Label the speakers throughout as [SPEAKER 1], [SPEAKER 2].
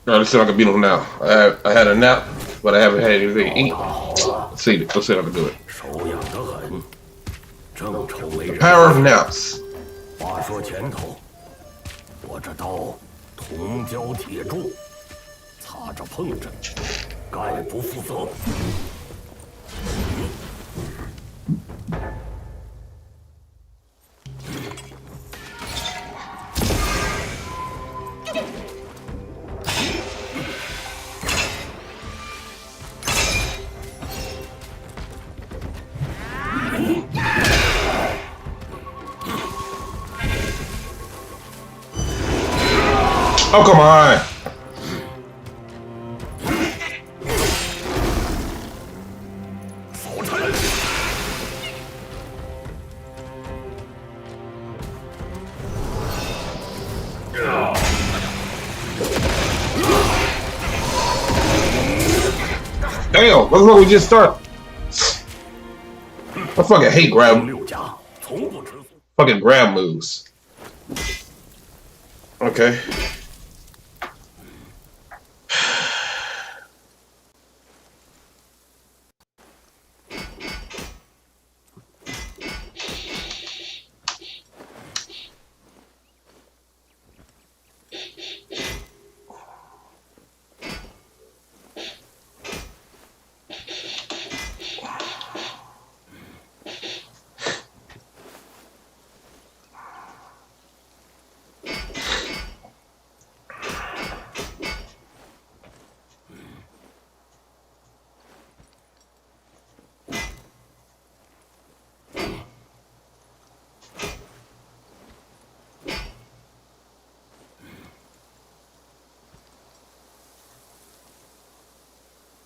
[SPEAKER 1] Alright, let's see if I can beat him now. I had a nap, but I haven't had anything to eat. Let's see if I can do it. The power of naps.
[SPEAKER 2] 话说前头，我这刀铜胶铁铸，擦着碰着，概不负责。
[SPEAKER 1] Oh, come on! Damn, what the fuck we just start? I fucking hate grab. Fucking grab moves. Okay.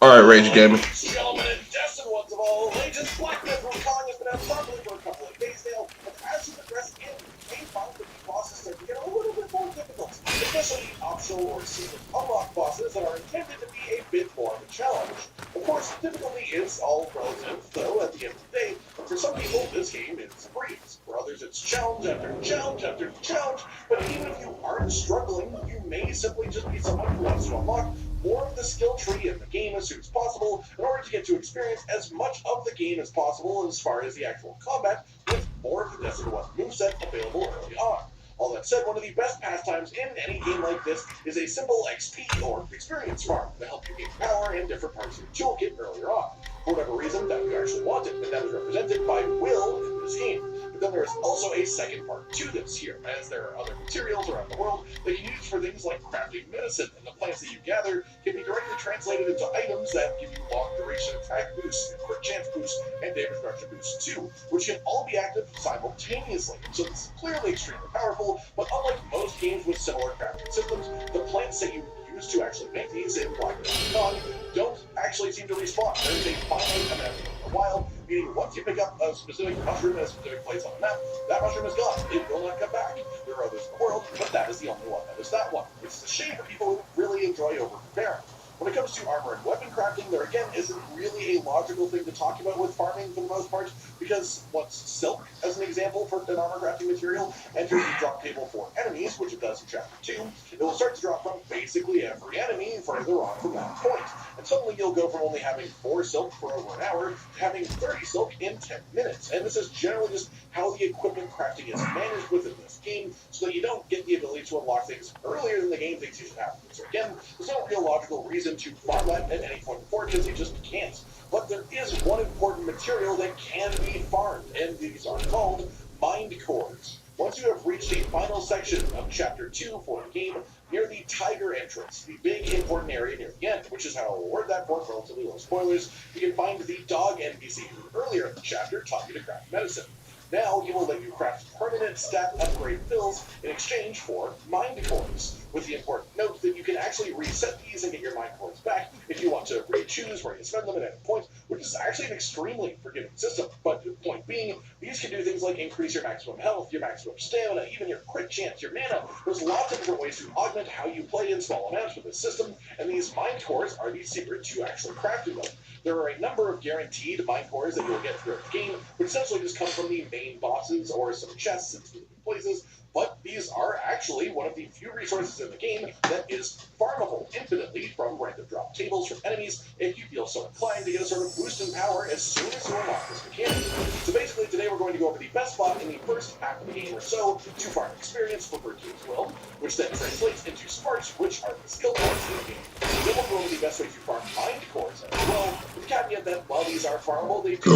[SPEAKER 1] Alright, Rage Gaming.
[SPEAKER 3] Gentlemen and destined ones of all ages, Black Myth Wukong has been out properly for a couple of days now, but as you progress in, you may find that the bosses start to get a little bit more difficult, especially optional or secret unlock bosses that are intended to be a bit more of a challenge. Of course, difficulty is all relative, though, at the end of the day. For some people, this game is a breeze. For others, it's challenge after challenge after challenge, but even if you aren't struggling, you may simply just be someone who wants to unlock more of the skill tree in the game as soon as possible in order to get to experience as much of the game as possible as far as the actual combat, with more of the Destiny 1 moveset available early on. All that said, one of the best pastimes in any game like this is a simple XP or experience farm to help you gain power in different parts of your toolkit earlier on. For whatever reason, that you actually want it, and that is represented by will in this game. But then there is also a second part to this here, as there are other materials around the world that you use for things like crafting medicine, and the plants that you gather can be directly translated into items that give you long duration attack boosts, crit chance boosts, and damage reduction boosts too, which can all be active simultaneously. So this is clearly extremely powerful, but unlike most games with similar crafting systems, the plants that you use to actually make these in Black Myth Wukong don't actually seem to respawn. There is a finite amount in the wild, meaning once you pick up a specific mushroom in a specific place on the map, that mushroom is gone. It will not come back. There are others in the world, but that is the only one. That is that one, which is a shame for people who really enjoy overpreparing. When it comes to armor and weapon crafting, there again isn't really a logical thing to talk about with farming for the most part, because once silk, as an example for an armor crafting material, enters the drop table for enemies, which it does in Chapter 2, it will start to drop from basically every enemy further on from that point. And suddenly you'll go from only having 4 silk for over an hour to having 30 silk in 10 minutes. And this is generally just how the equipment crafting is managed within this game, so that you don't get the ability to unlock things earlier than the game thinks you should have. So again, there's no real logical reason to farm that at any point before, because you just can't. But there is one important material that can be farmed, and these are called mind cores. Once you have reached the final section of Chapter 2 for the game, near the Tiger entrance, the big important area near the end, which is how I'll word that for relatively low spoilers, you can find the dog NPC who earlier in the chapter taught you to craft medicine. Now he will let you craft permanent stat upgrade pills in exchange for mind cores, with the important note that you can actually reset these and get your mind cores back if you want to re-choose where you spend them at any point, which is actually an extremely forgiving system. But the point being, these can do things like increase your maximum health, your maximum stamina, even your crit chance, your mana. There's lots of different ways to augment how you play in small amounts with this system, and these mind cores are the secret to actually crafting them. There are a number of guaranteed mind cores that you'll get throughout the game, which essentially just come from the main bosses or some chests in specific places, but these are actually one of the few resources in the game that is farmable infinitely from random drop tables from enemies if you feel so inclined to get a sort of boost in power as soon as you unlock this mechanic. So basically today we're going to go over the best spot in the first half of the game or so to farm experience referred to as will, which then translates into sparks, which are the skill points in the game. Then we'll go over the best way to farm mind cores as well, with the caveat that while these are farmable, they do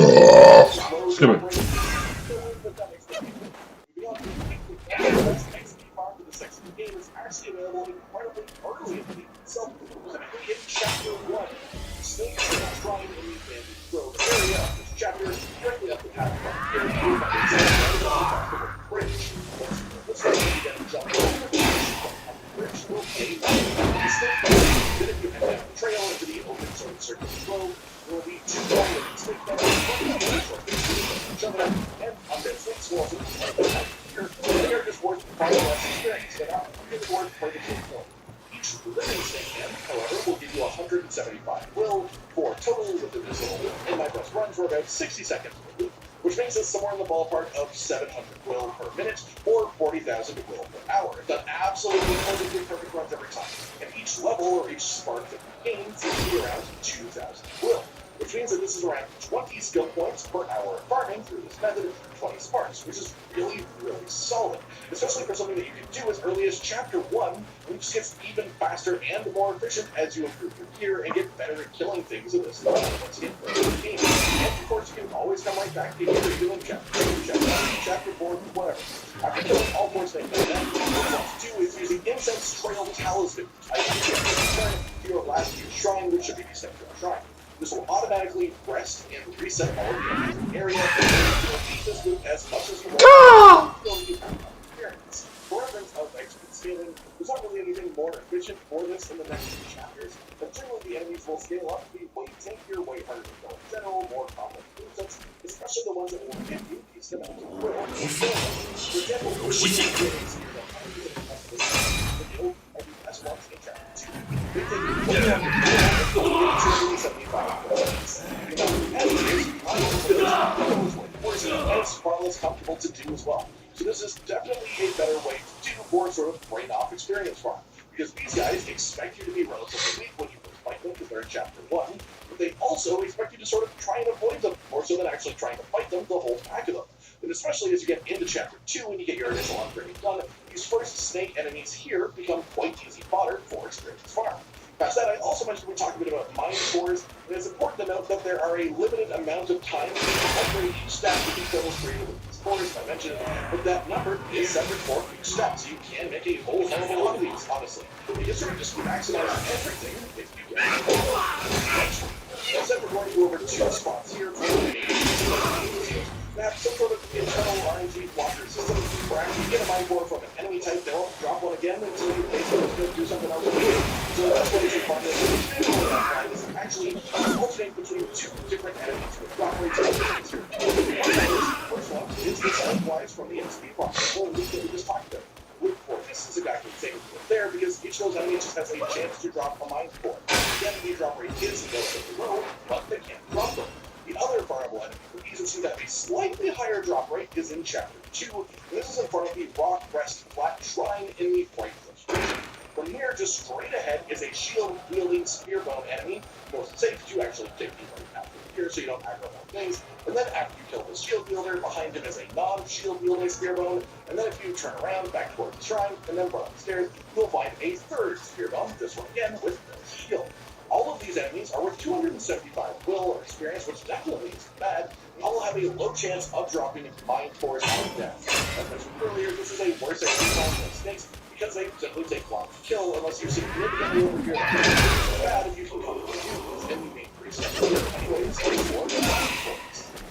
[SPEAKER 3] slow down. Best XP farm for the sex of the game is actually available incredibly early in the game itself, specifically in Chapter 1. Snake is shrine in the Bandit Grove area of this chapter, directly up the path from here, you find the bridge. Once you get a jump over the bridge, will pay the snake. Then if you head down the trail into the open sort of circular flow, there will be 2 golden snake and undead snakes will also they are just worth far less experience than our reward for the king point. Each living snake hand, however, will give you 175 will for a total with the visible in my best run for about 60 seconds, which makes us somewhere in the ballpark of 700 will per minute or 40,000 will per hour. It's done absolutely perfect runs every time, and each level or each spark that we gain seems to be around 2,000 will. Which means that this is around 20 skill points per hour of farming through this method, 20 sparks, which is really, really solid. Especially for something that you can do as early as Chapter 1, which just gets even faster and more efficient as you improve your gear and get better at killing things in this level once you get further in the game. And of course, you can always come right back to either doing Chapter 2, Chapter 3, Chapter 4, whatever. After killing all 4 snakes like that, what you want to do is using Incense Trail Talisman. I use it to return to your last year's shrine, which should be the Snake Trail Shrine. This will automatically rest and reset all of the enemies in the area, and you'll beat this loop as much as you want until you have experience. For reference of expert scaling, there's not really anything more efficient for this in the next few chapters, but generally the enemies will scale up to be way tankier, way harder to kill in general, more complex movesets, especially the ones that will give you decent amounts of will. For example, the best ones in Chapter 2. They take and it's far less comfortable to do as well. So this is definitely a better way to do more sort of brain-off experience farm, because these guys expect you to be relatively weak when you first fight them, because they're in Chapter 1, but they also expect you to sort of try and avoid them, more so than actually trying to fight them the whole pack of them. And especially as you get into Chapter 2 and you get your initial upgrading done, these first snake enemies here become quite easy fodder for experience farm. Past that, I also mentioned we talked a bit about mind cores, and it's important to note that there are a limited amount of time to upgrade each stat to be levels created with these cores, I mentioned, but that number is separate for each stat, so you can make a whole hell of a lot of these, honestly. You can sort of just maximize everything if you get it. Instead, we're going to go over 2 spots here for have some sort of internal RNG blocker system where after you get a mind core from an enemy type, they won't drop one again until you basically do something else with it. So that's what you find is actually alternate between 2 different enemies with drop rates and enemies here. The first one is the Sidewise from the XP blocker, or at least that we just talked about. For this This is exactly the same as there because each of those enemies just has a chance to drop a mind core. Again, the drop rate is relatively low, but they can't drop them. The other vulnerable enemy for these who see that a slightly higher drop rate is in Chapter 2, and this is in front of the rock rest flat shrine in the Fright Frustration. From here, just straight ahead is a shield-wielding spearbone enemy. Most safe to actually take the right path from here so you don't aggro on things. And then after you kill the shield wielder, behind him is a non-shield wielding spearbone. And then if you turn around back toward the shrine and then run up the stairs, you'll find a third spearbone, this one again with no shield. All of these enemies are worth 275 will or experience, which definitely isn't bad. And all have a low chance of dropping mind cores on death. As mentioned earlier, this is a worse exercise than snakes because they simply take long to kill unless you're significantly over here. It's bad if you can come to use this and you may increase it. Anyways,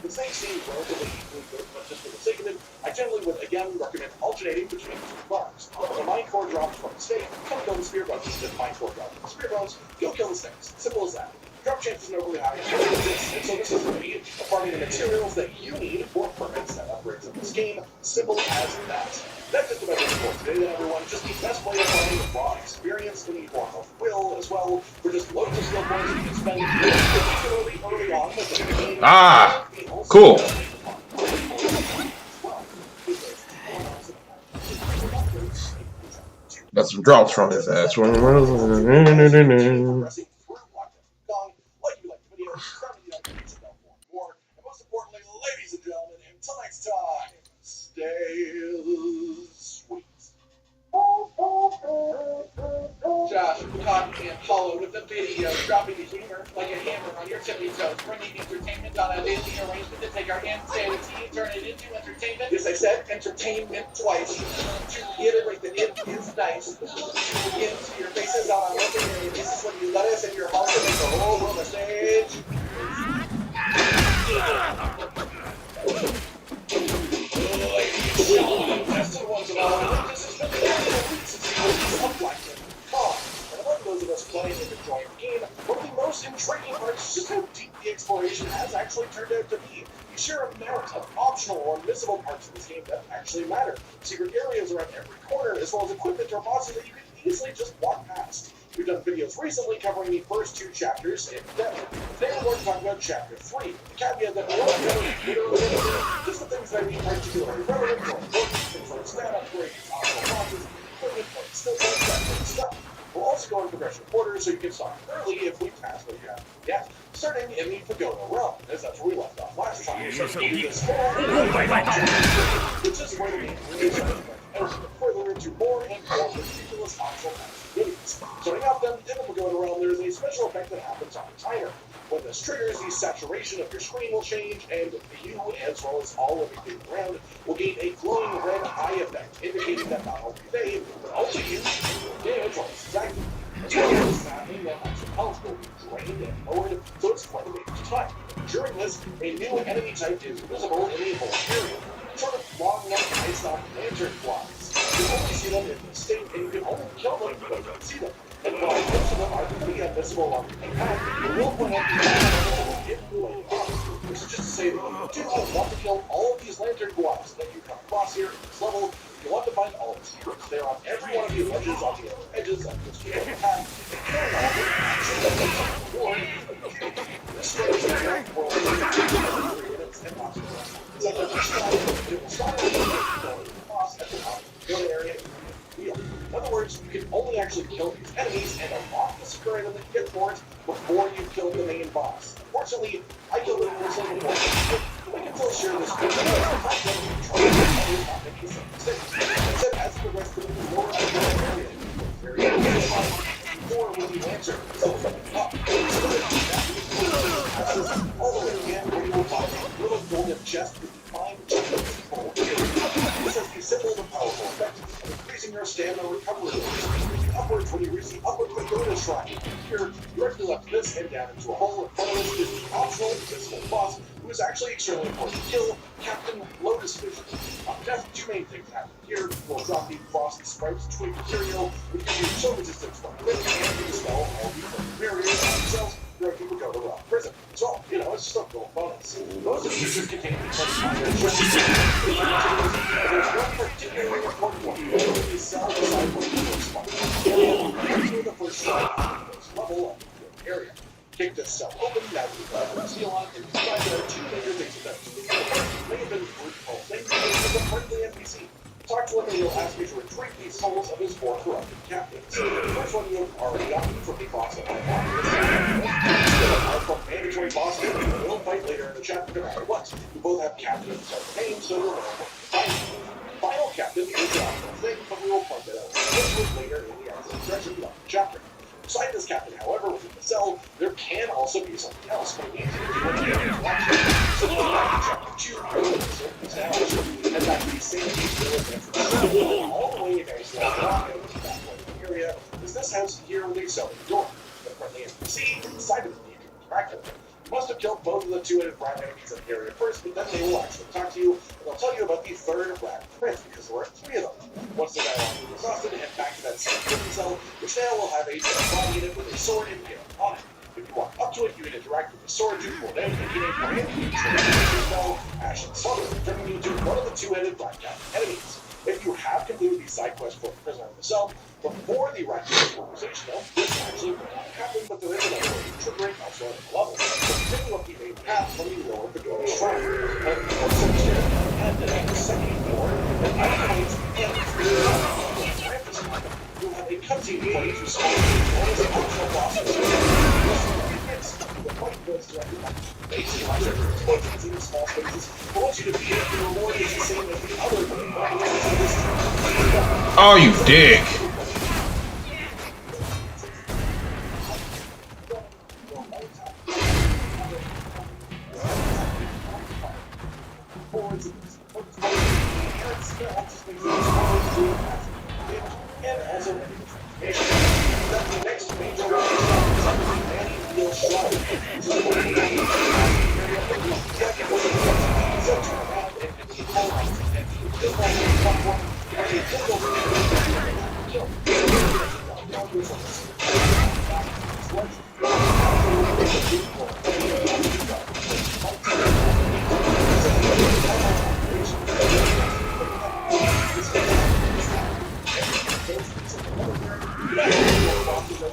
[SPEAKER 3] the snakes seem relatively equally good, but just for the sake of it, I generally would again recommend alternating between the two bars. When the mind core drops from the snake, come kill the spear bones. If the mind core drops from the spear bones, go kill the snakes. Simple as that. Drop chances are overly high, and so this is going to be finding the materials that you need for permits and upgrades in this game. Simple as that. That's just about it for today, then, everyone. Just the best way of finding the raw experience in the form of will as well. For just loads of skill points that you can spend particularly early on with the game.
[SPEAKER 1] Ah, cool. Got some drops from his ass.
[SPEAKER 3] Ladies and gentlemen, until next time, stay sweet. Josh, caught and Hollow with the video, dropping the humor like a hammer on your tippy toes, bringing entertainment on a daily arrangement to take our insanity and turn it into entertainment. Yes, I said entertainment twice. To reiterate that it is nice. To into your faces on a monthly area. This is when you let us in your heart to make the whole world a stage. Tested ones of all, this has been the since the unlikely cause. And among those of us playing and enjoying the game, one of the most intriguing parts is just how deep the exploration has actually turned out to be. The sheer amount of optional or missable parts of this game that actually matter. Secret areas around every corner, as well as equipment or bosses that you can easily just walk past. We've done videos recently covering the first two chapters in depth. Today we're going to talk about Chapter 3. The caveat that we won't go literally just the things that we particularly relevant or important, things like stat upgrades, optional bosses, equipment points, skill points, that kind of stuff. We'll also go in progression order so you can start early if we pass what you have yet, starting in the Pagoda realm, as that's where we left off last time. So we'll do this which is where the game is and further into more and more ridiculous optional activities. Starting out then, in the Pagoda realm, there is a special effect that happens on the timer. When this triggers, the saturation of your screen will change, and you, as well as all of the people around, will gain a glowing red eye effect, indicating that not only they, but also you, damage twice exactly. As well as this happening, that actual health will be drained and lowered, so it's quite a waste of time. During this, a new enemy type is visible in the whole area. Sort of long-neck ice-off lantern flies. You can only see them in the state, and you can only kill them because you can see them. And while most of them are completely invisible along the path, you will point out the which is just to say that you do want to kill all of these lantern guas that you come across here in this level. You want to find all of these secrets. They're on every one of the ledges on the edges of this path. This strange world and obstacles. It's like a style boss at the top of the area. In other words, you can only actually kill these enemies and unlock the secret item that you get for it before you kill the main boss. Unfortunately, I killed it in this level before. We can still share this with you. Not making some mistakes. Instead, as you progress through the more area, more will be answered. So, up. All the way again, where you will find a little golden chest with defined people. This has the simple and powerful effect of increasing your stamina recovery. Upwards when you reach the upper Pagoda shrine. Here, directly left this and down into a hole in front of us is the optional invisible boss, who is actually extremely important to kill, Captain Lotus Vision. Just two main things happen here. We'll drop the frosty stripes twig material, which gives you show resistance from living and to dispel all the barriers on themselves. directly would go to Rock Prison. So, you know, it's just a little bonus. Most of the features contain there's one particularly important one. You sell the side for the first area, the first side of the first level of the area. Kick this cell open, now you can seal on it, and there are two major things to note. The first may have been a friendly NPC. Talk to him and he'll ask you to retrieve the souls of his four corrupted captives. The first one you've already gotten from the boss of mandatory bosses you will fight later in the chapter no matter what. You both have captains of names, so you'll know what to find. Final captain is an optional thing, but we will point that out later in the actual section of the chapter. Beside this captain, however, within the cell, there can also be something else, but it needs to be one of the interaction. So go back to chapter 2, and back to the same all the way against that area is this house here with the accelerated door. The friendly NPC inside of it you can interact with. You must have killed both of the two-headed rat enemies in the area first, but then they will actually talk to you, and they'll tell you about the third rat prince, because there are three of them. Once the dialogue is exhausted, head back to that same prison cell, which now will have a dead body in it with a sword impaled on it. If you walk up to it, you can interact with the sword to pull down and gain a brand new spell, Ash and Slumber, turning you into one of the two-headed rat enemies. If you have completed the side quest for the prisoner of the cell, before the rat conversation, though, this actually will not happen, but there is another way to trigger it elsewhere in the level. So continue up the main path from the lower Pagoda Shrine, and also stare at the second floor, and activates you'll have a cutscene play to solve one of the optional bosses. The fight goes directly back to the base, explosions in small spaces. But once you defeat it, the reward is the same as the other
[SPEAKER 1] Oh, you dick.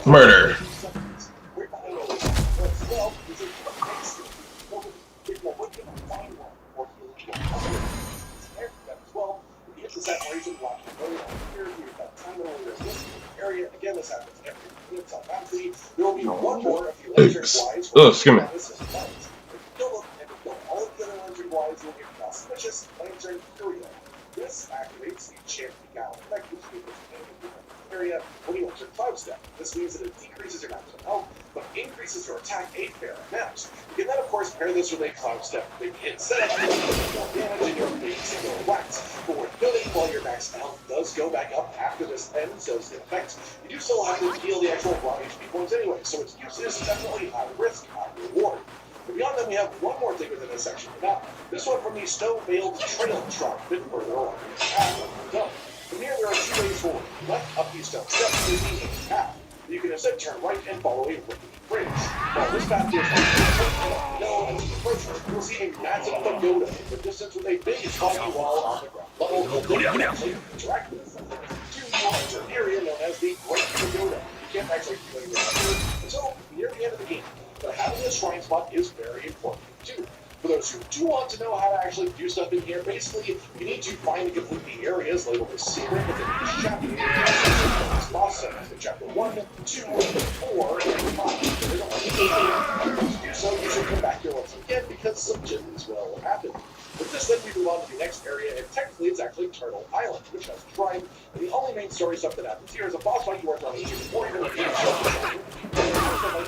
[SPEAKER 1] Murder. Oh, excuse me.
[SPEAKER 3] This activates the champion gal effect, which area when you enter Cloud Step. This means that it decreases your maximum health, but increases your attack a fair amount. You can then, of course, pair this with a Cloud Step big hit setup to more damage in your big single whacks. But worth noting, while your max health does go back up after this ends, so it's the effect, you do still have to heal the actual raw HP points anyway, so its use is definitely high risk, high reward. But beyond that, we have one more thing within this section of the map. This one from the Snow-Veiled Trail Shrine, a bit further along the path. From here, there are two ways forward. Left up these stone steps is the main path. You can instead turn right and follow a rickety bridge. While this path goes as you approach it, you'll see a massive pagoda in the distance with a big spiky wall on the ground level. You can actually interact with it. To an area known as the Great Pagoda. You can't actually do anything here until near the end of the game. But having a shrine spot is very important too. For those who do want to know how to actually do stuff in here, basically, you need to find and complete the areas labeled as secret within each chapter. Boss zones in chapter 1, 2, 4, and 5. To do so, you should come back here once again because some jitters will happen. With this, then we move on to the next area, and technically it's actually Turtle Island, which has a shrine. And the only main story stuff that happens here is a boss fight you are running to before you're going to get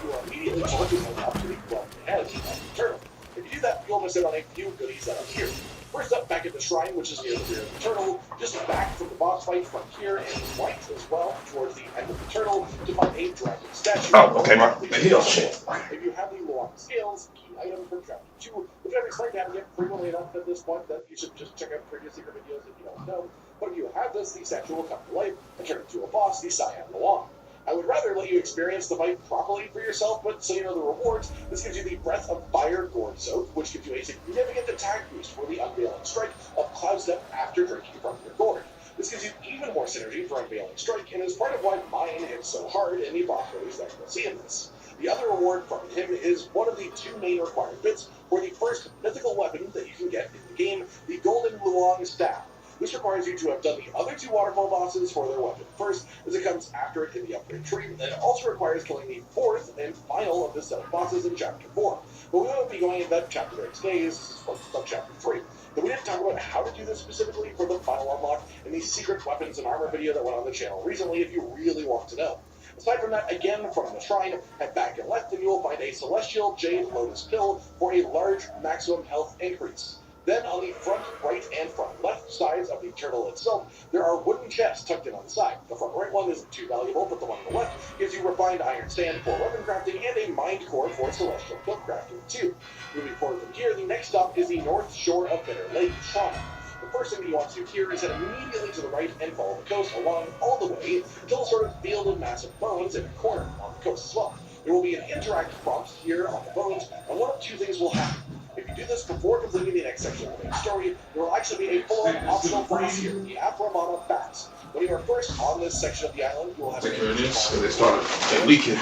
[SPEAKER 3] you are immediately told to move up to the front head of the turtle. If you do that, you'll miss out on a few goodies that are here. First up, back at the shrine, which is near the rear of the turtle, just back from the boss fight from here and right as well, towards the end of the turtle, to find a dragon statue.
[SPEAKER 1] Oh, okay, my heel shit.
[SPEAKER 3] If you have the long scales, key item from chapter 2, which I've explained having it frequently enough at this point that you should just check out previous secret videos if you don't know. But if you have this, the statue will come to life and turn into a boss, the Cyan Luang. I would rather let you experience the fight properly for yourself, but so you know the rewards, this gives you the Breath of Fire Gourd Soak, which gives you a significant attack boost for the Unveiling Strike of Cloud Step after drinking from your gourd. This gives you even more synergy for Unveiling Strike, and is part of why mine hits so hard in the boss release that you'll see in this. The other reward from him is one of the two main required bits for the first mythical weapon that you can get in the game, the Golden Wukong Staff. This requires you to have done the other two waterfall bosses for their weapon first, as it comes after it in the upgrade tree, and it also requires killing the fourth and final of the set of bosses in Chapter 4. But we won't be going into that chapter there today, this is focused on Chapter 3. But we didn't talk about how to do this specifically for the final unlock in the secret weapons and armor video that went on the channel recently if you really want to know. Aside from that, again, from the shrine, head back and left and you will find a Celestial Jade Lotus Pill for a large maximum health increase. Then on the front right and front left sides of the turtle itself, there are wooden chests tucked in on the side. The front right one isn't too valuable, but the one on the left gives you refined iron stand for weapon crafting and a mind core for celestial pill crafting too. Moving forward from here, the next stop is the north shore of Bitter Lake Shrine. The first thing that you want to do here is head immediately to the right and follow the coast along all the way until a sort of field of massive bones in a corner on the coast as well. There will be an interactive prompt here on the bones, and one of two things will happen. If you do this before completing the next section of the main story, there will actually be a full-on optional boss here, the Aframana Bats. When you are first on this section of the island, you will have
[SPEAKER 1] There it is. So they started leaking.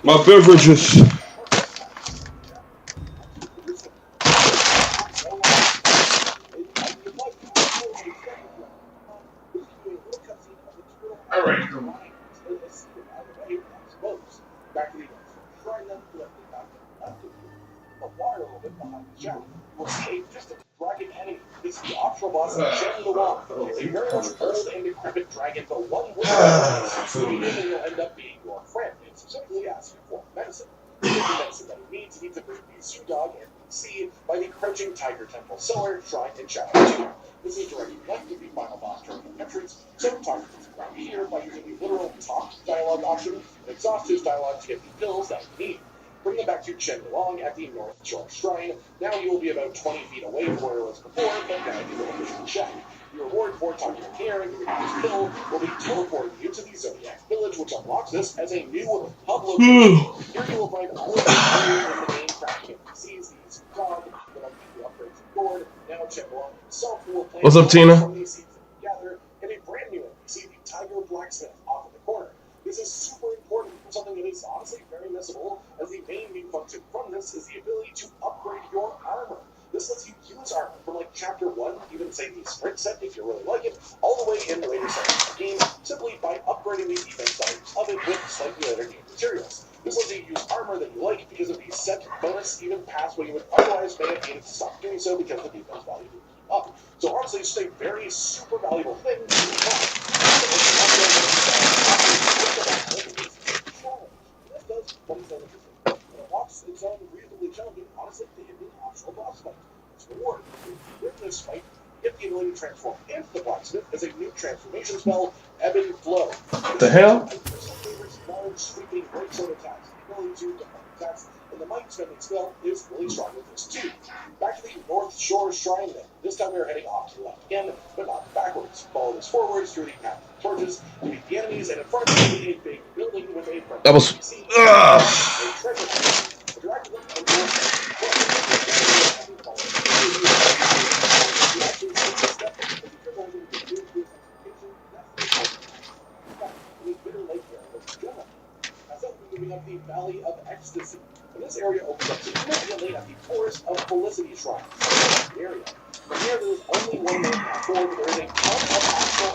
[SPEAKER 1] My beverages. All right.
[SPEAKER 3] Back to the shrine, then lifted back and left of you. The water a little bit behind the shadow. You'll see a distant dragon enemy. This is the optional boss, Chen the Wong. A very much old and decrepit dragon, but one with a will end up being your friend, and specifically ask you for medicine. The medicine that he needs, he needs to bring the Zoo Dog and see by the Crouching Tiger Temple Cellar Shrine in Chapter 2. This is directly left of the final boss during the entrance, so talk to the ground here by using the literal talk dialogue option and exhaust his dialogue to get the pills that you need. Bring them back to Chen Long at the North Shore Shrine. Now you will be about 20 feet away from where it was before, but now you will officially check. The reward for talking to here and getting this pill will be teleporting you to the Zodiac Village, which unlocks this as a new hub location. Here you will find all of the players in the main crafting NPCs, these dog, the upgrades of Gourd, now Chen Long himself, who will play
[SPEAKER 1] What's up, Tina?
[SPEAKER 3] from these seeds together, and a brand new NPC, the Tiger Blacksmith, off in the corner. This is super important for something that is honestly very missable, as the main new function from this is the ability to upgrade your armor. This lets you use armor from like Chapter 1, even say the Sprint set if you really like it, all the way in later sections of the game, simply by upgrading the defense values of it with slightly later game materials. This lets you use armor that you like because of the set bonus even past what you would otherwise may have needed to stop doing so because the defense value didn't keep up. So honestly, it's just a very super valuable thing to this does 27%. And it walks its own reasonably challenging, honestly, to hit the optional boss fight. Its reward, with this fight, get the ability to transform into the blacksmith as a new transformation spell, Ebb and Flow.
[SPEAKER 1] What the hell?
[SPEAKER 3] Large, sweeping, break sword attacks, the ability to defend attacks, and the might spending spell is really strong with this too. Back to the North Shore Shrine then. This time we are heading off to the left again, but not backwards. Follow this forwards through the path of torches to meet the enemies, and in front of you is a big building with a
[SPEAKER 1] That was.
[SPEAKER 3] a treasure chest. If you're active and moving up the Valley of Ecstasy. And this area opens up significantly at the Forest of Felicity Shrine. The area. From here, there is only one main path forward, but there is a ton of actual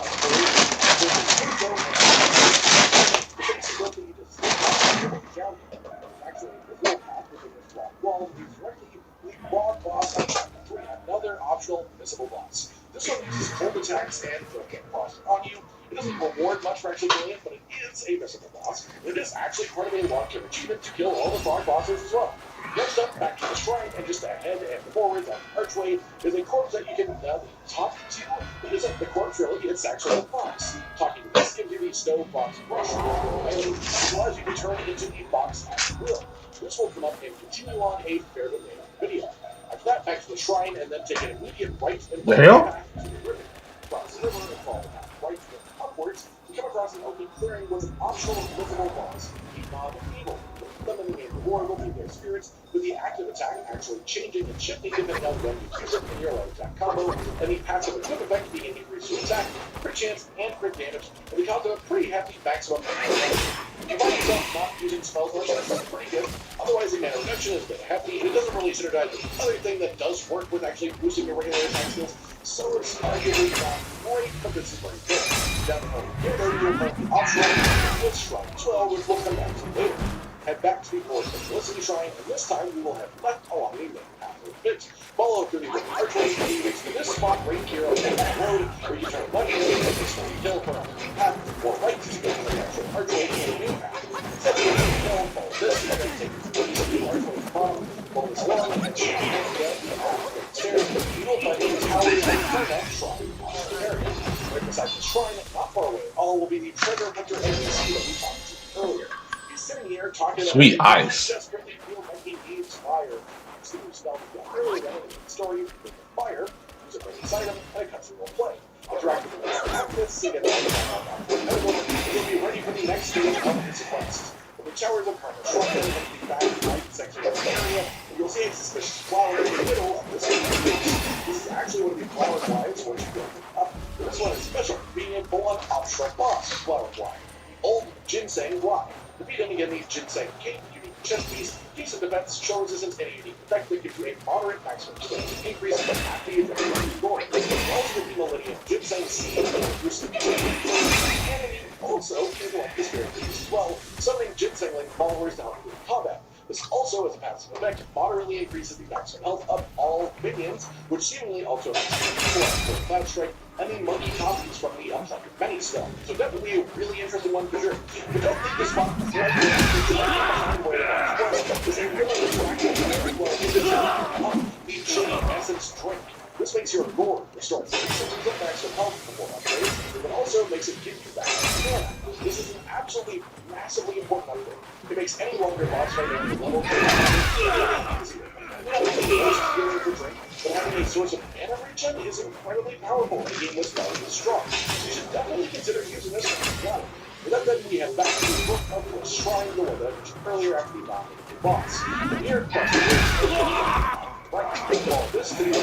[SPEAKER 3] exploration. Actually, this little path within this rock wall leads directly to the Quad Boss of Chapter 3, another optional missable boss. This one uses cold attacks and broken cross on you. It doesn't reward much for actually killing it, but it is a missable boss. It is actually part of a long-term achievement to kill all the frog bosses as well. Next up, back to the shrine, and just ahead and forwards on the archway is a corpse that you can talk to. It isn't the corpse really, it's actually a fox. Talking to this gives you the Snow Fox Brush, which allows you to turn into the fox at will. This will come up and continue on a fairly later video. After that, back to the shrine, and then take an immediate right and
[SPEAKER 1] The hell?
[SPEAKER 3] back to the river. Cross the river and follow the path right and upwards. You come across an open clearing was an optional livable boss, the non-evil. Them in the main reward will be their spirits, with the active attack actually changing and shifting depending on when you use it in your light attack combo, and the passive equip effect being increased to attack, crit chance, and crit damage, and we come to a pretty hefty maximum. You find yourself not using spells much, that's pretty good. Otherwise, the mana reduction is a bit hefty, and it doesn't really synergize with the other thing that does work with actually boosting your regular attack skills, so it's arguably not great, but this is very good. Down the road, here though, you'll find the optional with Shrine 12, which we'll come back to later. Head back to the Forest of Felicity Shrine, and this time we will head left along the main path of the pit. Follow through the archway and you reach this spot right here on the road, where you turn left and take this stony hill for a path, or right to go to the actual archway and the new path. Set the hill, follow this, and then take the archway bottom, follow this along, and change down the path stairs. You will find the towers and turn that shrine area. Right beside the shrine, not far away, all will be the treasure hunter NPC that we talked to earlier. Sitting here talking
[SPEAKER 1] Sweet
[SPEAKER 3] about
[SPEAKER 1] ice.
[SPEAKER 3] desperately feel like he needs fire. See your spell we got earlier in the story with fire, use a base item, and a cutscene will play. Interacting with this practice, sing it all you'll be ready for the next stage of this quest. When the towers of Karma shortly into the back right section of the area, and you'll see a suspicious flower in the middle of this area. This is actually one of the flower flies once you build it up. This one is special, being a full-on optional boss flower fly. Old Ginseng Fly. Defeat him again, these Ginseng Cape, unique chest piece, decent defense, show resistance, and a unique effect that gives you a moderate maximum strength increase after you finish your goal. Also the Millennium Ginseng Seed, boosting and also is like the spirit piece as well, summoning Ginseng-like followers to help you in combat. This also, as a passive effect, moderately increases the maximum health of all minions, which seemingly also makes Cloud Strike, and the monkey copies from the Unplugged Many spell. So definitely a really interesting one for sure. But don't think this one is a really attractive the Chili Essence Drink. This makes your gourd restore 6 seconds of maximum health before upgrades, but also makes it give you back mana. This is an absolutely massively important upgrade. It makes any longer boss fight at any level easier. Not only the most healing for drink, but having a source of mana regen is incredibly powerful in a game with value is strong. So you should definitely consider using this one as well. Without that, we head back to the book of the Shrine of the Wither, which earlier after the nominated boss. The near quest well, this video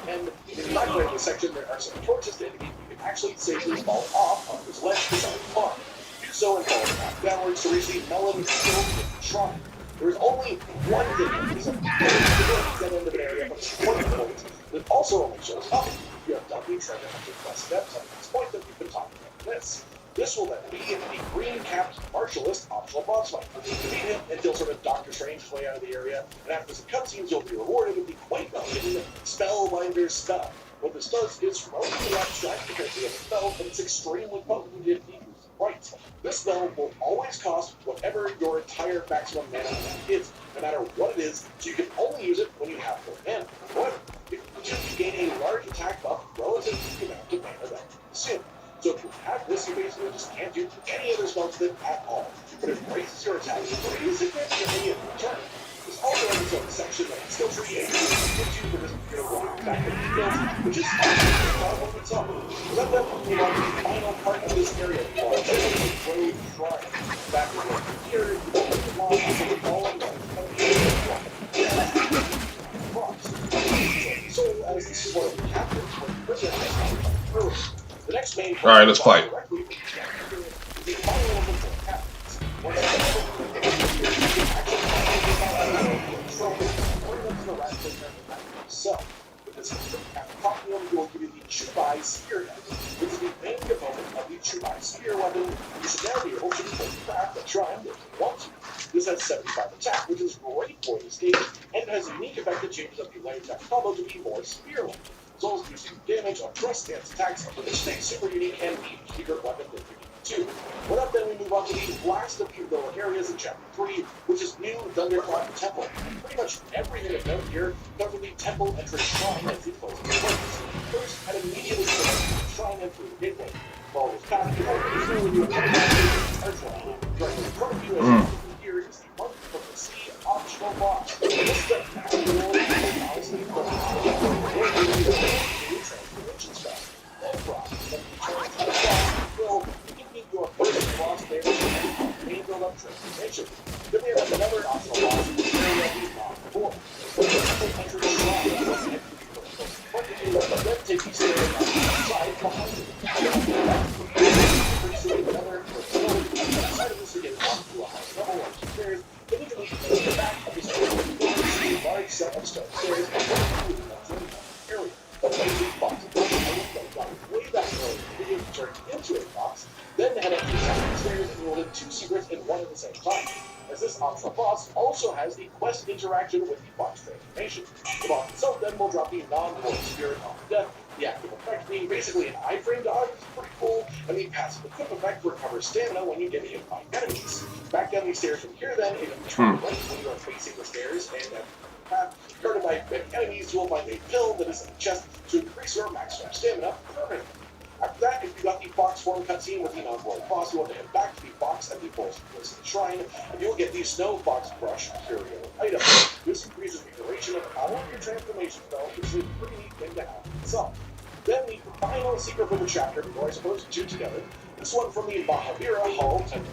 [SPEAKER 3] and in the library section there are some torches to indicate you can actually safely fall off of this ledge beside the farm. Do so and follow the path downwards to reach the melon filled shrine. There is only one thing is a dead end of an area from 20 points that also only shows up if you have done the treasure hunter quest steps at this point that we've been talking about this. This will then be the green-capped martialist optional boss fight. Defeat him and he'll sort of Doctor Strange his way out of the area, and after some cutscenes you'll be rewarded with the quite well-hidden Spellbinder's spell. What this does is relatively abstract compared to the other spell, but it's extremely potent if used right. This spell will always cost whatever your entire maximum mana amount is, no matter what it is, so you can only use it when you have full mana. However, if you gain a large attack buff relative to the amount of mana that you consume. So if you have this, you basically just can't do any other spells with it at all. But it raises your attack pretty significantly in return. There's also an its own section that skill tree and gives you for this pure rock attack that skills, which is powerful in itself. Let them move on to the final part of this area called the Road Shrine. Back over here, you will put the law of all of them. So as the support of the captains, when you bring it earlier. The next main
[SPEAKER 1] all right, let's fight. So, with this Copium, you will give you the Chubai Spearhead, which is the main component of the Chubai Spear weapon. You should now be able to craft a shrine if you want to. This has 75 attack, which is great for this stage, and it has a unique effect that changes up the light attack combo to be more spear-like. As well as boosting damage on thrust stance attacks, which stays super unique and the secret weapon that you need too. Without then, we move on to the last of the lower areas in Chapter 3, which is New Thundercloud Temple. Pretty much everything of note here comes from the temple entrance shrine as the closest place. First, and immediately select the shrine and through the gateway. Follow this path to the when you enter the archway. Directly in front of you, as you can here, is the monk from the sea optional boss. This step allows the transformation spell. Will give me transformation. Then we have another optional boss, area the Mob 4. When you enter the shrine, you must enter the first front of you, then take these stairs on the side behind you. Pretty soon, another side of this to get onto a high level of stairs. Then you can leave the back of the stairs. You see a large set of stone stairs and area. The lazy box of way back early in the video turned into a box, then head up to the top of the stairs and you'll hit 2 secrets in one at the same time. As this optional boss also has the quest interaction with the box transformation. The boss itself then will drop the non-mortal spirit on death, the active effect being basically an iframe dodge, which is pretty cool, and the passive equip effect recovers stamina when you get hit by enemies. Back down these stairs from here then, if you turn right when you are facing the stairs and path guarded by many enemies, you will find a pill that is in the chest to increase your maximum stamina permanently. After that, if you got the box form cutscene with the non-mortal boss, you want to head back to the box at the forest place of the shrine, and you'll get the Snow Fox Brush curio item. This increases the duration of all of your transformations, though, which is a pretty neat thing to have itself. Then the final secret for the chapter, before I suppose two together, this one from the Mahavira Hall, and the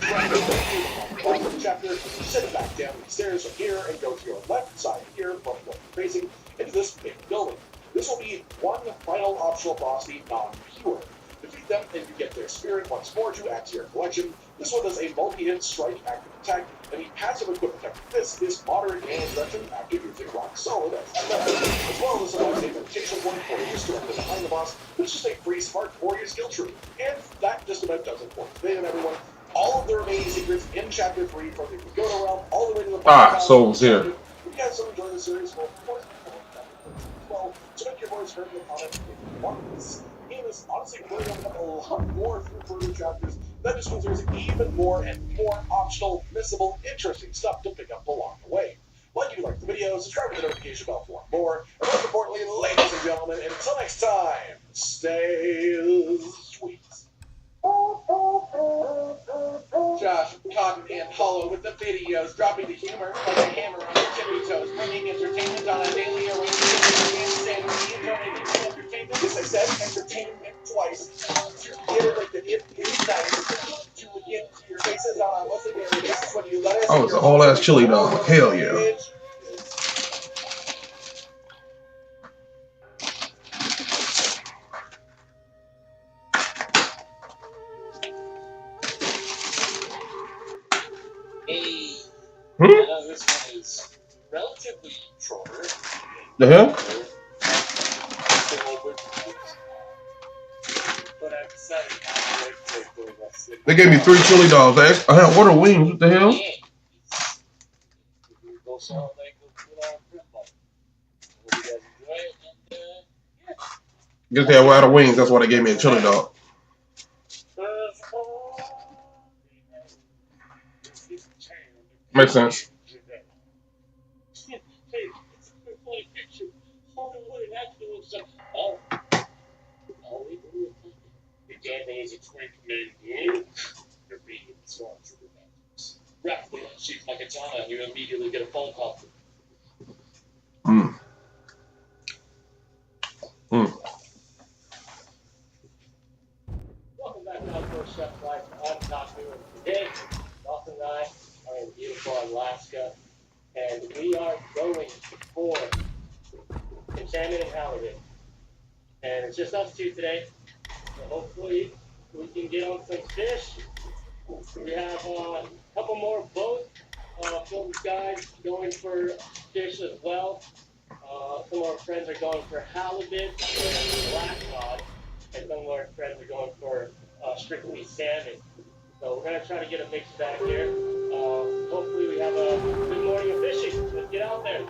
[SPEAKER 1] boss of the chapter, set it back down the stairs from here and go to your left side here, from what you're facing, into this big building. This will be one final optional boss, the non-pure. Defeat them and you get their spirit once more to add to your collection. This one does a multi-hit strike active attack, and the passive equip effect of this is moderate and reduction after using rock solid as well as a meditation point for you directly behind the boss, which is a free smart for your skill tree. And that just about does it for today, and everyone. All of the remaining secrets in chapter 3 from the Pagoda realm all the way to the
[SPEAKER 4] Souls here.
[SPEAKER 1] If you guys have enjoyed the series, well, of course, to make your voice heard in the comments if you want this. Game is honestly really opening up a lot more through further chapters. That just means there's even more and more optional, missable, interesting stuff to pick up along the way. Like if you like the video, subscribe to the notification bell for more. And most importantly, ladies and gentlemen, until next time, stay sweet. Josh, Cotton, and Hollow with the videos, dropping the humor like a hammer on your tippy toes, bringing entertainment on a daily arrangement. Entertainment, as I said, entertainment twice. To reiterate that it is nice to get your faces on a monthly basis when you let us.
[SPEAKER 4] Oh, it's a whole ass chili dog. Hell yeah.
[SPEAKER 3] I know this one is relatively shorter.
[SPEAKER 4] The hell?
[SPEAKER 3] But I decided not to take the rest of it.
[SPEAKER 4] They gave me 3 chili dogs. I had ordered wings. What the hell?
[SPEAKER 3] Go sell it, like, go on print ball. Hope you guys enjoy it, and yeah.
[SPEAKER 4] Guess they had out of wings. That's why they gave me a chili dog. Makes sense.
[SPEAKER 3] She's my katana, and you immediately get a phone call. Welcome back to Outdoor Chef Life. I'm Taku, and today, Dawson and I are in beautiful Alaska, and we are going for some salmon and halibut. And it's just us two today, so hopefully we can get on some fish. We have a couple more boats, film guys going for fish as well. Some of our friends are going for halibut and black cod, and some of our friends are going for strictly salmon. So we're going to try to get a mixed bag here. Hopefully we have a good morning of fishing. Let's get out there.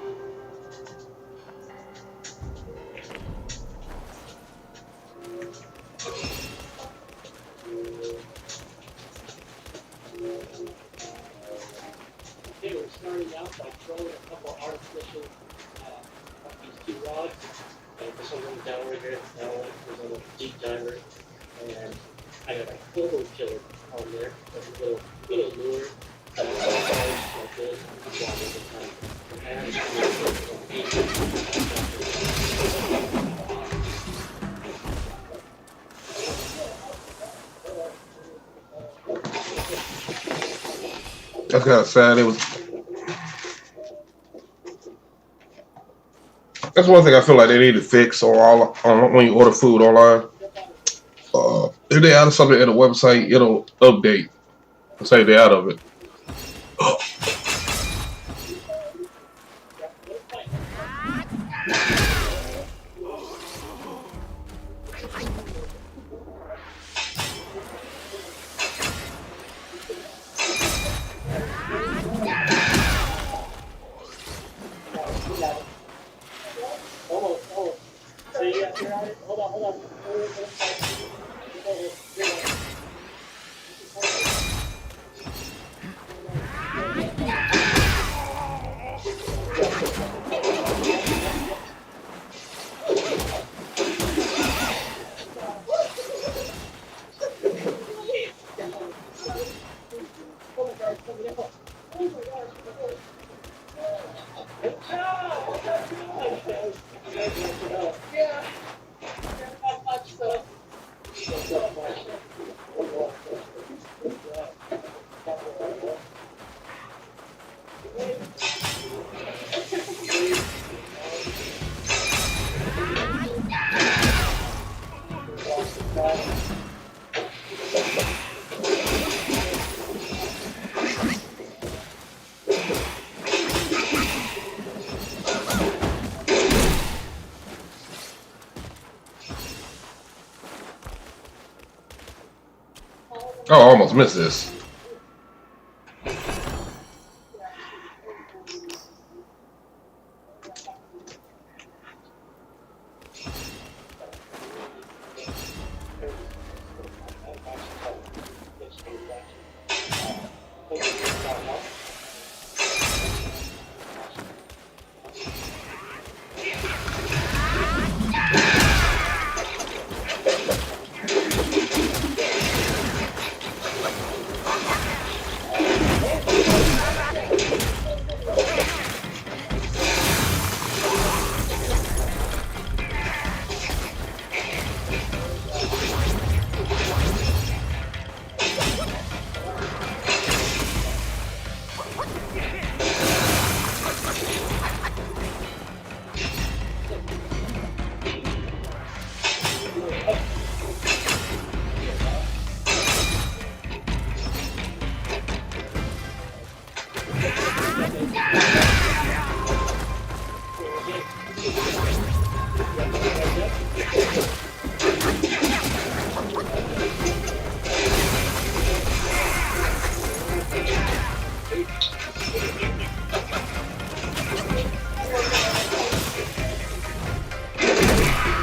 [SPEAKER 3] Okay, we're starting out by throwing a couple artificial these 2 rods. And this one goes downward here. That one is on a deep diver. And I got a photo killer on there. That's a little lure. Like this.
[SPEAKER 4] That's kind of sad. It was. That's one thing I feel like they need to fix on when you order food online. If they add something in the website, it'll update and say they out of it. Oh, I almost missed this.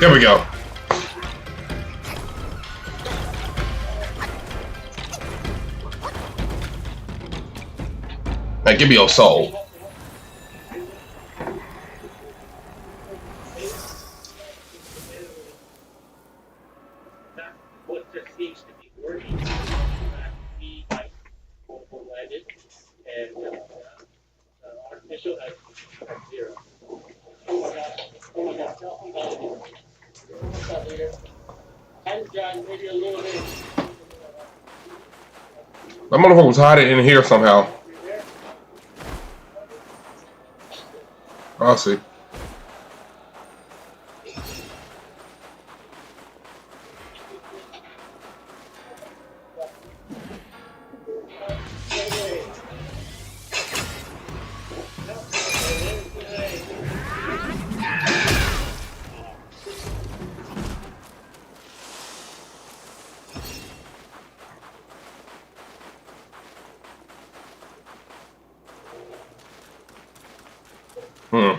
[SPEAKER 4] There we go. Now give me your soul. That motherfucker was hiding in here somehow. I see. Hmm.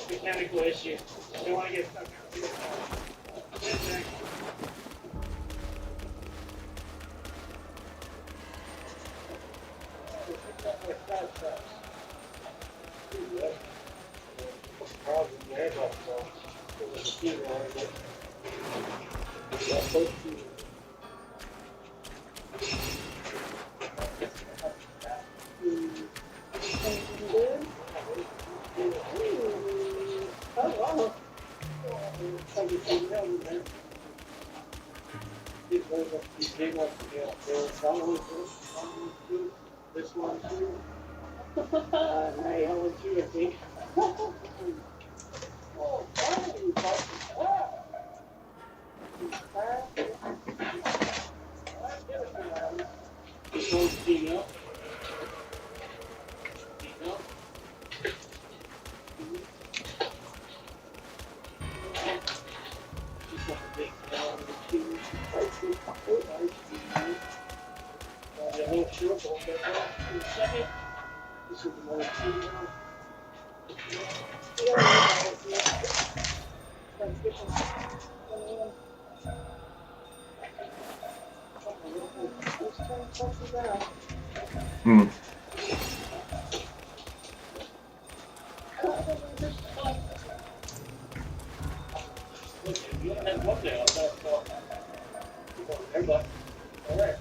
[SPEAKER 3] Mechanical issue. They want to get stuck out. These big ones, that one too, this one too. I only two, I think. Oh, finally, this one's clean up. Clean up. Just like a big two. The whole shirt will get off in a second. This is the one two.
[SPEAKER 4] Hmm.
[SPEAKER 3] You only had one day. I thought, everybody. All right.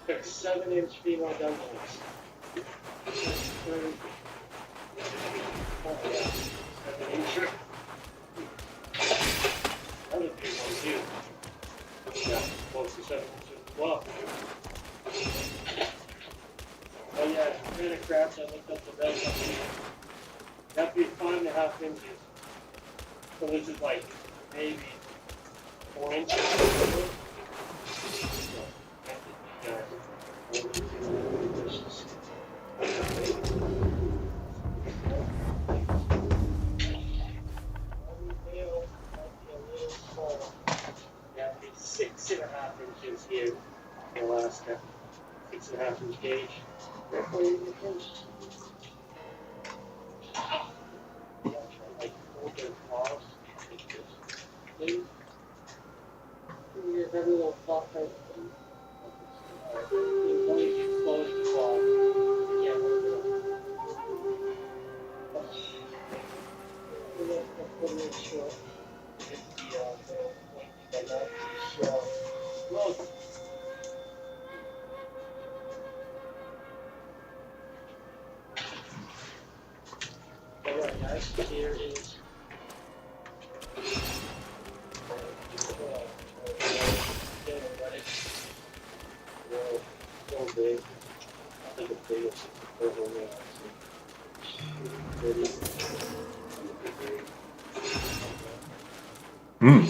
[SPEAKER 3] There's 7-inch female dumbbells. Oh, yeah. 7-inch. Other people too. Yeah, close to 7 inches as well. Oh yeah, it's kind of crap. I looked up the best. You have to be 5.5 inches. So this is like maybe 4 inches. Yeah, it's 6.5 inches here in Alaska. 6.5 inch gauge. Like older claws. Every little claw type. As long as you close the claw, yeah, short. Well, alright guys, here is so big. I think it's big as over
[SPEAKER 4] Hmm. Hmm.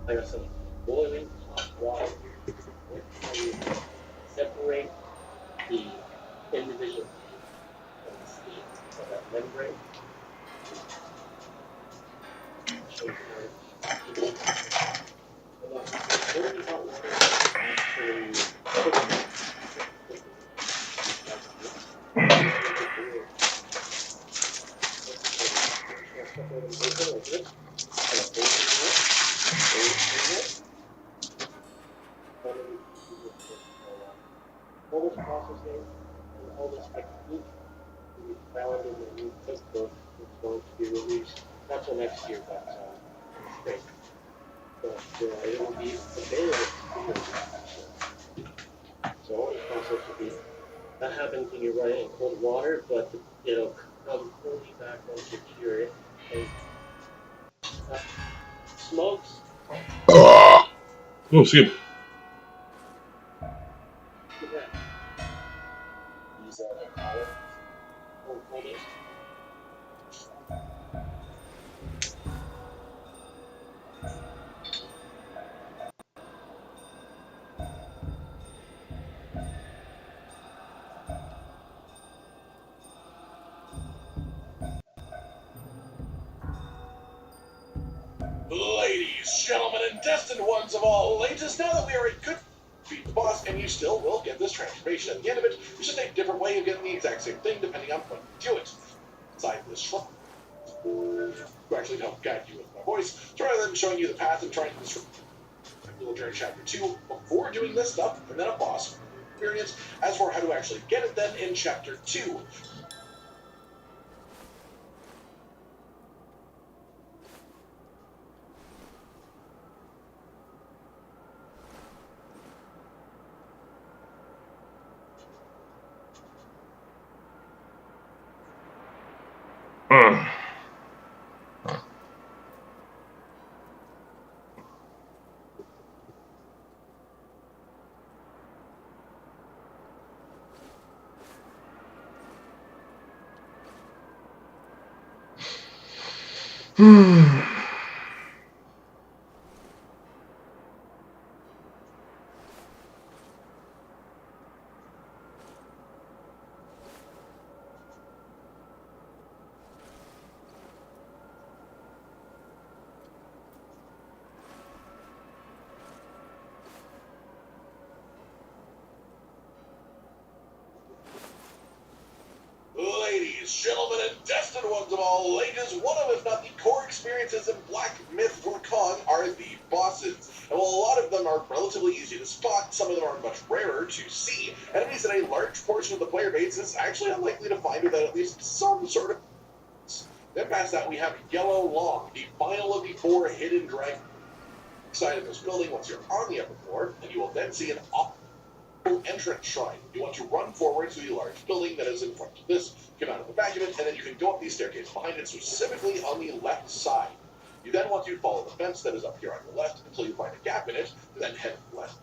[SPEAKER 3] I got some boiling hot water. Separate the individual of that membrane. Boiling hot water actually all this processing and all this technique will be found in the new cookbook that's going to be released not till next year, but great. But it will be available to you. So all this process will be that happens when you write it in cold water, but it'll come fully back once you cure it. And smokes.
[SPEAKER 4] Oh, excuse me.
[SPEAKER 3] These columns, cold folders. destined ones of all ages, now that we are a good beat the boss, and you still will get this transformation at the end of it. It's just a different way of getting the exact same thing depending on when you do it. Inside this shrub, who actually help guide you with my voice, so rather than showing you the path and trying to describe during chapter 2 before doing this stuff, and then a boss experience. As for how to actually get it, then in chapter 2. Ladies, gentlemen, and destined ones of all ages, one of, if not the core experiences in Black Myth Wukong are the bosses. And while a lot of them are relatively easy to spot, some of them are much rarer to see. Enemies that a large portion of the player base is actually unlikely to find without at least some sort of. Then past that, we have Yellow Long, the final of the 4 hidden dragons. Inside of this building, once you're on the upper floor, and you will then see an entrance shrine. You want to run forward to the large building that is in front of this, come out of the back of it, and then you can go up these staircases behind it, specifically on the left side. You then want to follow the fence that is up here on the left until you find a gap in it, and then head left.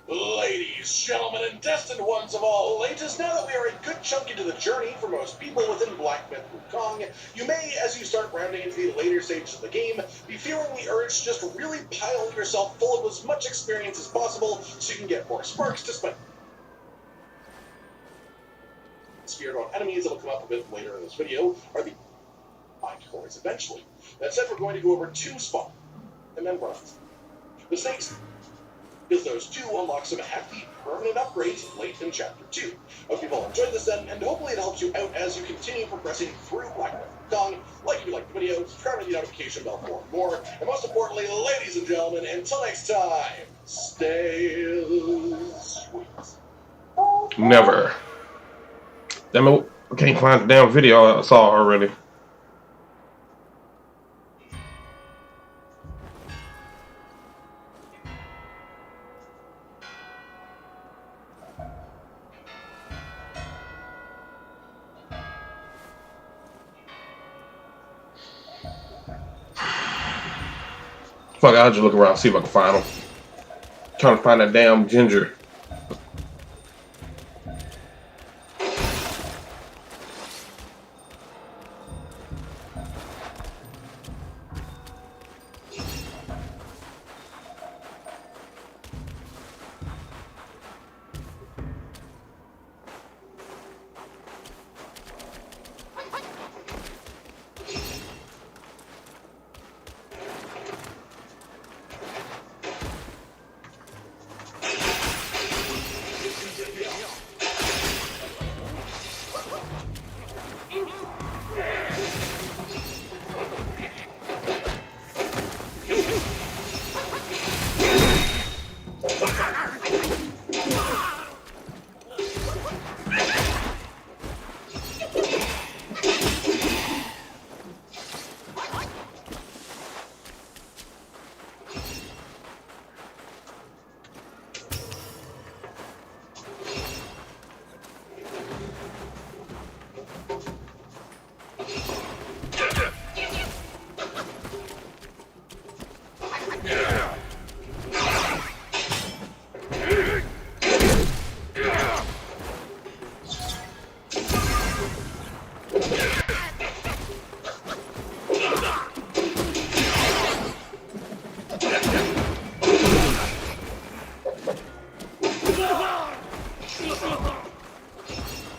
[SPEAKER 3] Ladies, gentlemen, and destined ones of all ages, now that we are a good chunk into the journey for most people within Black Myth Wukong, you may, as you start rounding into the later stages of the game, be feeling the urge to just really pile yourself full of as much experience as possible so you can get more sparks to spend. Speared on enemies that will come up a bit later in this video are the mind cores eventually. That said, we're going to go over 2 spots and then runs. The snakes, because those 2 unlock some hefty permanent upgrades late in chapter 2. I hope you've all enjoyed this then, and hopefully it helps you out as you continue progressing through Black Myth Wukong. Like if you liked the video, subscribe to the notification bell for more, and most importantly, ladies and gentlemen, until next time, stay sweet.
[SPEAKER 4] Never. Damn it, I can't find the damn video I saw already. Fuck, I'll just look around, see if I can find them. Trying to find that damn ginger.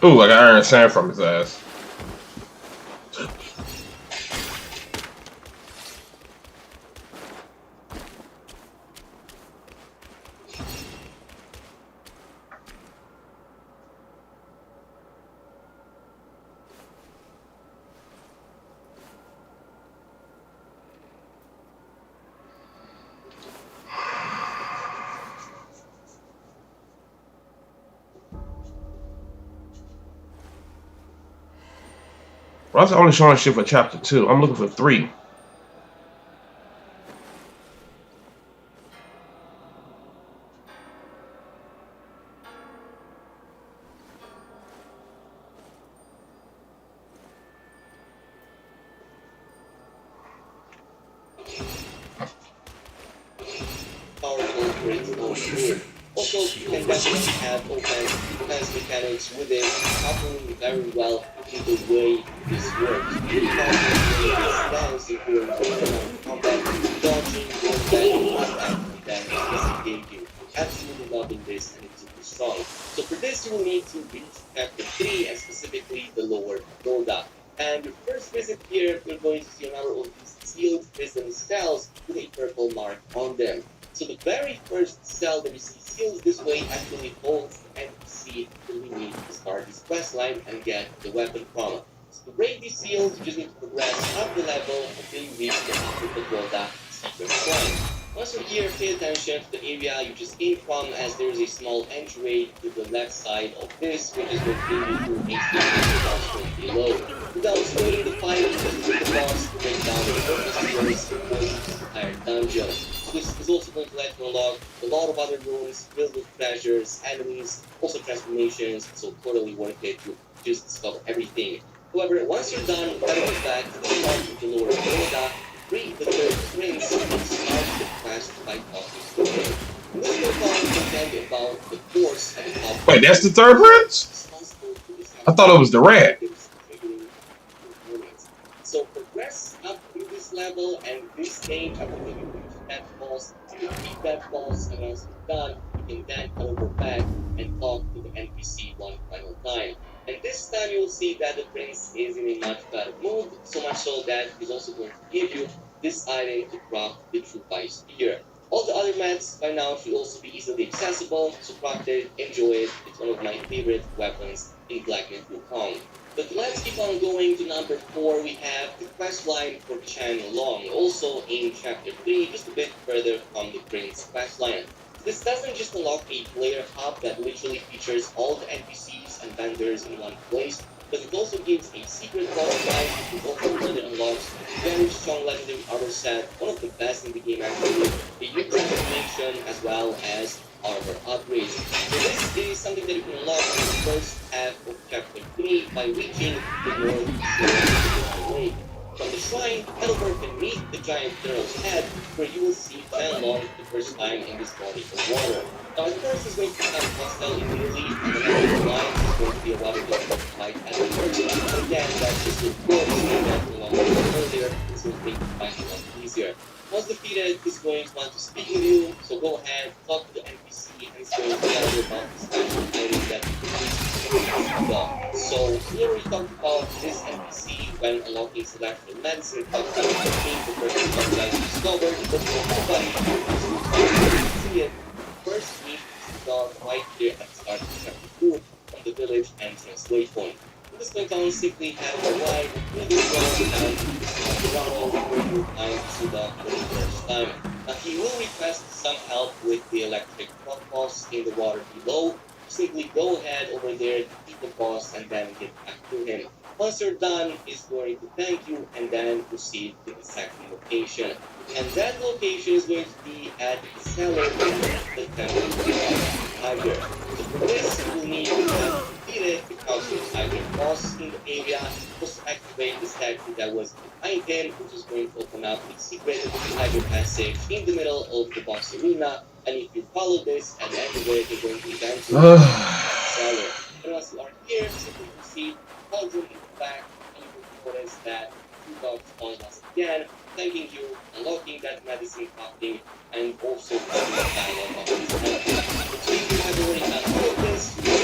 [SPEAKER 4] Ooh, I got iron sand from his ass. Well, that's only showing shit for chapter 2. I'm looking for 3.
[SPEAKER 3] Powerful great mode. Also, you can definitely have offense mechanics with it, coupling very well with the way this works. Really powerful way this dance including combat, dodging, one back, and then disengage you. Absolutely loving this, and it's super strong. So for this, you will need to reach chapter 3, and specifically the lower pagoda. And your first visit here, you're going to see another of these sealed prison cells with a purple mark on them. So the very first cell that we see sealed this way actually holds the NPC that we need to start this quest line and get the weapon from. So to break these seals, you just need to progress up the level until you reach the upper pagoda secret shrine. Once you're here, pay attention to the area you just came from, as there is a small entryway to the left side of this, which is going to bring you to a secret boss below. Without waiting to fight, just hit the boss to break down the purpose seals for this entire dungeon. This is also going to let you unlock a lot of other rooms filled with treasures, enemies, also transformations, so totally worth it to just discover everything. However, once you're done, head on back to the start of the lower pagoda, free the third prince, and start the quest by talking to him. In this profile, you can tell you about the force at the top.
[SPEAKER 4] Wait, that's the third prince?
[SPEAKER 3] Responsible for this.
[SPEAKER 4] I thought it was the rat.
[SPEAKER 3] So progress up through this level and this stage after you reach that boss, you defeat that boss, and once you're done, you can then head over back and talk to the NPC one final time. And this time you'll see that the prince is in a much better mood, so much so that he's also going to give you this item to craft the True Fire Spear. All the other mats by now should also be easily accessible, so craft it, enjoy it. It's one of my favorite weapons in Black Myth Wukong. But let's keep on going to number 4. We have the quest line for Chen Long, also in chapter 3, just a bit further from the Prince quest line. This doesn't just unlock a player hub that literally features all the NPCs and vendors in one place, but it also gives a secret quest line which also further unlocks a very strong legendary armor set, one of the best in the game actually, a new transformation as well as armor upgrades. So this is something that you can unlock in the first half of chapter 3 by reaching the north shore of the lake. From the shrine, head over and meet the giant turtle's head, where you will see Chen Long the first time in this body of water. Now, at first, it's going to become hostile immediately, and the next line is going to be a water gun fight at the first. But again, that's just the course that along earlier, this will make the fight a lot easier. Once defeated, he's going to want to speak with you, so go ahead, talk to the NPC, and he's going to tell you about the special item that you can use. So here we talked about this NPC when unlocking celestial medicine, talked about the person that you discovered, but nobody knows see it. First meet the dog right here at the start of chapter 2 from the village entrance waypoint. In this point on, simply have a ride with the dog down to the Toronto where you find the dog for the first time. Now he will request some help with the electric rock boss in the water below. Simply go ahead over there, defeat the boss, and then get back to him. Once you're done, he's going to thank you and then proceed to the second location. And that location is going to be at the cellar of the temple of Tiger. So for this, you will need to have defeated the Council Tiger boss in the area, just to activate the statue that was behind him, which is going to open up the secret Tiger passage in the middle of the boss arena. And if you follow this at the end of it, you're going to eventually cellar. And once you are here, simply proceed, cauldron in the back, and you will notice that two dogs spawn once again, thanking you, unlocking that medicine crafting, and also having a dialogue of his help. So if you have already done all of this, you can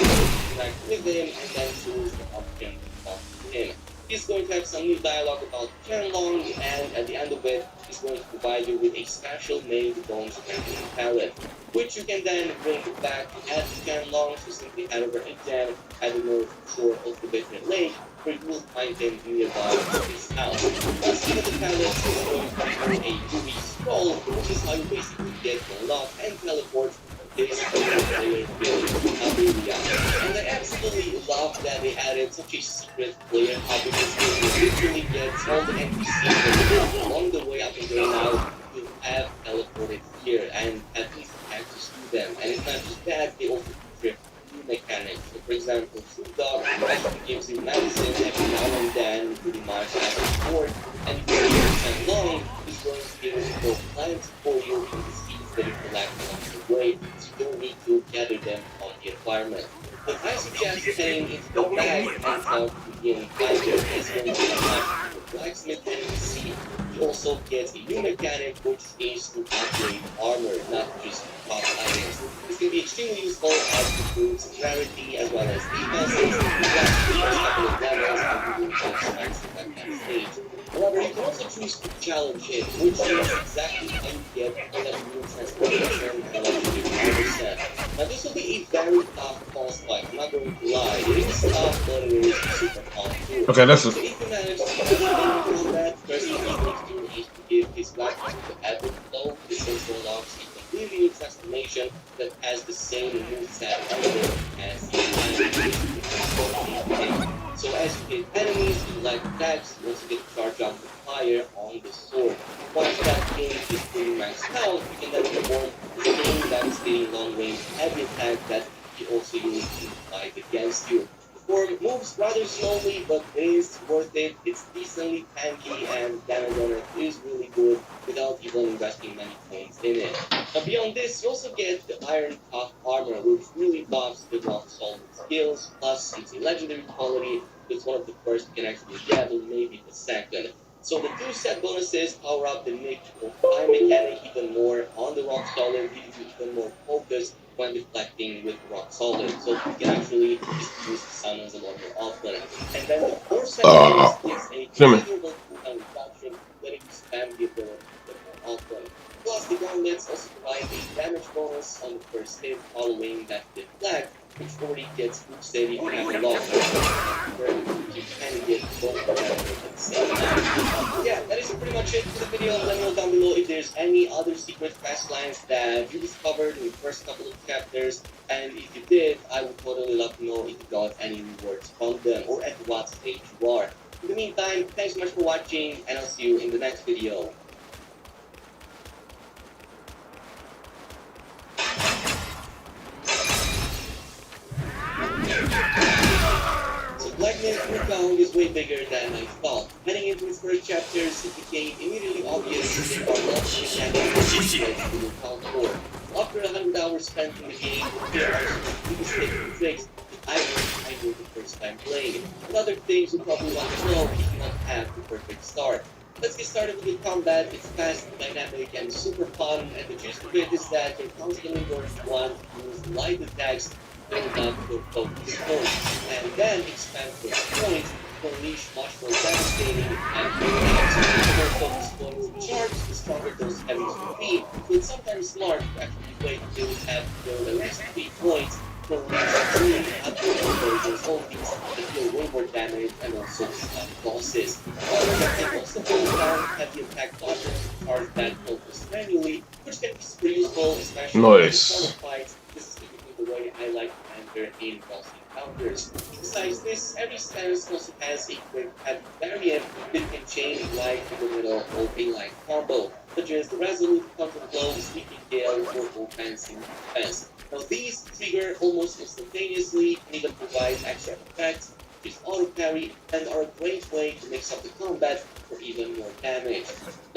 [SPEAKER 3] interact with him and then choose the option to talk to him. He's going to have some new dialogue about Qianlong, and at the end of it, he's going to provide you with a special made bone strengthening palette, which you can then bring back at Qianlong. So simply head over again at the north shore of the Bitter Lake, where you will find him nearby his house. Once you get the palette, he's going to give you a UV scroll, which is how you basically get to unlock and teleport this player build, how they react. And I absolutely love that they added such a secret player hub because it literally gets all the NPCs that you along the way up until now. You have teleported here and at least access to them. And it's not just that, they also feature new mechanics. So for example, Food Dog actually gives you medicine every now and then, pretty much as a reward. And if you're 80% long, it's going to be able to grow plants for you from the seeds that you collect along the way, so you don't need to gather them from the environment. But I suggest heading into the bag and talk to the beginning finder is going to be much the blacksmith NPC. He also gets a new mechanic which aims to upgrade armor, not just pop items. This can be extremely useful as it improves rarity as well as defenses, plus the first couple of levels and moving close strikes at that kind of stage. However, you can also choose to challenge it, which is exactly how you get that new transformation and legendary 5%. Now this will be a very tough boss fight, I'm not going to lie. It is tough, but it is super fun too.
[SPEAKER 4] Okay, that's a
[SPEAKER 3] So if you manage to master combat, first thing you need to do is to give his weapon the epic blow. This also unlocks a completely new transformation that has the same moveset element as the enemy. So as you hit enemies, you like attacks, you also get to charge up the fire on the sword. Once that game is fully maxed out, you can then perform the same devastating long-range heavy attack that you also use to fight against you. The form moves rather slowly, but it is worth it. It's decently tanky, and damage is really good without even investing many points in it. Now beyond this, you also get the Iron Top Armor, which really buffs the rock solid skills, plus it's a legendary quality. It's one of the first you can actually get, or maybe the second. So the two set bonuses power up the niche of time mechanic even more on the rock solid, giving you even more focus when deflecting with rock solid. So you can actually just use the summons a lot more often. And then the fourth set bonus gives a
[SPEAKER 4] Jimmy.
[SPEAKER 3] considerable cooldown reduction, letting you spam the ability a bit more often. Plus the gauntlets also provide a damage bonus on the first hit following that deflect, which already gets boosted if you have a long you can get both of them at the same time. Yeah, that is pretty much it for the video. Let me know down below if there's any other secret quest lines that you discovered in the first couple of chapters, and if you did, I would totally love to know if you got any rewards from them or at what stage you are. In the meantime, thanks so much for watching, and I'll see you in the next video. So Black Myth Wukong is way bigger than I thought. Heading into its first chapters, it became immediately obvious that there are lots of mechanics to Wukong core. After 100 hours spent in the game, there are some really sticky tricks that I knew the first time playing, and other things you probably want to know if you don't have the perfect start. Let's get started with the combat. It's fast, dynamic, and super fun, and the gist of it is that you're constantly going to want to use light attacks, build up your focus points, and then expand those points to unleash much more devastating and attacks. The more focus points you charge, the stronger those enemies will be, so it's sometimes smart to actually wait until you have built at least 3 points to unleash truly upgraded versions of these that deal way more damage and also stun bosses. However, you can also hold down heavy attack buttons to charge that focus manually, which can be super useful, especially in solo fights. This is typically the way I like to enter in boss encounters. Besides this, every stance also has a quick heavy variant that can change right in the middle of a light combo, such as the Resolute Counter Blow, Sweeping Gale, or Offensive Defense. Now these trigger almost instantaneously and even provide extra effects, which is auto parry, and are a great way to mix up the combat for even more damage.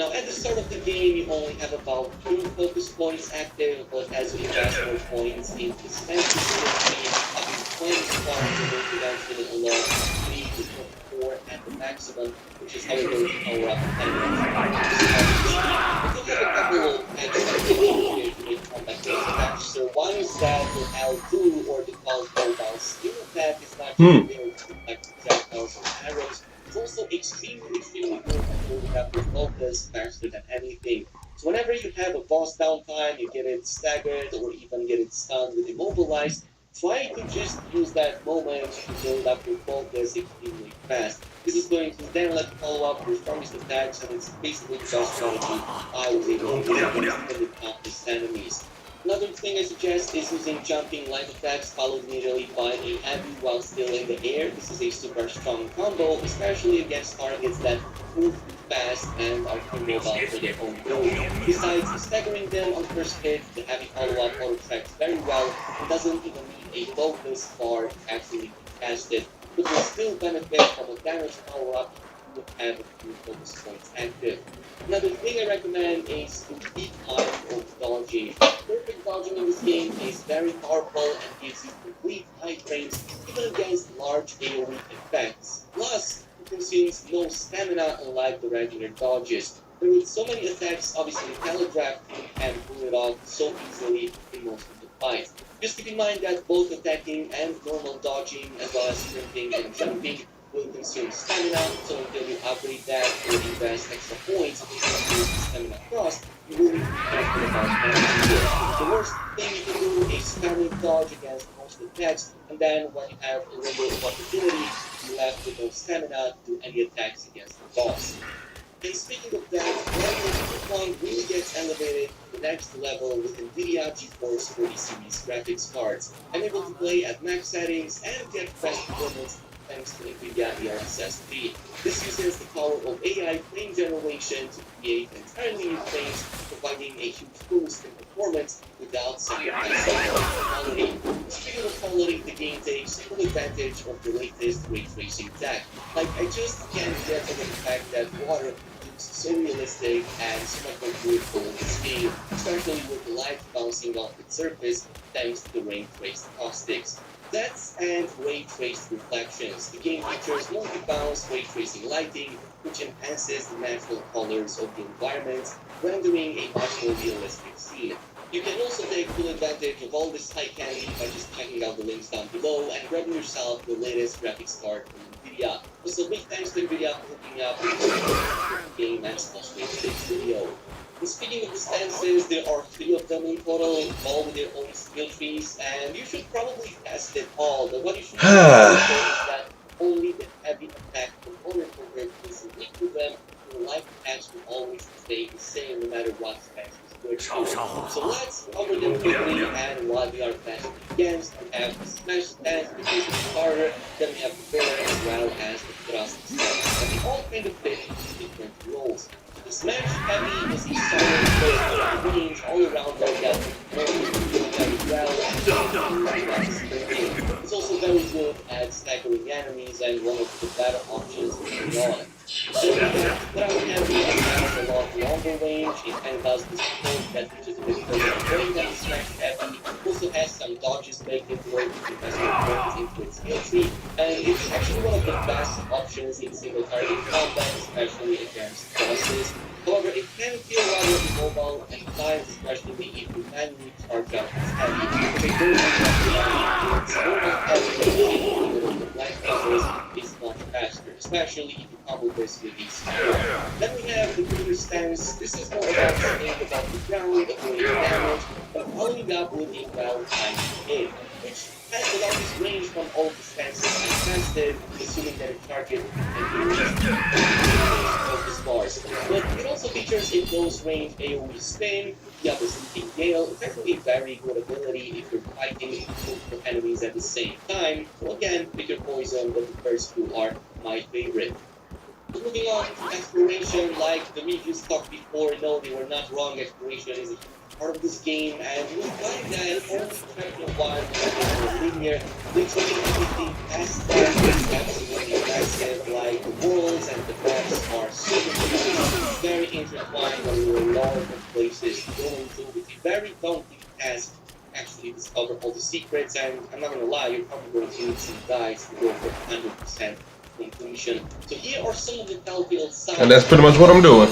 [SPEAKER 3] Now at the start of the game, you only have about 2 focus points active, but as you invest more points into defensive ability, having 20 spots you will eventually unlock 3 to 4 at the maximum, which is how you're going to power up enemies. You do have a couple of extra things here to make combat more effective. So one is that your L2 or the default mobile skill attack is not just there to deflect projectiles or arrows. It's also extremely good at building up your focus faster than anything. So whenever you have a boss downtime, you get it staggered or even get it stunned with immobilized, try to just use that moment to build up your focus extremely fast. This is going to then let you follow up your strongest attacks, and it's basically the best strategy I was able to use against the toughest enemies.
[SPEAKER 5] Another thing I suggest is using jumping light attacks followed immediately by a heavy while still in the air. This is a super strong combo, especially against targets that move fast and are immobile for their own build. Besides staggering them on first hit, the heavy follow-up auto tracks very well and doesn't even need a focus bar to actually be casted, but will still benefit from a damage power-up if you have a few focus points active. Another thing I recommend is to keep mind of dodging. Perfect dodging in this game is very powerful and gives you complete high frames even against large AoE effects. Plus, it consumes no stamina unlike the regular dodges. But with so many attacks, obviously teledrafting can pull it off so easily in most of the fights. Just keep in mind that both attacking and normal dodging, as well as sprinting and jumping, will consume stamina, so until you upgrade that or invest extra points to increase the stamina cost, you will need to be careful about managing it. The worst thing you can do is spamming dodge against most attacks, and then when you have a little bit of opportunity, you left with no stamina to do any attacks against the boss. And speaking of that, Wukong really gets elevated to the next level with NVIDIA GeForce 40 series graphics cards. I'm able to play at max settings and get best performance thanks to NVIDIA ERSS3. This uses the power of AI frame generation to create entirely new frames, providing a huge boost in performance without sacrificing quality. Speaking of quality, the game takes full advantage of the latest ray tracing tech. Like, I just can't get over the fact that water looks so realistic and so much more beautiful in this game, especially with the light bouncing off its surface thanks to the ray traced caustics. That's and ray traced reflections. The game features multi-bounce ray tracing lighting, which enhances the natural colors of the environment, rendering a much more realistic scene. You can also take full advantage of all this high candy by just checking out the links down below and grabbing yourself the latest graphics card from NVIDIA. Also, big thanks to NVIDIA for hooking up with the game and sponsoring today's video. And speaking of the stances, there are 3 of them in total, all with their own skill trees, and you should probably test it all, but what you should do is that only the heavy attack component will work decently with them, and the light attacks will always stay the same no matter what stance is switched to. So let's cover them quickly, and while we are testing against, we have the smash stance, which is harder, then we have the filler as well as the thrust stance, and they all kind of fit into different roles. The smash heavy is a solid play range all around there that very well and it's also very good at staggering enemies and one of the better options early on. So the ground heavy has a lot longer range, it kind of does this thing that reaches a bit further away than the smash heavy, also has some dodges baked into it, which has points into its skill tree, and it's actually one of the best options in single target combat, especially against bosses. However, it can feel rather immobile at times, especially if you manually charge up its heavy, which I don't recommend. Its normal heavy with the black puzzles is much faster, especially if you couple this with the spear. Then we have the Greater Stance. This is more about staying above the ground, avoiding damage, but following up with a well-timed hit, which has the longest range from all the stances I tested, assuming that a target can be reached focus bars. But it also features a close range AoE spin, the other sleeping gale. It's actually a very good ability if you're fighting multiple enemies at the same time. So again, pick your poison, but the first 2 are my favorite. Moving on to exploration, like the reviews talked before, no, they were not wrong. Exploration is a part of this game, and you will find that only chapter 1 is linear, which makes everything past that is absolutely massive, like the worlds and the maps are super very intertwined, and there are a lot of places to go into. It's a very daunting task to actually discover all the secrets, and I'm not gonna lie, you're probably going to need some guides to go for 100% completion. So here are some of the telltale signs.
[SPEAKER 4] And that's pretty much what I'm doing.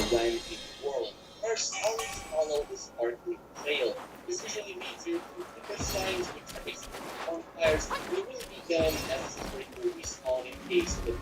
[SPEAKER 5] First, always follow the sparkling trail. This usually leads you to quicker signs, which are basically bonfires. You will need them as this is where you will respawn in case of the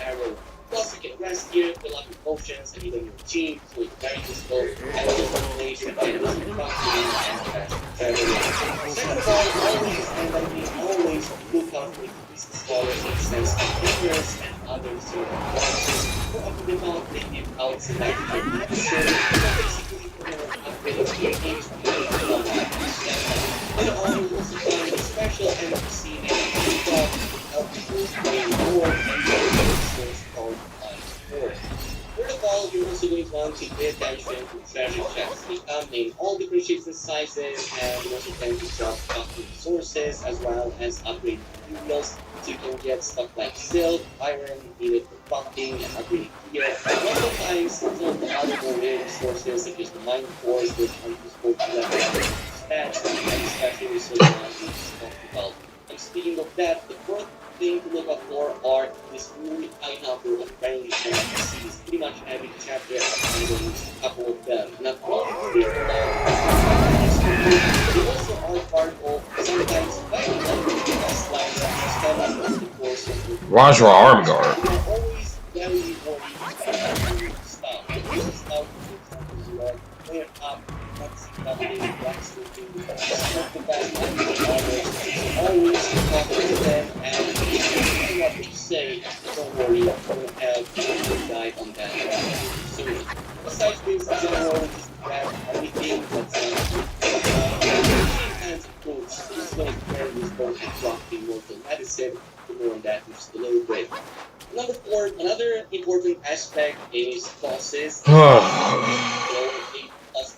[SPEAKER 5] arrow. Plus, you can rest here, fill up your potions, and even your chi, so it's very useful as a formulation and as a proximity and fast traveling. Second of all, always, and I mean always, look out for increased storage instance containers and other sort of boxes. For up to the mount, they give out selected action, basically permanent upgrades bit of games to be able to come back to stand. Later on, you'll also find a special NPC named Wukong to help you move through the board and get a resource called Life Force. First of all, you're also going to want to pay attention to treasure chests. They come in all different shapes and sizes, and you also tend to drop crafting resources as well as upgrade materials. So you can get stuff like silk, iron, needed for crafting and upgrading gear. And sometimes some of the other more rare resources such as the mine cores, which are useful to level up stats, and especially resource ones we just talked about. And speaking of that, the fourth thing to look out for are this really high number of friendly NPCs. Pretty much every chapter has a couple of them. Not only do they belong, they also are part of sometimes very lovely quest lines that are standing over the course of the
[SPEAKER 4] Why's your arm guard?
[SPEAKER 5] they are always very rewarding stuff. This is how, for example, you are clear up, not see nothing, blocks the thing, smoke the best always talk to them and what they say, don't worry, we'll have a guide on that soon. Besides this, in general, just grab everything that's kinds of fruits. This is going to prepare this both and crafting mortal medicine. More on that in just a little bit. Number 4, another important aspect is bosses.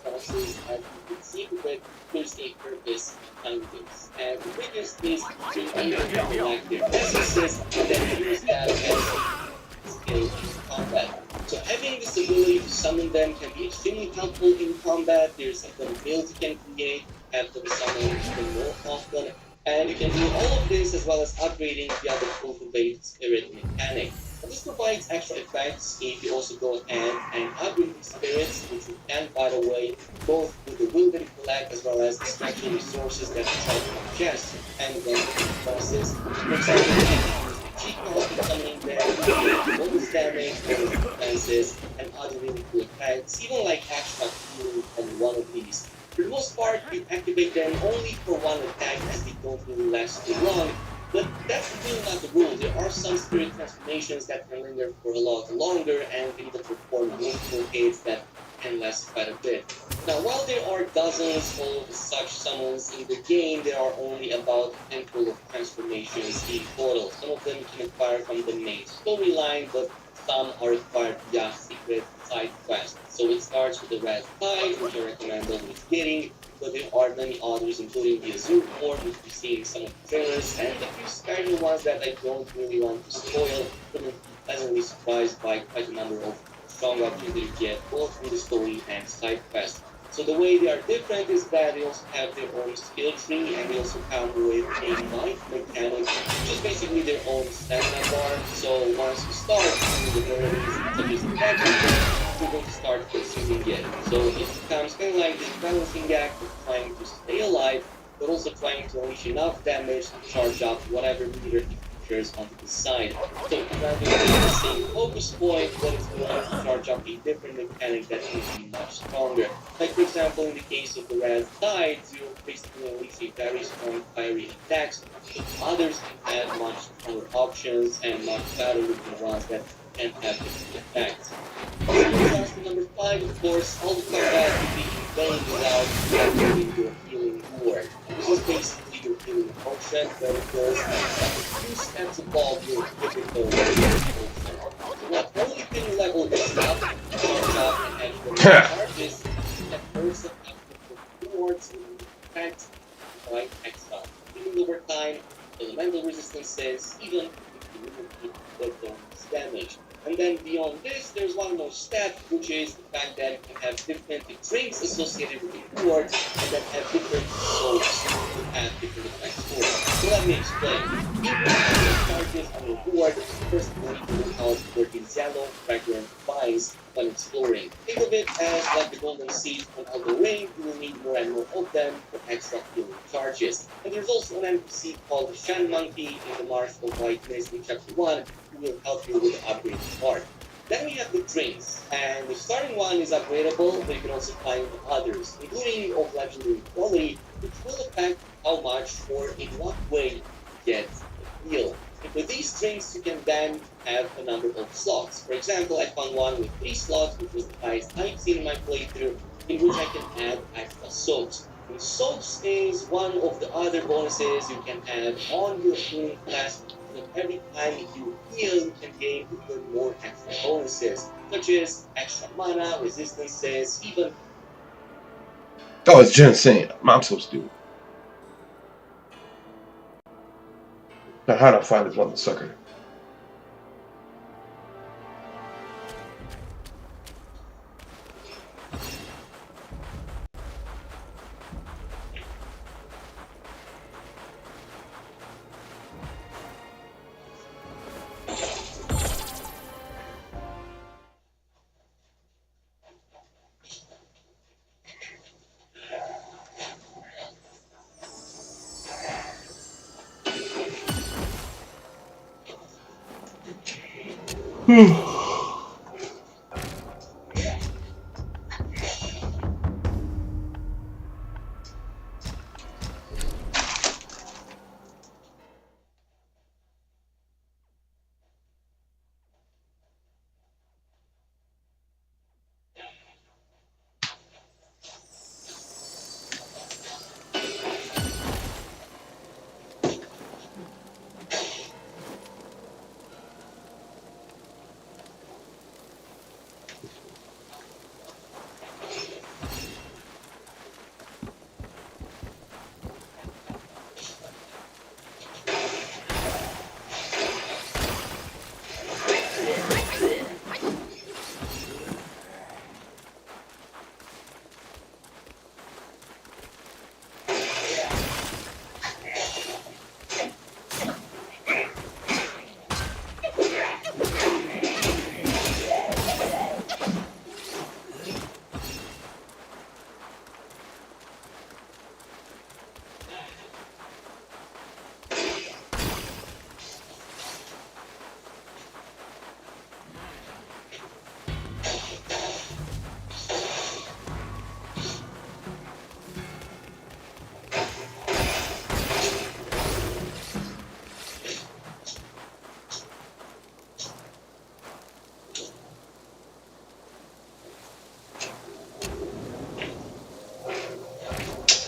[SPEAKER 5] Bosses, as you can see, but there's a purpose behind this. And the biggest is to be able to collect their essences and then use that as a skill in combat. So having this ability to summon them can be extremely helpful in combat. There's some builds you can create after the summon more often. And you can do all of this as well as upgrading the other cultivate spirit mechanic. And this provides extra effects if you also go ahead and upgrade the spirits, which you can, by the way, both with the will that you collect as well as the special resources that you try to chest and then the bosses. For example, you can use the cheat code for summoning them, bonus damage, bonus defenses, and other really cool effects, even like extra healing on one of these. For the most part, you activate them only for one attack as they don't really last too long, but that's really not the rule. There are some spirit transformations that can linger for a lot longer and can even perform multiple hits that can last quite a bit. Now, while there are dozens of such summons in the game, there are only about a handful of transformations in total. Some of them you can acquire from the main storyline, but some are required via secret side quests. So it starts with the Red Tide, which I recommend always getting, but there are many others, including the Azure Port, which we see in some of the trailers, and a few special ones that I don't really want to spoil, but I'm pleasantly surprised by quite a number of strong options that you get, both from the story and side quests. So the way they are different is that they also have their own skill tree, and they also come with a knife mechanic, which is basically their own stamina bar. So once you start using the abilities such as the magic, you're going to start consuming it. So it becomes kind of like this balancing act of trying to stay alive, but also trying to unleash enough damage to charge up whatever meter it features onto the side. So rather than the same focus point, but it's going to charge up a different mechanic that can be much stronger. Like for example, in the case of the Red Tide, you basically unleash a very strong fiery attacks, but others can have much stronger options and much better looking ones that can have different effects. Last to number 5, of course, all the combat will be playing without activating your healing ward. This is basically your healing potion, but it goes a few steps above your typical healing potion. So not only can you level this up, charge up, and actually charges, that also active rewards with effects quite extra. Healing over time, elemental resistances, even if you remove the bonus damage. And then beyond this, there's one more stat, which is the fact that you can have different drinks associated with the reward, and that have different souls to have different effects for it. So let me explain. If you charges on your reward, first you need to look out for these yellow, fragrant vines when exploring. Think of it as like the golden seeds on Elden Ring. You will need more and more of them for extra healing charges. And there's also an NPC called the Shan Monkey in the Marsh of White Mist in Chapter 1, who will help you with the upgrading part. Then we have the drinks, and the starting one is upgradable, but you can also find others, including of legendary quality, which will affect how much or in what way you get the heal. With these strings, you can then have a number of slots. For example, I found one with 3 slots, which was the highest I've seen in my playthrough, in which I can add extra soaps. And soaps is one of the other bonuses you can add on your healing class, so that every time you heal, you can gain even more extra bonuses, such as extra mana, resistances, even.
[SPEAKER 4] Oh, it's ginseng. I'm so stupid. Now, how do I find this mother sucker?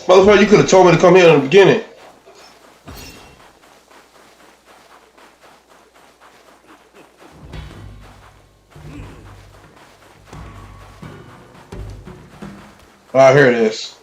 [SPEAKER 4] Motherfucker, you could have told me to come here in the beginning. Ah, here it is.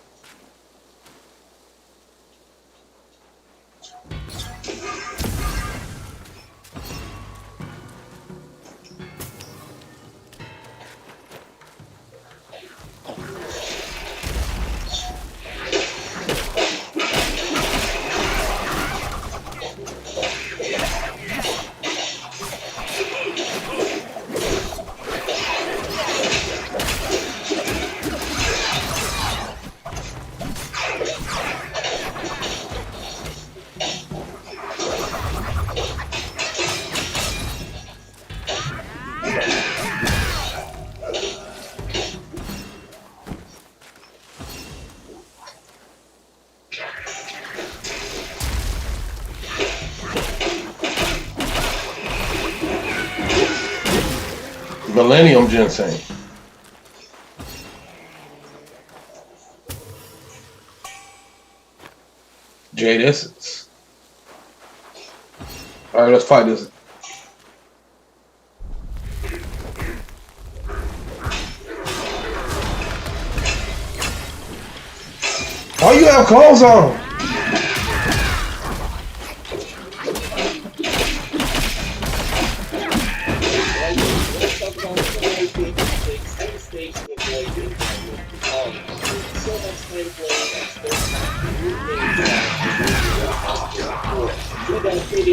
[SPEAKER 4] Millennium ginseng. Jade essence. All right, let's fight this. Why you have clothes on?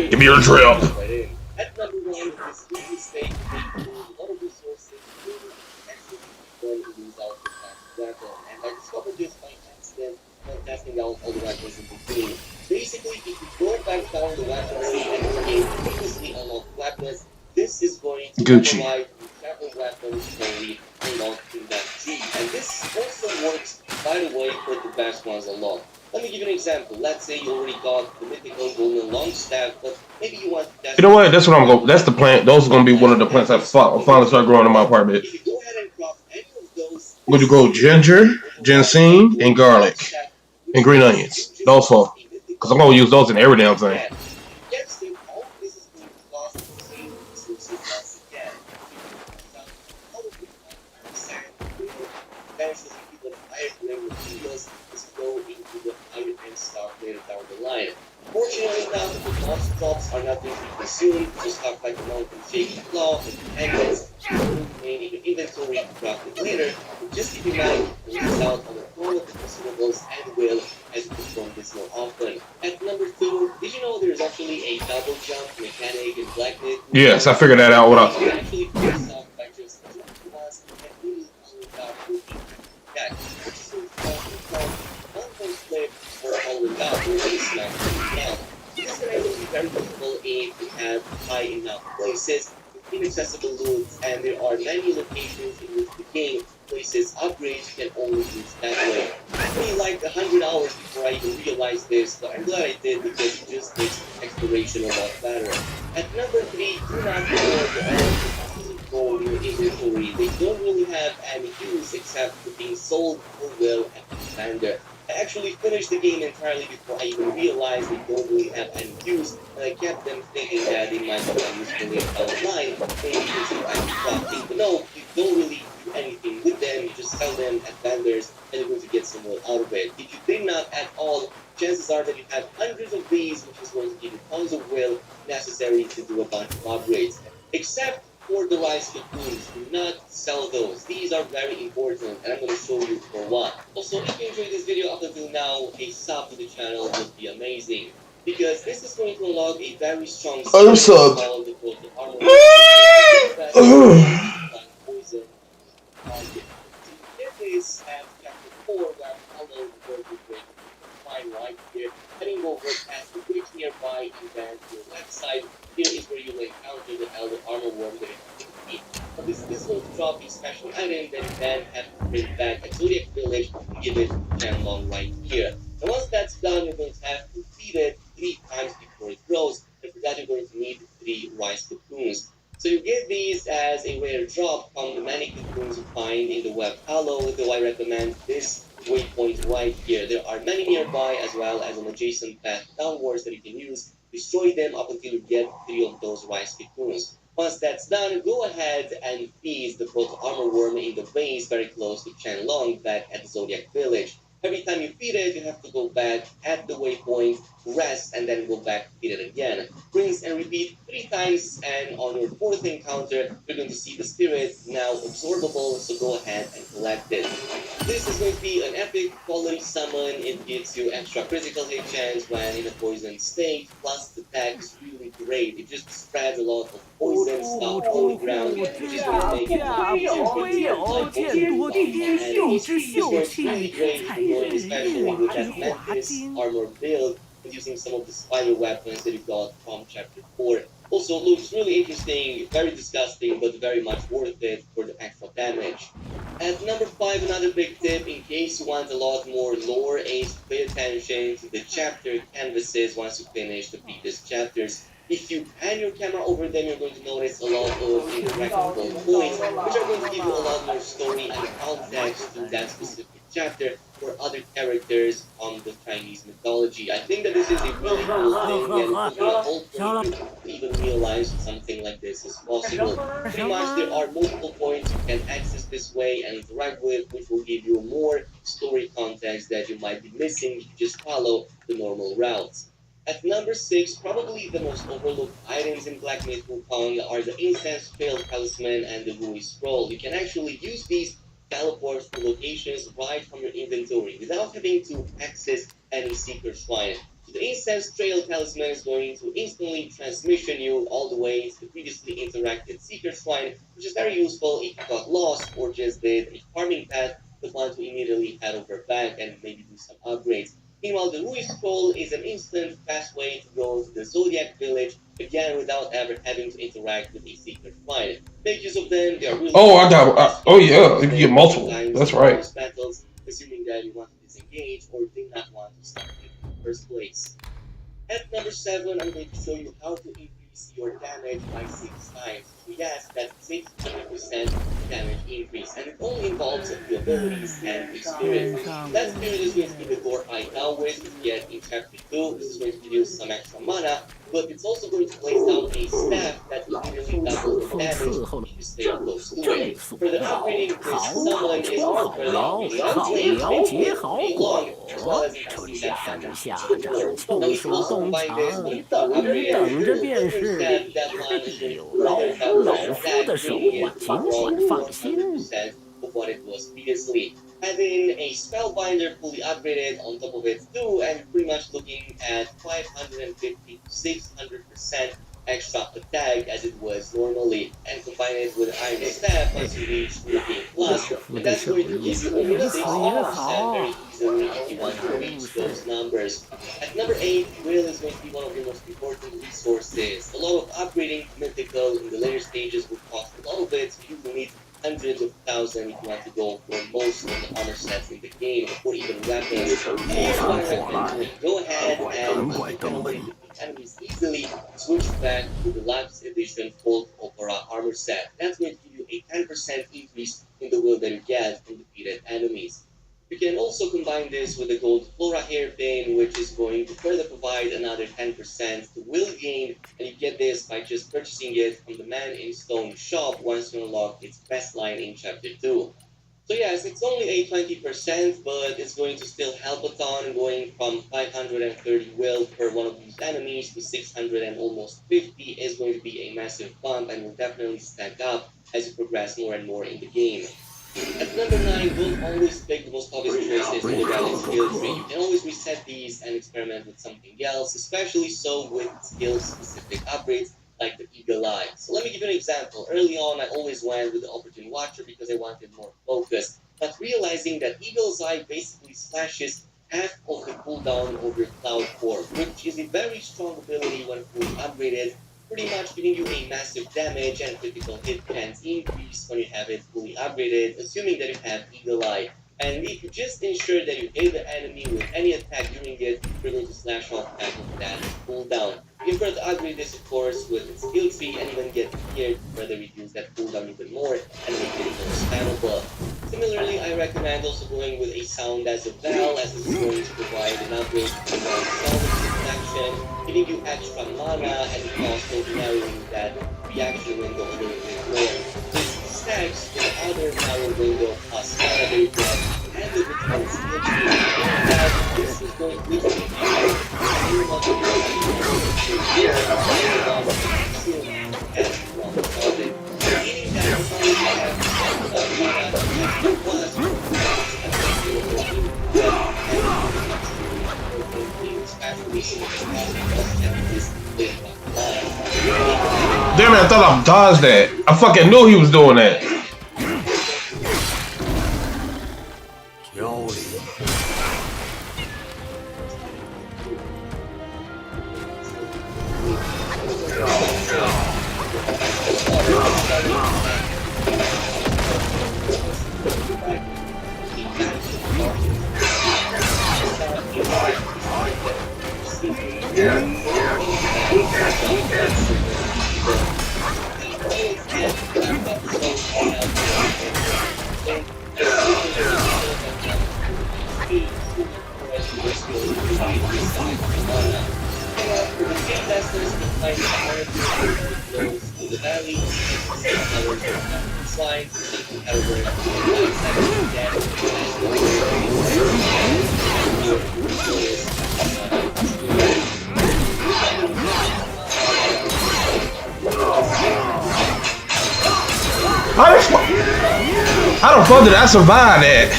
[SPEAKER 4] Give me your drip.
[SPEAKER 5] At number 1, this big mistake they do a lot of resources to actually use out the fast weapon. And I discovered this by accident while testing out all the weapons in the game. Basically, if you go back down the weapon tree and create previously unlocked weapons, this is going to override whichever weapons already unlocked in that tree. And this also works, by the way, for the best ones unlocked. Let me give you an example. Let's say you already got the mythical golden long staff, but maybe you want to
[SPEAKER 4] You
[SPEAKER 5] test
[SPEAKER 4] know
[SPEAKER 5] it
[SPEAKER 4] what?
[SPEAKER 5] with
[SPEAKER 4] That's what I'm going. That's the plant. Those are going to be one of the plants that finally start growing in my apartment.
[SPEAKER 5] if you go ahead and craft any of those,
[SPEAKER 4] I'm going to
[SPEAKER 5] this
[SPEAKER 4] grow
[SPEAKER 5] will give you
[SPEAKER 4] ginger,
[SPEAKER 5] an overall
[SPEAKER 4] ginseng, and
[SPEAKER 5] golden long
[SPEAKER 4] garlic,
[SPEAKER 5] staff,
[SPEAKER 4] and
[SPEAKER 5] which
[SPEAKER 4] green
[SPEAKER 5] means you
[SPEAKER 4] onions.
[SPEAKER 5] just
[SPEAKER 4] Those
[SPEAKER 5] got
[SPEAKER 4] four,
[SPEAKER 5] a
[SPEAKER 4] because I'm
[SPEAKER 5] mythical
[SPEAKER 4] going to use those in
[SPEAKER 5] golden
[SPEAKER 4] every
[SPEAKER 5] long
[SPEAKER 4] damn thing.
[SPEAKER 5] again. If you guess it, all of this is going to cost the same resources once again. So you need to cut down all of the iron sand, wood, eventually even higher grade materials as you go into the higher end stuff later down the line. Fortunately enough, the boss drops are not going to be consumed, so stuff like the mountain shaking cloth and pendants will remain in your inventory to craft it later, but just keep in mind you will lose out on all of the consumables and will as you perform this more often. At number two, did you know there's actually a double jump mechanic in Black Myth
[SPEAKER 4] Yes, I
[SPEAKER 5] Wukong?
[SPEAKER 4] figured that
[SPEAKER 5] You
[SPEAKER 4] out. What
[SPEAKER 5] can
[SPEAKER 4] I,
[SPEAKER 5] actually finish off by just jumping once and immediately following up with a critical attack, which is going to cause Wukong to one point flip before following up with a smash button down. So this can actually be very useful if you have high enough places with inaccessible loots, and there are many locations in which the game places upgrades you can only use that way. It took me like 100 hours before I even realized this, but I'm glad I did because it just makes exploration a lot better. At number three, do not hoard all of the pieces of gold in your inventory. They don't really have any use except for being sold for will at the vendor. I actually finished the game entirely before I even realized they don't really have any use, and I kept them thinking that they might become useful later down the line, maybe used for item crafting. But no, you don't really do anything with them, you just sell them at vendors, and you're going to get some will out of it. If you did not at all, chances are that you have hundreds of these, which is going to give you tons of will necessary to do a bunch of upgrades. Except for the rice cocoons, do not sell those. These are very important, and I'm going to show you for what. Also, if you enjoyed this video up until now, a sub to the channel would be amazing. Because this is going to unlock a very strong
[SPEAKER 4] I'm
[SPEAKER 5] spirit
[SPEAKER 4] subbed.
[SPEAKER 5] called the Proto Armor Worm, which is the very best way to apply poison on your target. So you get this at chapter 4, where follow the word you break fine right here, heading over past the bridge nearby, and then to your left side, here is where you'll encounter the Elder Armor Worm that you have to defeat. Now this is going to drop a special item that you then have to bring back at Zodiac Village to give it to Qianlong right here. And once that's done, you're going to have to feed it 3 times before it grows, and for that you're going to need 3 rice cocoons. So you get these as a rare drop from the many cocoons you find in the web hollow, though I recommend this waypoint right here. There are many nearby as well as an adjacent path downwards that you can use. Destroy them up until you get 3 of those rice cocoons. Once that's done, go ahead and feed the proto armor worm in the base very close to Qianlong back at the Zodiac Village. Every time you feed it, you have to go back at the waypoint, rest, and then go back feed it again. Rinse and repeat 3 times, and on your fourth encounter, you're going to see the spirit now absorbable, so go ahead and collect it. This is going to be an epic quality summon. It gives you extra critical hit chance when in a poisoned state, plus the attack is really great. It just spreads a lot of poison stuff on the ground, which is going to make it really easier for you to apply poison on your enemies. This works really great if you're going especially with that Mantis armor build and using some of the spider weapons that you got from chapter 4. Also looks really interesting, very disgusting, but very much worth it for the extra damage. At number 5, another big tip in case you want a lot more lore is to pay attention to the chapter canvases once you finish the previous chapters. If you pan your camera over them, you're going to notice a lot of interactable coins, which are going to give you a lot more story and context to that specific chapter or other characters from the Chinese mythology. I think that this is a really cool thing, and it took me a whole playthrough to even realize something like this is possible. Pretty much there are multiple points you can access this way and interact with, which will give you more story context that you might be missing if you just follow the normal routes. At number 6, probably the most overlooked items in Black Myth Wukong are the Incense Trail Talisman and the Rui Scroll. You can actually use these teleports to locations right from your inventory without having to access any Seeker Shrine. So the Incense Trail Talisman is going to instantly transmission you all the way to the previously interacted Seeker Shrine, which is very useful if you got lost or just did a farming path but want to immediately head over back and maybe do some upgrades. Meanwhile, the Rui Scroll is an instant, fast way to go to the Zodiac Village, again without ever having to interact with a Seeker Shrine. Make use of them, they are really
[SPEAKER 4] oh, I
[SPEAKER 5] useful,
[SPEAKER 4] got.
[SPEAKER 5] especially
[SPEAKER 4] Oh
[SPEAKER 5] if you want
[SPEAKER 4] yeah,
[SPEAKER 5] to
[SPEAKER 4] if you get
[SPEAKER 5] stay a few
[SPEAKER 4] multiple,
[SPEAKER 5] times
[SPEAKER 4] that's
[SPEAKER 5] in
[SPEAKER 4] right.
[SPEAKER 5] boss battles, assuming that you want to disengage or do not want to start first place. At number 7, I'm going to show you how to increase your damage by 6 times. So yes, that's 600% damage increase, and it only involves a few abilities and a spirit. That spirit is going to be the Gore Eye Taoist that you get in Chapter 2. This is going to produce some extra mana, but it's also going to place down a staff that immediately doubles the damage if you stay close to it. For the upgrading, this summon is not for the upgrading. I would say it's mainly a long as well as increasing that damage to the core. Now, you can also combine this with upgraded Filter Step. That one is going to further double your attack, bringing it from 400% of what it was previously. Having a Spellbinder fully upgraded on top of it too, and pretty much looking at 550 to 600% extra attack as it was normally, and combine it with Iron Staff once you reach 3K plus, and that's going to give you over 600% very easily if you want to reach those numbers. At number 8, Will is going to be one of your most important resources. A lot of upgrading Mythical in the later stages will cost a lot of it, so you will need hundreds of thousands if you want to go for most of the armor sets in the game, or even weapons. So here's what I recommend doing. Go ahead and if you cannot defeat enemies easily, switch back to the last edition Cold Opera armor set. That's going to give you a 10% increase in the will that you get from defeated enemies. You can also combine this with the Gold Flora Hairpin, which is going to further provide another 10% to will gain, and you get this by just purchasing it from the Man in Stone shop once you unlock its best line in Chapter 2. So yes, it's only a 20%, but it's going to still help a ton, going from 530 will per one of these enemies to 600 and almost 50 is going to be a massive bump and will definitely stack up as you progress more and more in the game. At number 9, don't always pick the most obvious choices in the relic skill tree. You can always reset these and experiment with something else, especially so with skill-specific upgrades like the Eagle Eye. So let me give you an example. Early on, I always went with the Opportune Watcher because I wanted more focus, but realizing that Eagle's Eye basically slashes half of the cooldown of your Cloud Core, which is a very strong ability when fully upgraded, pretty much giving you a massive damage and critical hit chance increase when you have it fully upgraded, assuming that you have Eagle Eye. And if you just ensure that you hit the enemy with any attack during it, you're going to slash off half of that cooldown. You can further upgrade this, of course, with its skill tree and even get here to further reduce that cooldown even more and make it more spammable. Similarly, I recommend also going with a Sound as a Bell, as this is going to provide an upgrade to the sound deflection, giving you extra mana and also narrowing that reaction window a little bit more. This stacks with the other power window plus mana that you get and the return skill tree. And this is going to literally be very much here and still as one solid. Meaning that as long as you have mana plus
[SPEAKER 4] Damn it, I thought I dodged that. I fucking knew he was doing that. How the fuck did I survive that?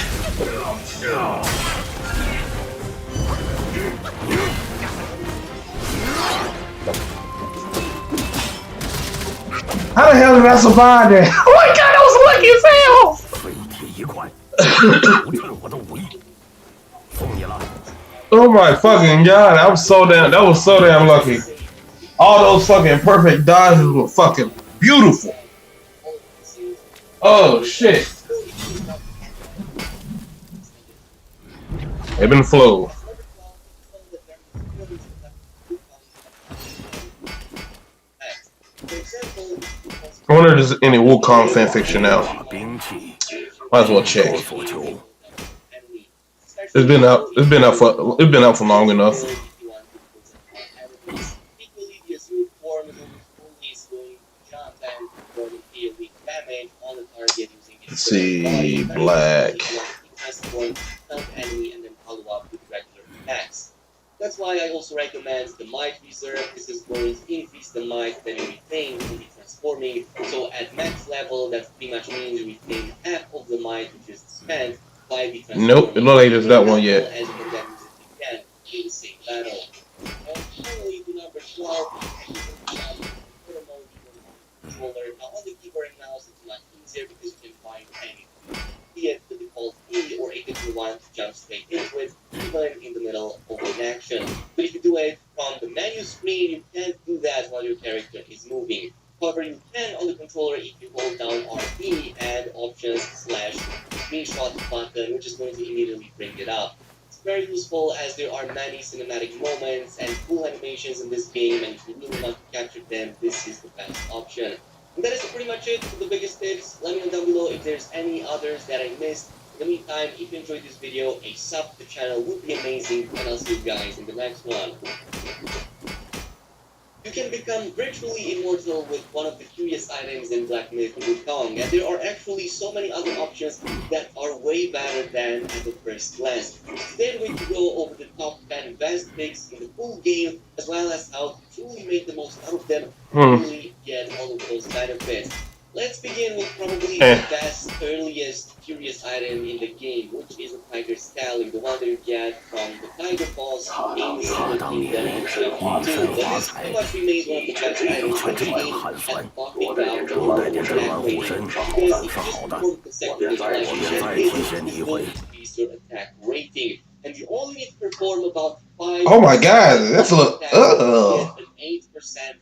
[SPEAKER 4] How the hell did I survive that? Oh my god, that was lucky as hell! Oh my fucking god, that was so damn lucky. All those fucking perfect dodges were fucking beautiful. Oh shit. Ebb and flow. I wonder if there's any Wukong fanfiction now.
[SPEAKER 2] 兵器
[SPEAKER 4] Might as well
[SPEAKER 2] 有
[SPEAKER 4] check.
[SPEAKER 2] 所求。
[SPEAKER 4] It's been out. It's been out for long enough.
[SPEAKER 5] Equally, the assumed form only is going to jump and perform a weak damage on the target using its
[SPEAKER 4] Let's see, black.
[SPEAKER 5] Transform, help enemy, and then follow up with regular attacks. That's why I also recommend the Might Reserve. This is going to increase the might that you retain in the transforming. So at max level, that pretty much means you retain half of the might you just spent by the transforming.
[SPEAKER 4] Nope, it looks like there's that one yet.
[SPEAKER 5] As you can then use it again in the same battle. And finally, the number 12, controller. Now on the keyboard and mouse, it's much easier because you can find anything. Be it the default E or if you want to jump straight into it, even in the middle of an action. But if you do it from the menu screen, you can't do that while your character is moving. However, you can on the controller if you hold down RB and options / screenshot button, which is going to immediately bring it up. It's very useful as there are many cinematic moments and cool animations in this game, and if you really want to capture them, this is the best option. And that is pretty much it for the biggest tips. Let me know down below if there's any others that I missed. In the meantime, if you enjoyed this video, a sub to the channel would be amazing, and I'll see you guys in the next one. You can become virtually immortal with one of the curious items in Black Myth Wukong, and there are actually so many other options that are way better than at the first glance. Today we're going to go over the top 10 best picks in the full game, as well as how to truly make the most out of them and really get all of those benefits. Let's begin with probably the best, earliest curious item in the game, which is a tiger stallion, the one that you get from the tiger boss in the Secret Kingdom in Chapter 2. But this pretty much remains one of the best items in the game, and talking about the attack rating, because if you just perform consecutive life hits, it's going to increase your attack rating. And you only need to perform about 5
[SPEAKER 4] Oh my god, that's a look.
[SPEAKER 5] get an 8%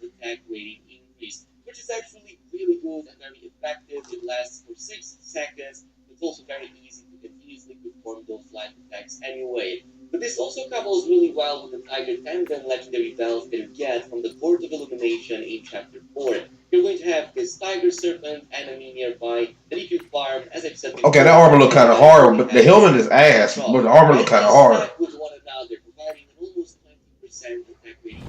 [SPEAKER 5] attack rating increase, which is actually really good and very effective. It lasts for 6 seconds. It's also very easy to continuously perform those light attacks anyway. But this also couples really well with the Tiger Tendon legendary belts that you get from the Court of Illumination in Chapter 4. You're going to have this Tiger Serpent enemy nearby that you can farm, as I've said before.
[SPEAKER 4] Okay, that armor look kind of hard, but the helmet is ass. But the armor look kind of hard.
[SPEAKER 5] With one another, providing an almost 20% attack rating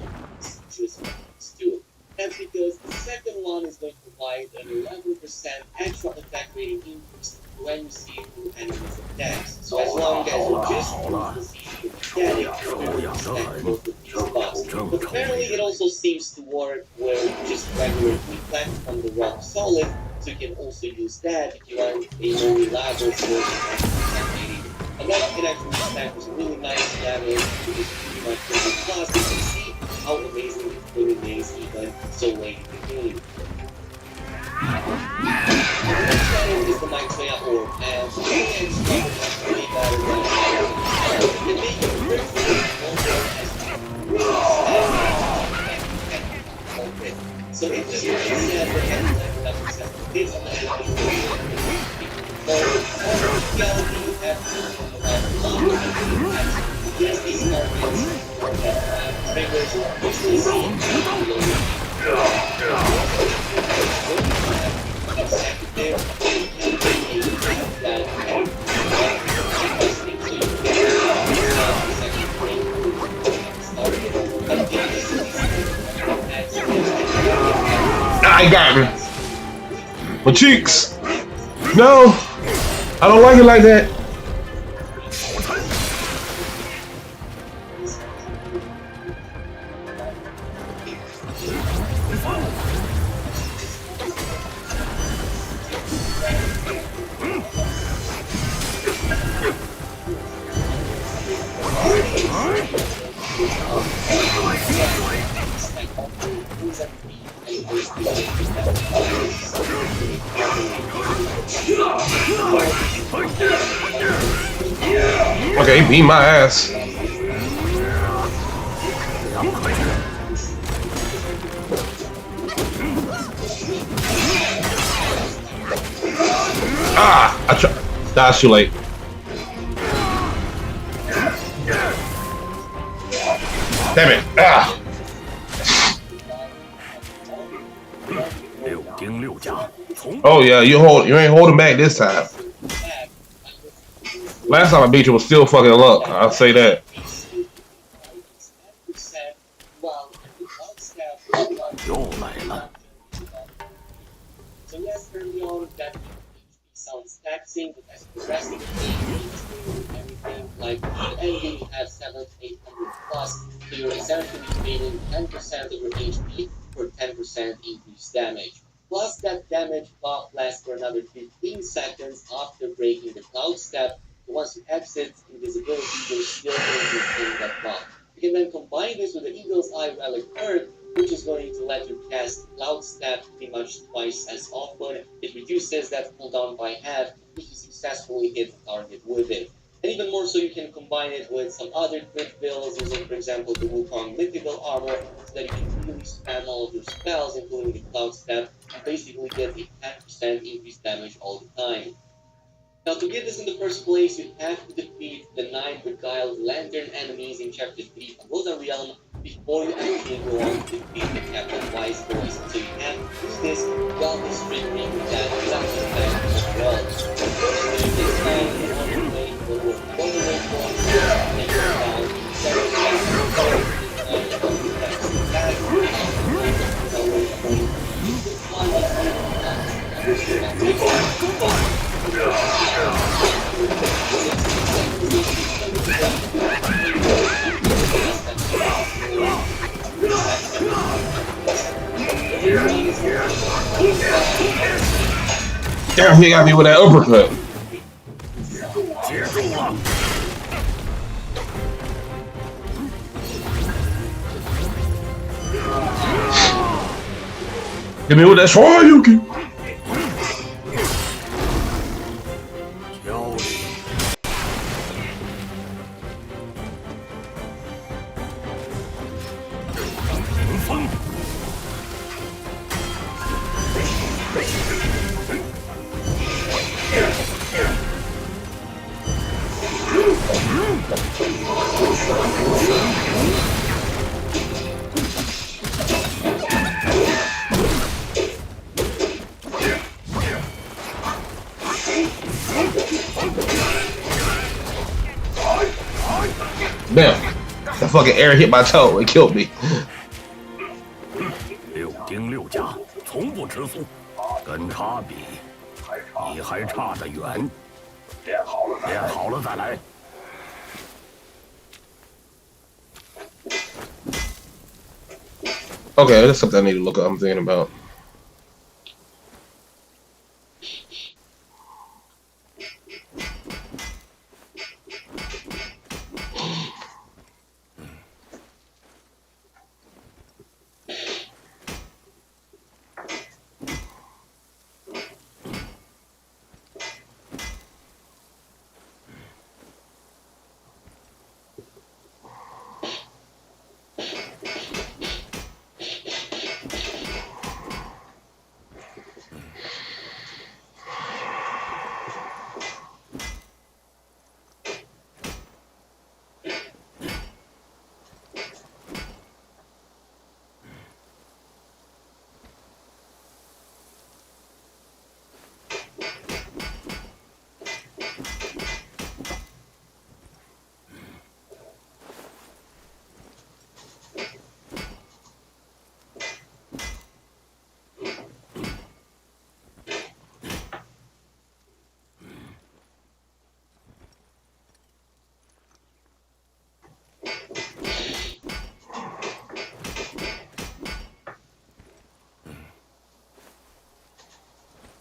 [SPEAKER 5] just these two. That's because the second one is going to provide an 11% extra attack rating increase when you see through enemies' attacks. So as long as you just use the CC mechanic, you can stack both of these buffs. But apparently it also seems to work where you just regularly reflect from the rock solid, so you can also use that if you want a more reliable source of attack rating. And that can actually stack with some really nice damage, which is pretty much really plus. You can see how amazing it really is even so late in the game. The next item is the Maitreya Orb, and the only extra is way better than it can make you virtually immortal as you so it just really says that you have this on the enemy. So, on reality, you have to yes, these targets triggers usually see
[SPEAKER 4] I got me. My cheeks. No, I don't like it like that. Okay, he beat my ass. Ah, I tried. That's too late. Damn it. Ah. Oh yeah, you ain't holding back this time. Last time I beat you was still fucking luck. I'll say that.
[SPEAKER 5] While the cloud step will not
[SPEAKER 2] 又来了，So
[SPEAKER 5] yes, early on that HP sounds taxing, but as progressing the game, it's doing everything. Like the end game, you have 700 to 800 plus, so you're essentially trading 10% of your HP for 10% increased damage. Plus, that damage buff lasts for another 15 seconds after breaking the cloud step. So once you exit invisibility, you're still going to retain that buff. You can then combine this with the Eagle's Eye Relic Earth, which is going to let you cast Cloud Step pretty much twice as often. It reduces that cooldown by half if you successfully hit the target with it. And even more so, you can combine it with some other crit builds using, for example, the Wukong Mythical Armor, so that you can really spam all of your spells, including the Cloud Step, and basically get a 10% increased damage all the time. Now, to get this in the first place, you have to defeat the 9 beguiled lantern enemies in Chapter 3 Pagoda Realm before you actually go on to defeat the Captain Wise Boys. So you have to do this while constricting that lantern tank overall. Unfortunately, this time you're on your way to the Lord Pagoda Boys, take them down instead of Captain Wise. This time you're on your next attack, and the Lord Boys. This one is really nuts.
[SPEAKER 4] Damn, he got me with that uppercut.
[SPEAKER 2] 接住了，Hit
[SPEAKER 4] me with that Shoryuken.
[SPEAKER 2] 交里迎风，Damn,
[SPEAKER 4] that fucking air hit my toe. It killed me.
[SPEAKER 2] 六丁六甲，从不吃素，跟他比，你还差得远。练好了再来。
[SPEAKER 4] Okay, that's something I need to look up. I'm thinking about.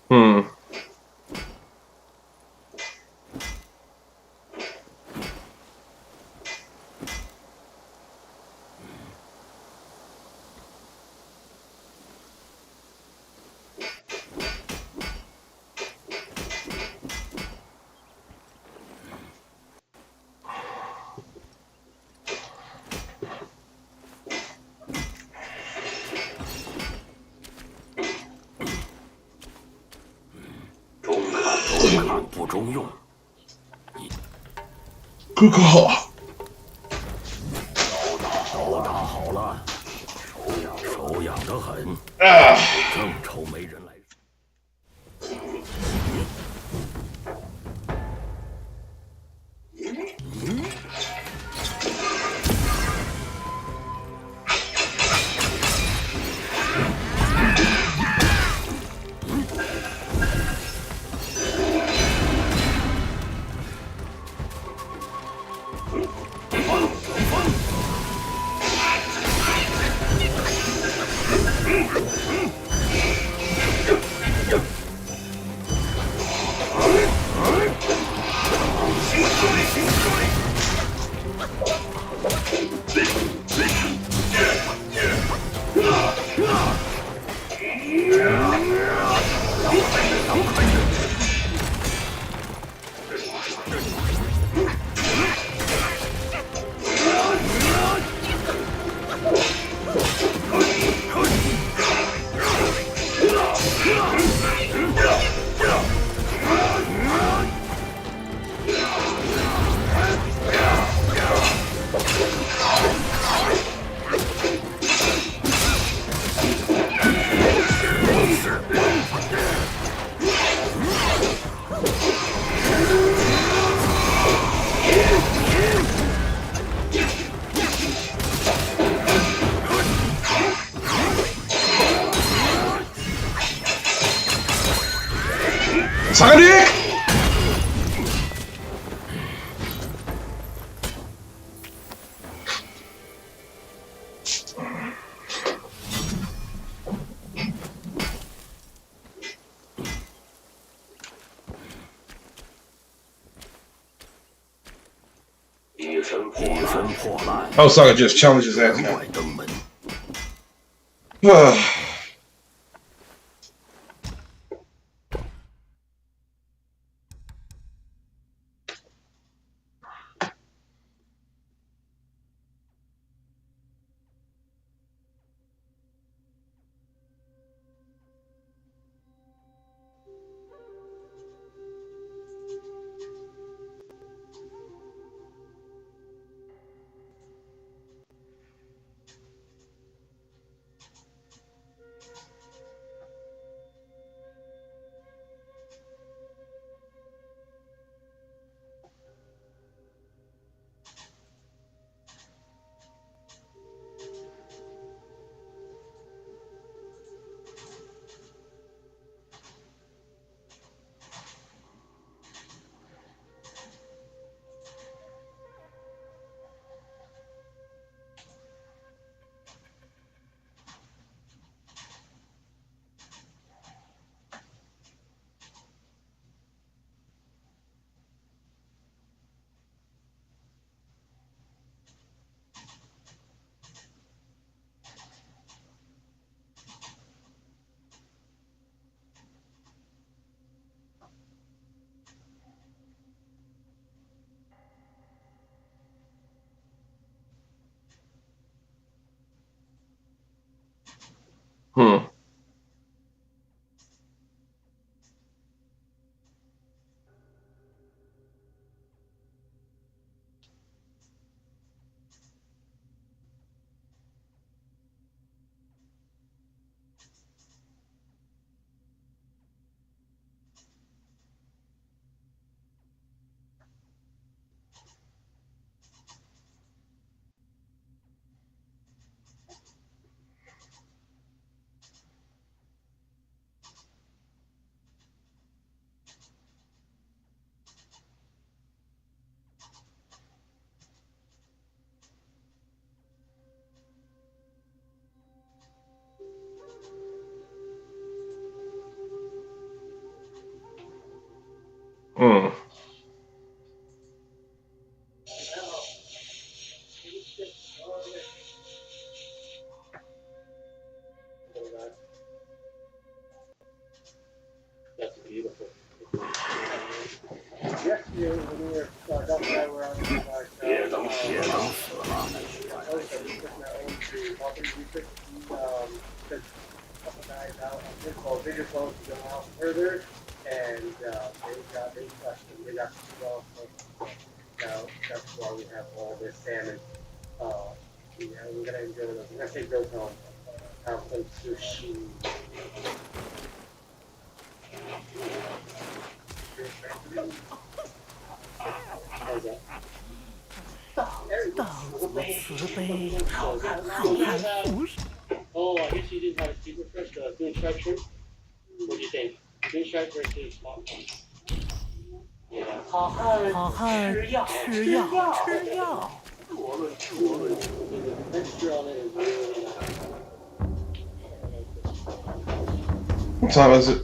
[SPEAKER 4] Hmm. Good call.
[SPEAKER 2] 都打好了，手痒得很，正愁没人来。
[SPEAKER 4] Sonic!
[SPEAKER 2] 一身破烂，
[SPEAKER 4] Oh, Sonic just challenged his ass
[SPEAKER 2] 难
[SPEAKER 4] now.
[SPEAKER 2] 怪登门。
[SPEAKER 4] Hmm. Hmm.
[SPEAKER 3] That's beautiful.
[SPEAKER 1] Yesterday, when we were, Doc and I were on
[SPEAKER 2] 别等死了，
[SPEAKER 1] research, took a couple guys out on his boat, bigger boat to go out further, and they crushed them. They got 12 boats. Now that's why we have all this salmon. Yeah, we're gonna enjoy those. We're gonna take those home. Have some sushi. How's that?
[SPEAKER 6] 道子慈悲，好汉服饰。
[SPEAKER 3] Oh, I guess you didn't have a super fresh Goon Strike shirt. What do you think? Goon Strike versus Small? Yeah.
[SPEAKER 6] 好汉吃药。
[SPEAKER 3] The texture on it is really nice.
[SPEAKER 4] What time is it?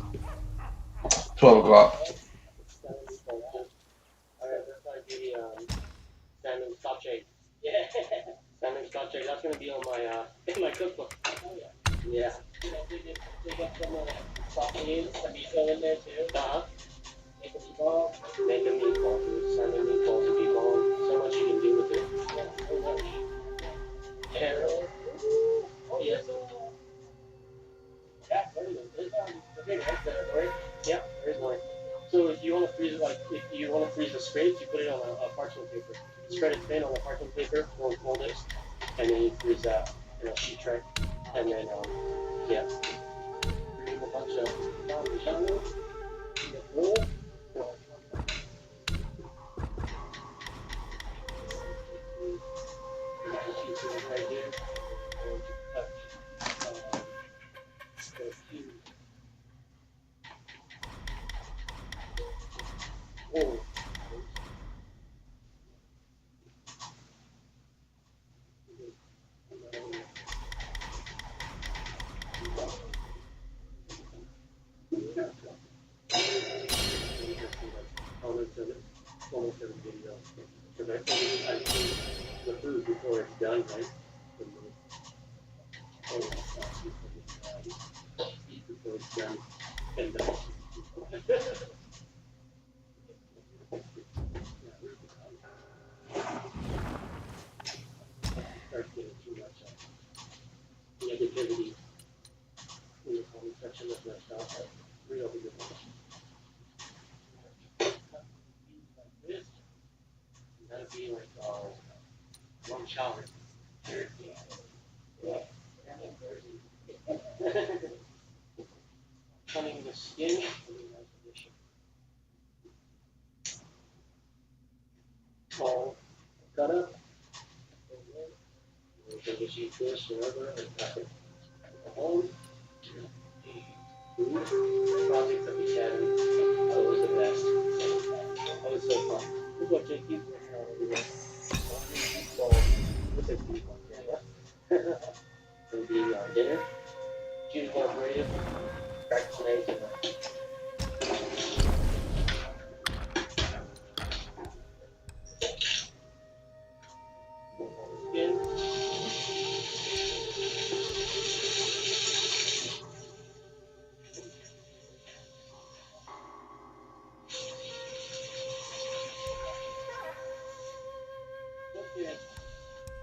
[SPEAKER 4] 12 o'clock.
[SPEAKER 3] Alright, that's like the salmon scotch Yeah. Salmon scotch That's gonna be on my in my cookbook. Oh yeah. Yeah. They got some sausages, some miso in there too. Make a meatball. Make a meatball, dude. Salmon meatballs would be bomb. So much you can do with it. Yeah, so much. Yeah. Yes. Yeah, there's big egg there, right? Yeah, there's one. So if you want to freeze it, like if you want to freeze the scrapes, you put it on a parchment paper. Spread it thin on the parchment paper, mold it, and then you freeze that in a sheet tray. And then yeah, remove a bunch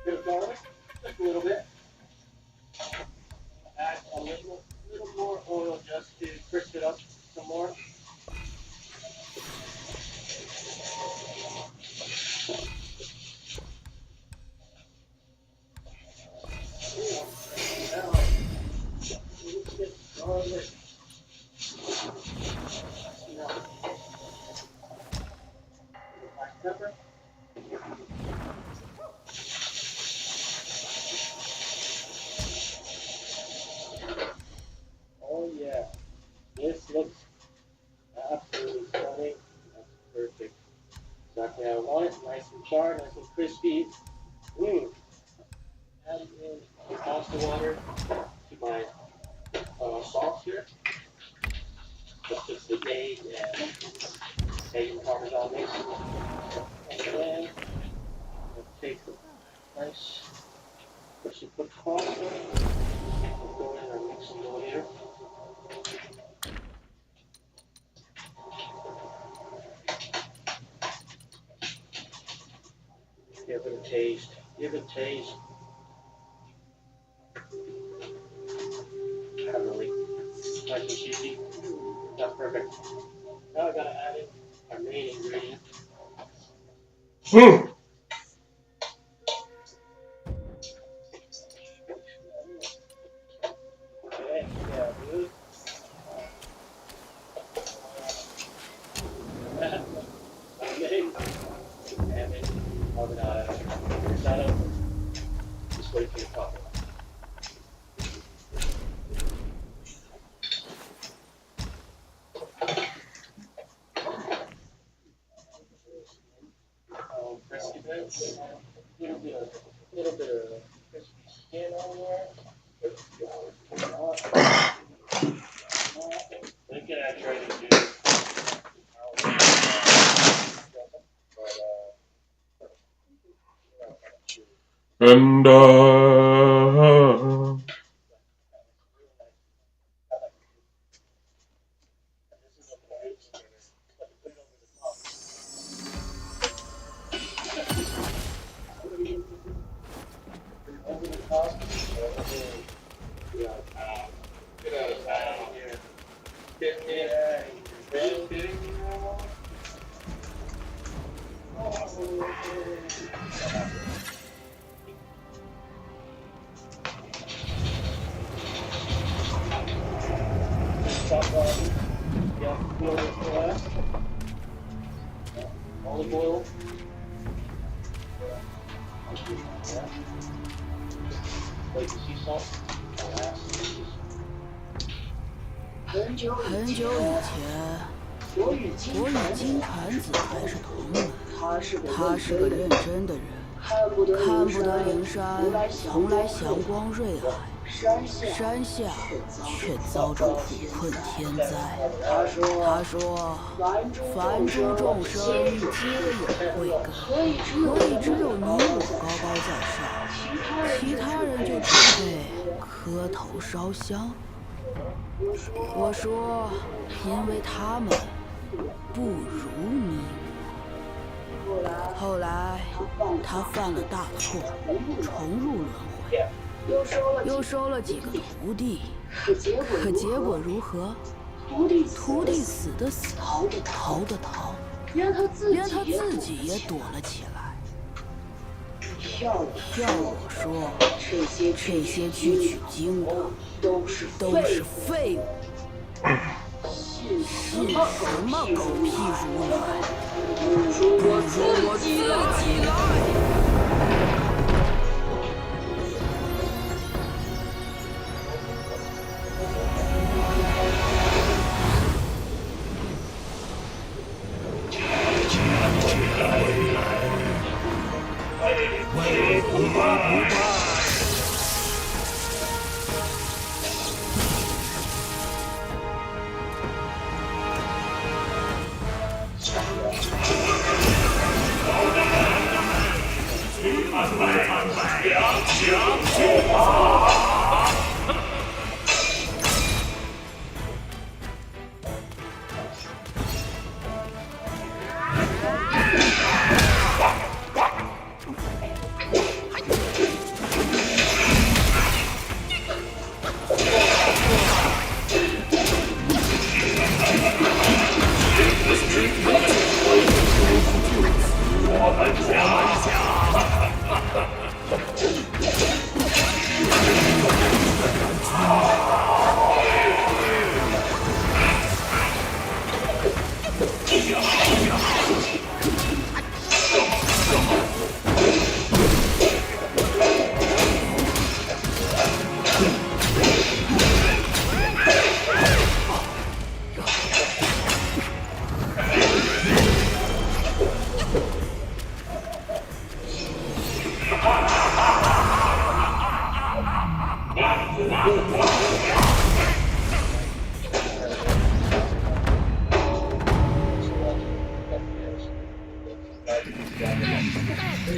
[SPEAKER 3] Bit of garlic, just a little bit. Add a little more oil just to crisp it up some more. Now, a little bit of garlic. Black pepper. Oh yeah, this looks absolutely stunning. That's perfect. Exactly how I want it. Nice and charred, nice and crispy. Add in the pasta water to my sauce here. That's just the egg and bacon parmesan mix. And then we'll take a nice freshly cooked pasta. We'll go in our mixing bowl here. Give it a taste. Give it a taste. Heavenly. Nice and cheesy. That's perfect. Now I gotta add in our main ingredient.
[SPEAKER 4] Mm.
[SPEAKER 3] Okay, yeah, dude. Okay. And then carbonara. Risotto. Just wait for the coffee. Crispy bits. Little bit of crispy skin on there. Look at that trying to do.
[SPEAKER 4] And
[SPEAKER 3] Over the top. Get out of town. Get out of town here. Get kidding me now? Olive oil. Like sea salt.
[SPEAKER 6] 很久以前，我与金蝉子还是同门。他是个认真的人，看不得灵山从来祥光瑞海，山下却遭着苦困天灾。他说，凡诸众生皆有慧根，可以只有你我高高在上，其他人就只配磕头烧香。我说，因为他们不如你我。后来，他犯了大错，重入轮回，又收了几个徒弟。可结果如何？徒弟死的死，逃的逃，连他自己也躲了起来。要我说，这些去取经的都是废物。信什么狗屁如来？不如我自己来。
[SPEAKER 2] 为何不败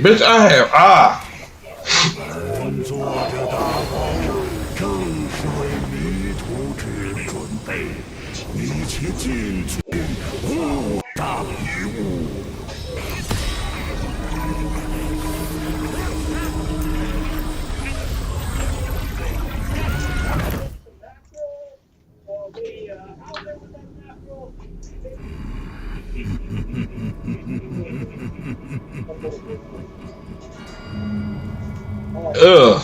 [SPEAKER 2] ？Bitch,
[SPEAKER 4] I have ah.
[SPEAKER 2] 本座的大宝正是为迷途之准备，一切进取，勿障于物。
[SPEAKER 4] Ugh.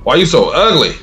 [SPEAKER 4] Why you so ugly?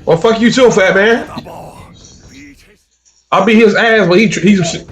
[SPEAKER 4] Well, fuck you too, fat man. I'll beat his ass, but he's.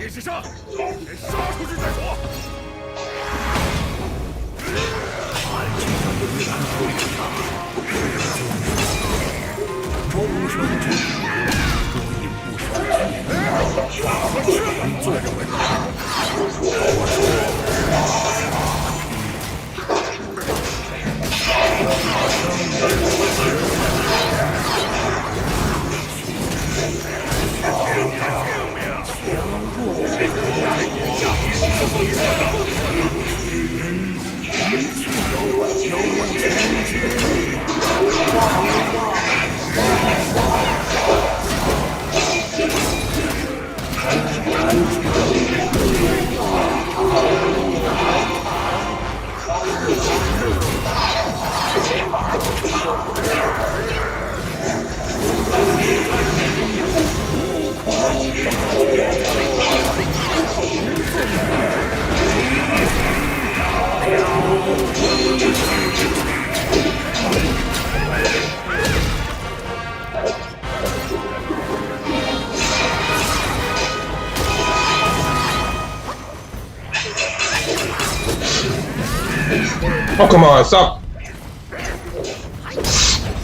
[SPEAKER 4] Oh, come on, stop.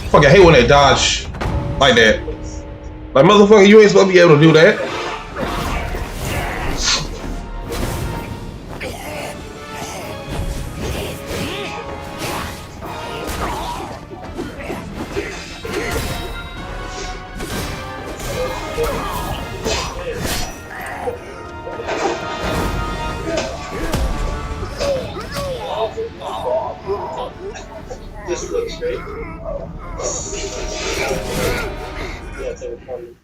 [SPEAKER 4] Fucking hate when they dodge like that. Like, motherfucker, you ain't supposed to be able to do that.
[SPEAKER 5] This looks great. Yeah, it's a recording.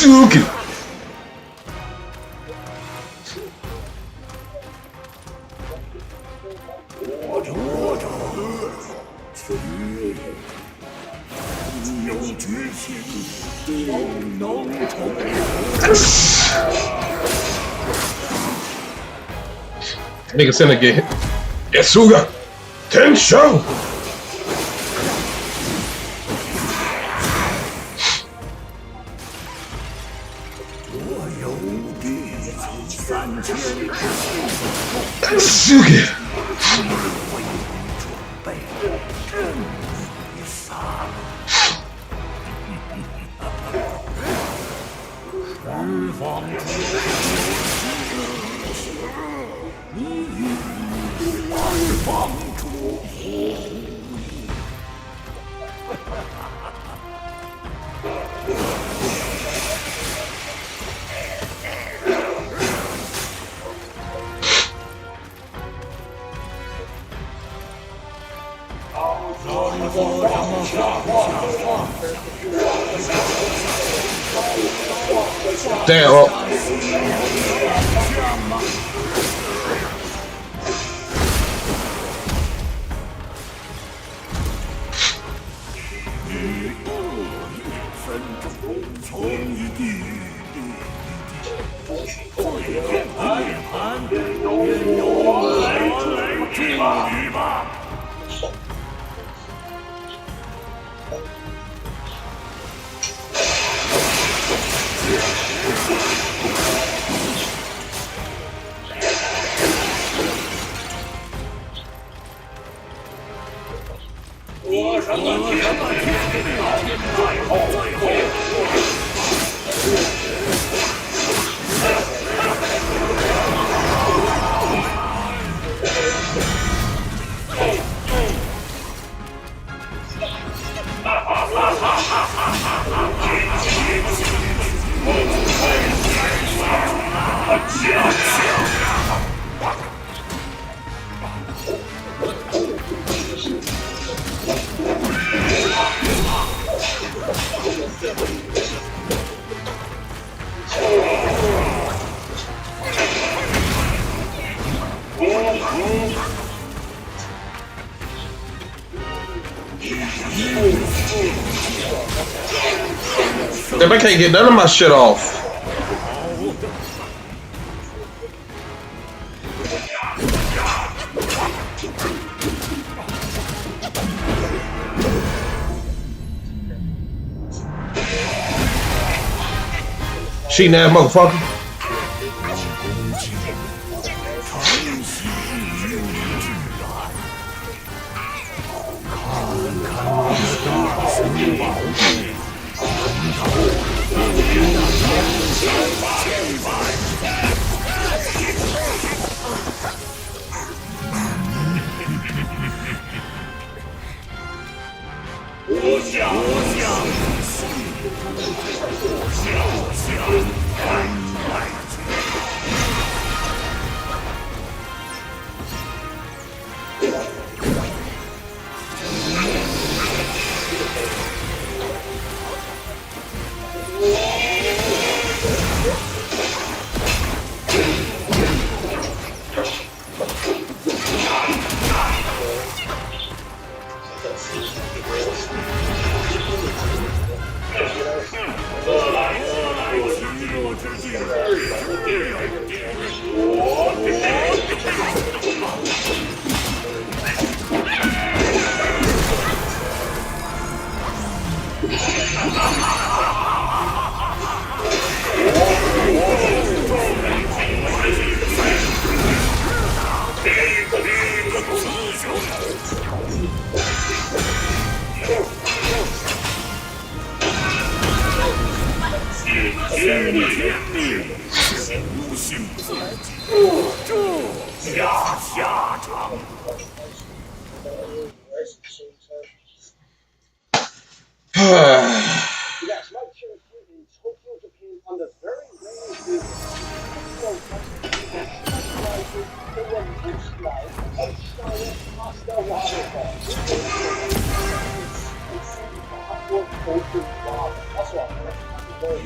[SPEAKER 4] Suki. Nigga send a get hit. Yasuga. Tensho. Suki. Damn. Oh. If I can't get none of my shit off. Cheating ass motherfucker.
[SPEAKER 2] 这下下场。
[SPEAKER 3] Yes, right here in Tokyo, Japan, on the very rainy day, it looks like a giant pasta waterfall. It's hot open lava. That's what I'm very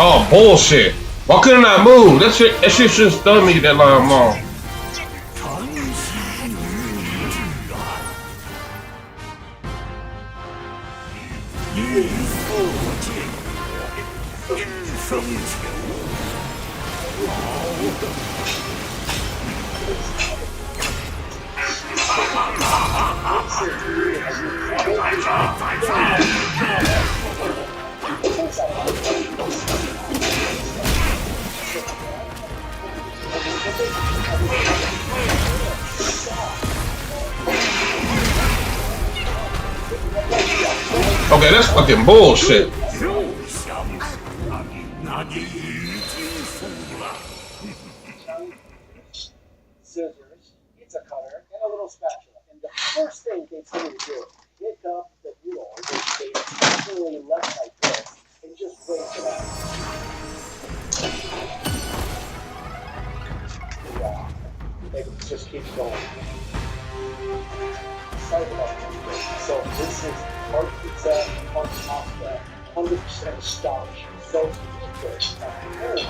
[SPEAKER 4] Oh bullshit! Why couldn't I move? That shit shouldn't stun me that long.
[SPEAKER 2] 承袭女之爱，因父见我，因生求
[SPEAKER 4] Okay, that's fucking bullshit.
[SPEAKER 2] 又想那你已经输了。
[SPEAKER 3] scissors, it's a cutter, and a little spatula. And the first thing they tell you to do, pick up the noodle, which they actually left like this, and just wait for that. Yeah, it just keeps going. Sorry about that. So this is hard pizza on pasta, 100% starch. So good. Apparently,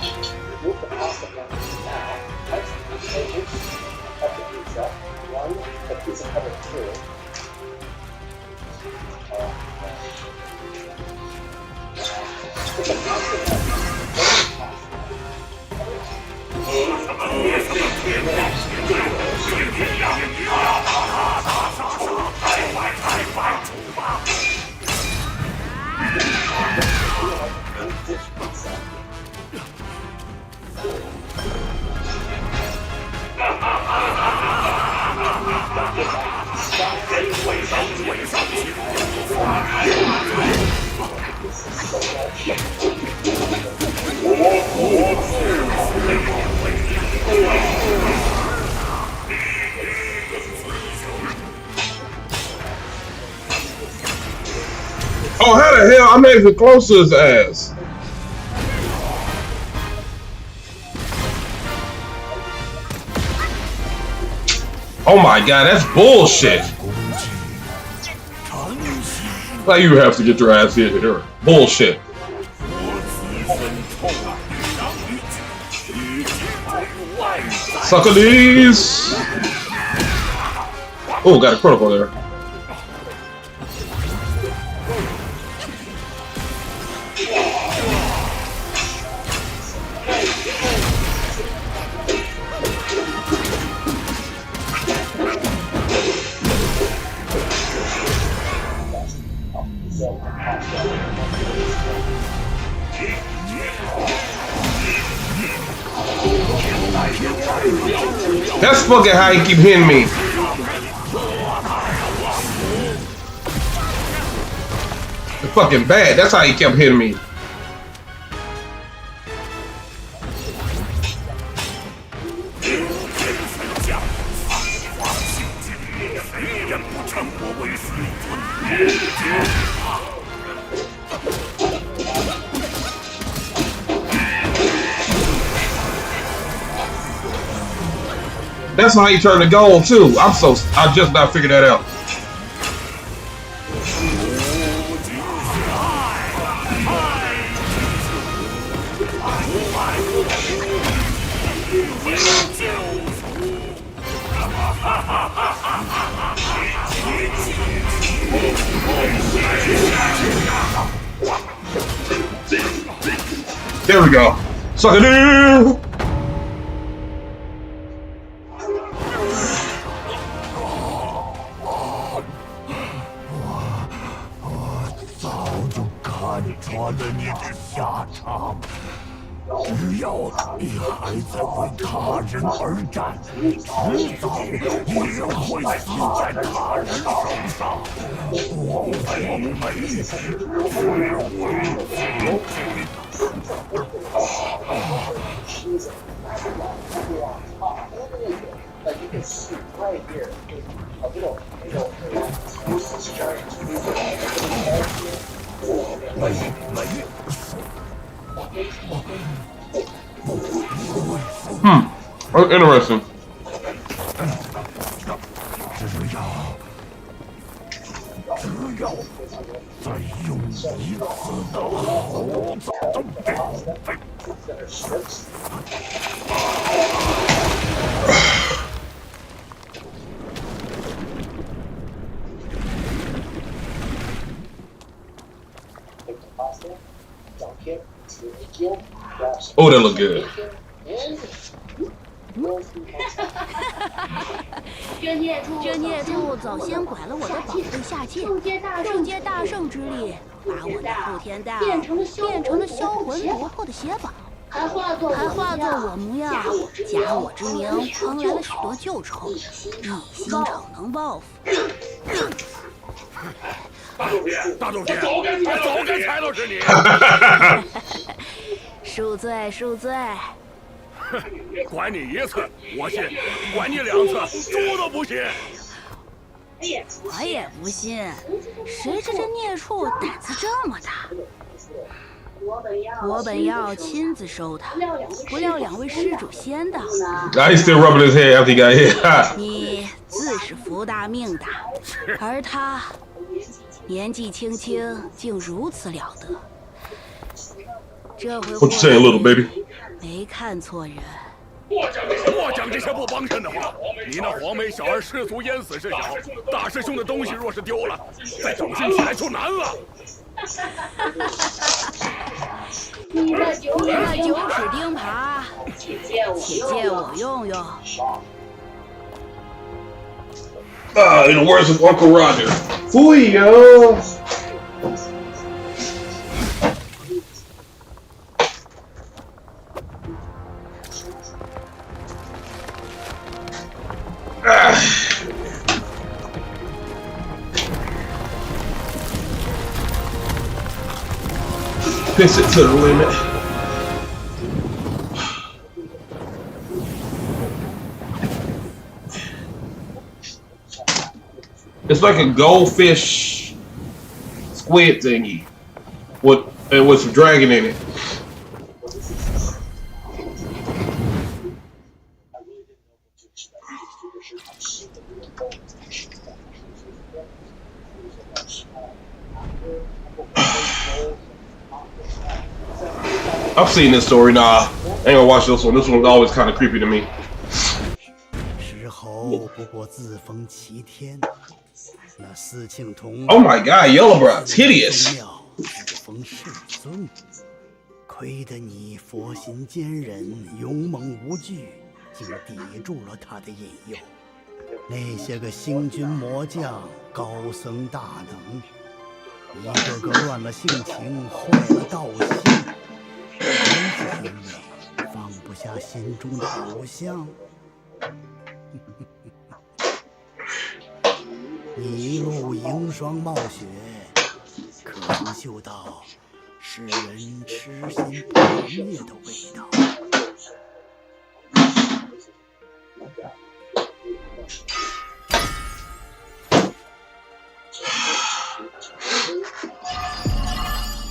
[SPEAKER 3] remove the pasta from now. Let's edges of the pizza. One, the pizza cutter two. Put the pasta
[SPEAKER 4] Oh, how the hell? I'm not even close to his ass. Oh my god, that's bullshit. Why you have to get your ass in here? Bullshit. Sucker these. Oh, got a critical there. That's fucking how he keep hitting me. It's fucking bad. That's how he kept hitting me. That's how you turn the gold too. I just not figured that out. There we go. Suck it in.
[SPEAKER 2] 早就看穿了你的下场。只要你还在为他人而战，迟早也会死在他人手上。我没是
[SPEAKER 4] That's interesting.
[SPEAKER 2] 只要再用一次的好早备。
[SPEAKER 4] Oh, that look good.
[SPEAKER 6] 这孽畜早先拐了我的宝贝下界，正借大圣之力，把我的后天道变成了销魂夺魄的血宝，还化作我模样，假我之名，蓬来了许多旧仇，一心逞能报复。
[SPEAKER 2] 大肚皮，早该猜到是你。
[SPEAKER 6] 恕罪恕罪。
[SPEAKER 2] 管你一次我信，管你2次猪都不信。
[SPEAKER 6] 我也不信，谁知这孽畜胆子这么大。我本要亲自收他，不料2位施主先到。
[SPEAKER 4] He's still rubbing his head after he got hit.
[SPEAKER 6] 你自是福大命大，而他年纪轻轻，竟如此了得。这回
[SPEAKER 4] What you saying, little baby?
[SPEAKER 6] 没看错人。
[SPEAKER 2] 莫讲这些不帮衬的话。你那黄眉小儿失足淹死是小，大师兄的东西若是丢了，再找寻起来就难了。
[SPEAKER 6] 你那9齿钉耙，且借我用用。
[SPEAKER 4] In the words of Uncle Roger. Fooey, yo. Piss it to the limit. It's like a goldfish squid thingy with some dragon in it. I've seen this story. Nah, I ain't gonna watch this one. This one's always kind of creepy to me.
[SPEAKER 7] 时候不过自封齐天，那四庆童
[SPEAKER 4] Oh my God, Yellow Bro, it's hideous.
[SPEAKER 7] 自封世尊，亏得你佛心坚韧，勇猛无惧，竟抵住了他的引诱。那些个星君魔将、高僧大能，一个个乱了性情，坏了道心。 真是因为放不下心中的偶像。一路迎霜冒雪，可曾嗅到使人痴心破灭的味道？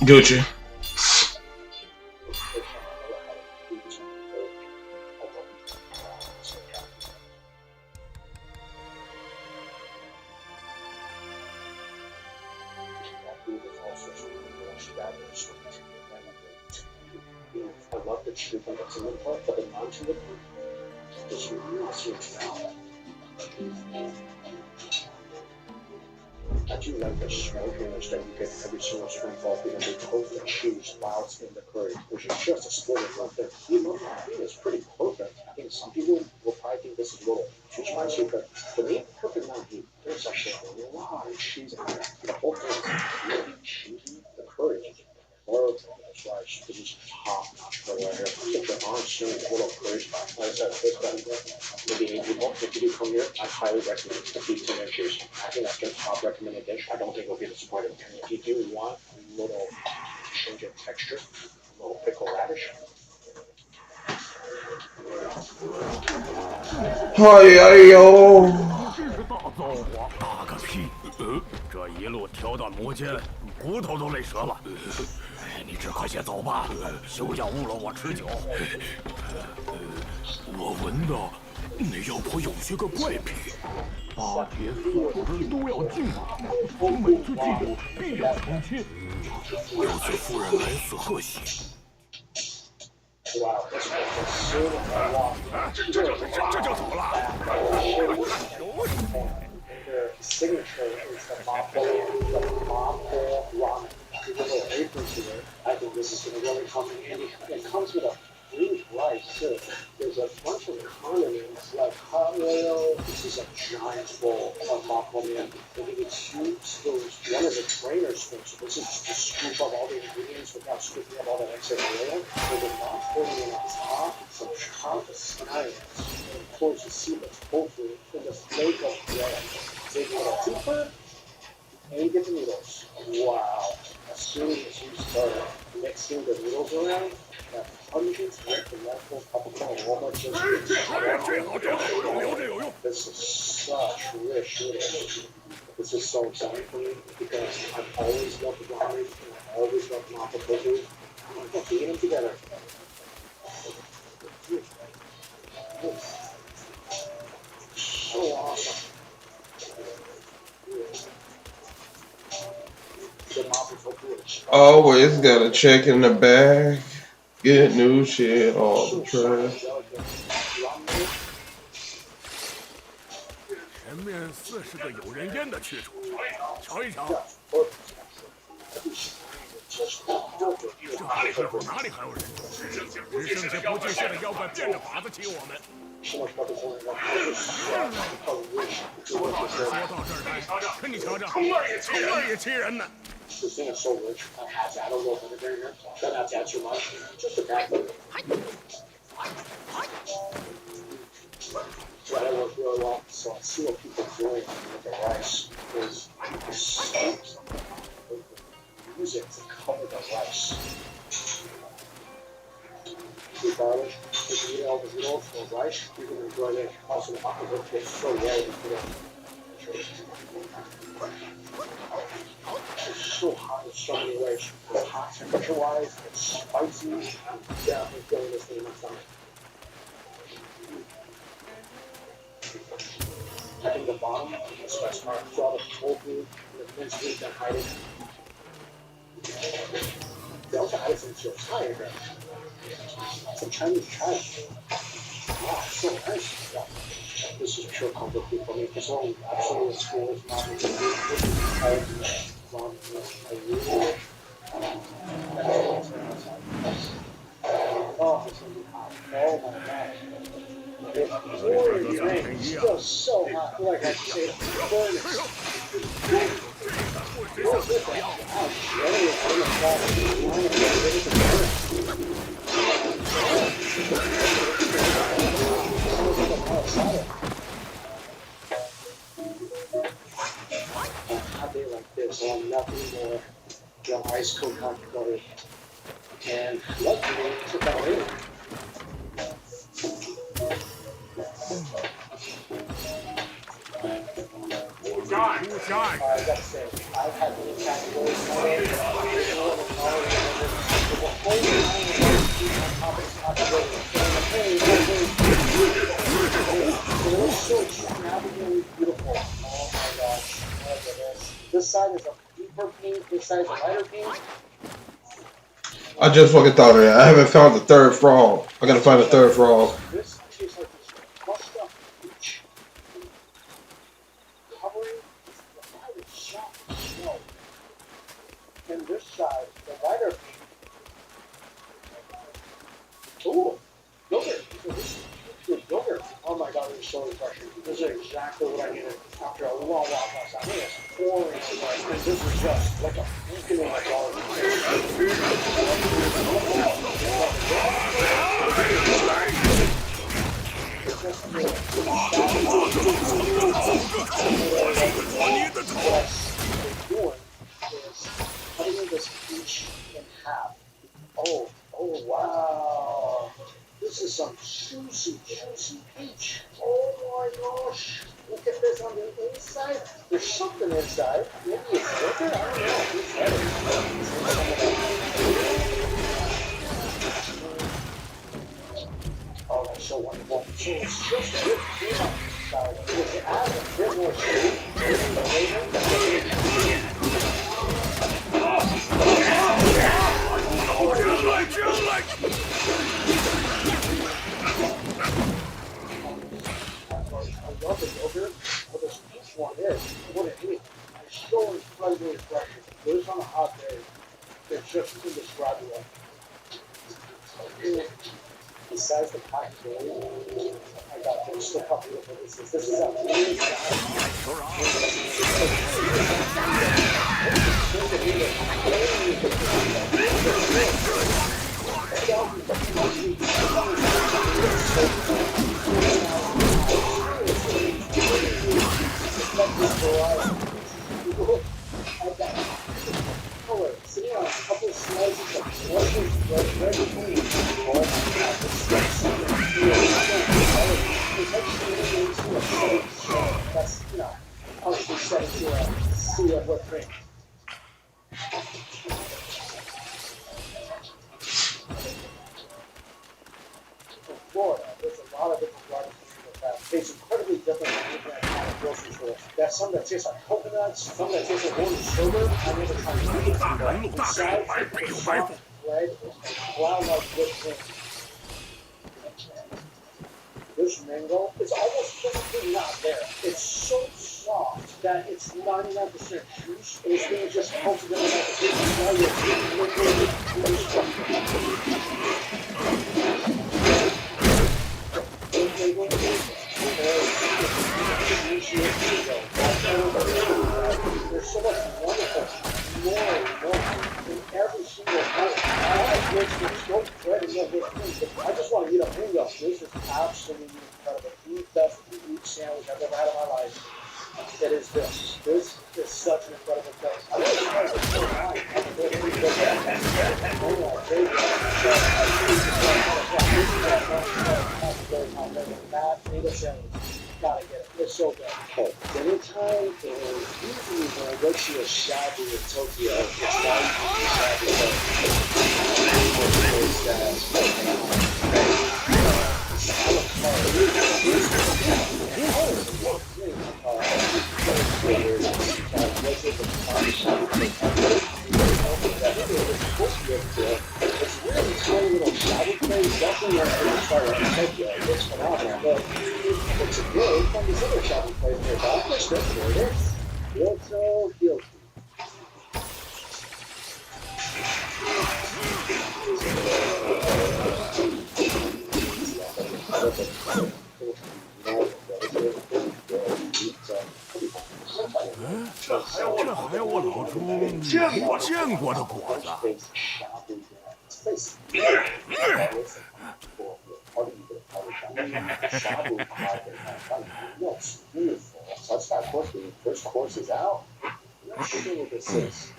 [SPEAKER 4] Gucci.
[SPEAKER 3] I love the truth on the human part, but the non-human part is not here now. I do like the small damage that you get every single spring ball because they coat the cheese while it's in the curry, which is just a split of right there. You know, I think it's pretty perfect. I think some people will probably think this is a little too spicy, but for me, perfect amount of heat. There's actually a lot of cheese in there. The whole thing is really cheesy. The curry is perfect. That's why this is top notch curry right here. If there aren't seeing a little curry spot, like I said, it's got maybe 8 people. If you do come here, I highly recommend the beef and cheese. I think that's going to top recommended dish. I don't think we'll be disappointed. And if you do want a little change in texture, a little pickle radish,
[SPEAKER 4] 哎呀呦！
[SPEAKER 2] 真是大造化！大个屁！这一路挑断魔尖，骨头都累折了。你只快些走吧，休要误了我吃酒。我闻到那妖婆有些个怪癖，八节四时都要敬我，每次祭我必要成亲。有此夫人来此贺喜。
[SPEAKER 3] wow, this was as soon as I walked in,
[SPEAKER 2] 这就走了。
[SPEAKER 3] their signature is the mapo ramen. With a little apron to it, I think this is going to really come in handy. It comes with a green rice too. There's a bunch of condiments like hot oil. This is a giant bowl of mapo man. They give you 2 spoons. One is a trainer's spoon, so this is just to scoop up all the ingredients without scooping up all that excess oil. There's a mapo man on top, some chopped scallions, and of course you see the tofu in the flake of bread. They give a cooper, 8 different noodles. Wow. As soon as you start mixing the noodles around, that pungent delightful paprika aroma just this is such rich noodles. This is so exciting for me because I've always loved ramen and I always loved mapo tofu. I'm going to eat them together. So awesome.
[SPEAKER 4] Always gotta check in the bag, get new shit all the trash.
[SPEAKER 2] 前面40个有人烟的去处，瞧一瞧。这黑水口哪里还有人？只剩下不计线的妖怪变着法子欺我们。说到这儿来，跟你瞧瞧，虫儿也欺人呢。
[SPEAKER 3] This thing is so rich. I have to add a little bit of vinegar. Try not to add too much. Just a tad bit. So that works really well. So I see what people are doing with the rice is use it to cover the rice. The garlic, if you eat all the noodles or rice, you can enjoy it. Also, the octopus gets so well. It's so hot in so many ways. It's hot temperature-wise, it's spicy. I'm definitely feeling this thing in my stomach. I think the bottom is the best part. So all the tofu and the minced meat that hiding. They also added some chai in there. Some Chinese chai. Wow, so nice. Yeah. This is pure comfort food for me. This one absolutely scores not in the oh, it's gonna be hot. Oh my god. It's still so hot. I feel like I should say a day like this, I want nothing more than ice cold hot curry. And luckily, it's about it. I gotta say, I've had many categories for it. There's a whole line of topics It was so extravagantly beautiful. Oh my gosh. Look at this. This side is a deeper pink. This inside the lighter beam.
[SPEAKER 4] I just fucking thought of that. I haven't found the third frog. I gotta find the third frog.
[SPEAKER 3] This tastes like this crushed up peach covering the lighter soft snow. And this side, the lighter beam. Ooh, yogurt. So this is good yogurt. Oh my god, it's so refreshing. This is exactly what I needed after a long walk last night. It is pouring in, and this is just like a beacon in my garden. Cutting this peach in half. Oh wow. This is some juicy peach. Oh my gosh. Look at this on the inside. There's something inside. Maybe it's liquor? I don't know. It's heavy. Oh, that's so wonderful. So it's just good peanut inside. If you add a bit more sugar, I love the yogurt, but this peach one is what it is. It's so incredibly refreshing. This on a hot day, it's just indescribable. Besides the packed food, I got just a couple of this. This is a really sitting on a couple of slices of delicious red cream. That's, obviously set to a sea of whipped cream. In Florida, there's a lot of different gardens that taste incredibly different than anything I find at the grocery store. There's some that taste like coconuts, some that taste like orange sugar. I never tried any of them. Besides, it's soft bread and brown-like whipped cream. This mango is almost physically not there. It's so soft that it's 99% juice. It's being just cultivated like a big value of liquid structure. There's so much wonderful, more and more in every single bite. I like this with smoked bread and no whipped cream, but I just want to eat a mango. This is absolutely incredible. The best meat sandwich I've ever had in my life. It is this. This is such an incredible place. I really tried this so high. That mango sandwich. Gotta get it. It's so good. Okay. Dinner time is usually when I go to a shabu in Tokyo. It's not usually shabu, it's really tiny little shabu place. Definitely not going to start in Tokyo. It's phenomenal. But it's a good from this other shopping place nearby. There it is. Kyoto, Kyoto.
[SPEAKER 2] 这还有我老朱没见过的果子。
[SPEAKER 3] Such that course, the first course is out. I'm not sure what this is.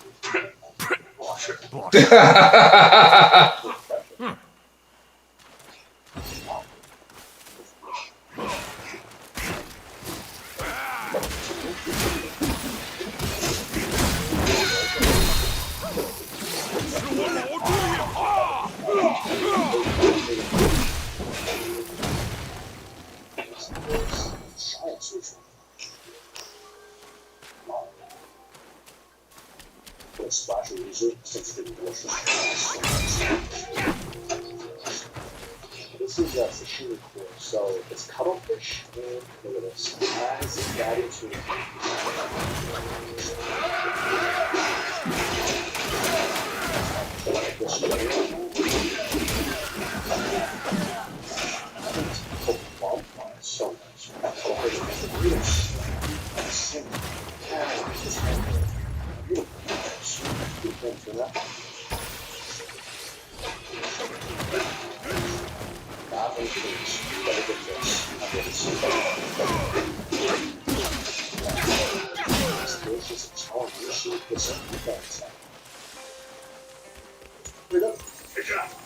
[SPEAKER 1] splash of user since it didn't work. This is a sashimi core, so it's cuttlefish and look at this. As that into it. So much.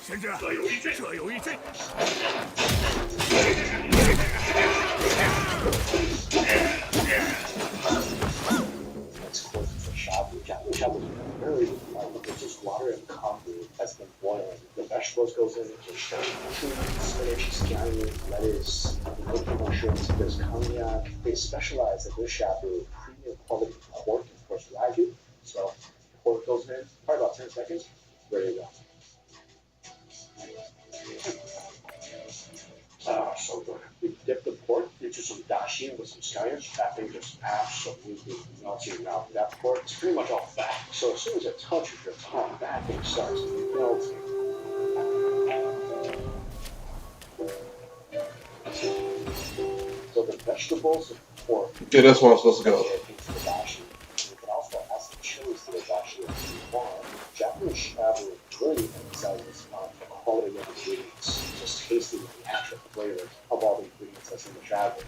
[SPEAKER 2] 先生，这有一阵，这有一阵。
[SPEAKER 1] That's close to shabu. Shabu is very it's just water and kombu that's been boiling. The vegetables goes in, there's spinach, scallion, lettuce, making mushrooms, there's cognac. They specialize in this shabu, premium quality pork and of course ragu. So the pork goes in, probably about 10 seconds, ready to go. So good. We dip the pork into some dashi with some scallions. That thing just absolutely melts in your mouth. That pork is pretty much all fat. So as soon as it touches your tongue, that thing starts melting. So the vegetables and pork.
[SPEAKER 4] Yeah, that's where I'm supposed to go.
[SPEAKER 1] Into the dashi. You can also add some chilies to the dashi if you want. Japanese shabu really emphasizes on the quality of the ingredients. Just tasting the actual flavor of all the ingredients that's in the shabu.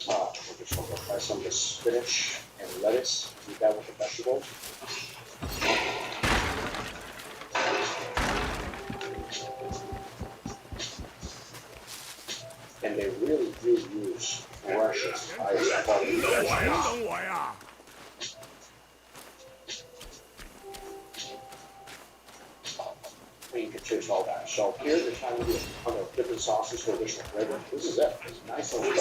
[SPEAKER 1] We're just going to fry some of the spinach and lettuce. Eat that with the vegetables. And they really do use precious highest quality vegetables.
[SPEAKER 2] 等我呀！
[SPEAKER 1] You can taste all that. So here they're trying to do a ton of different sauces for additional flavor. This is it. It's nice and light.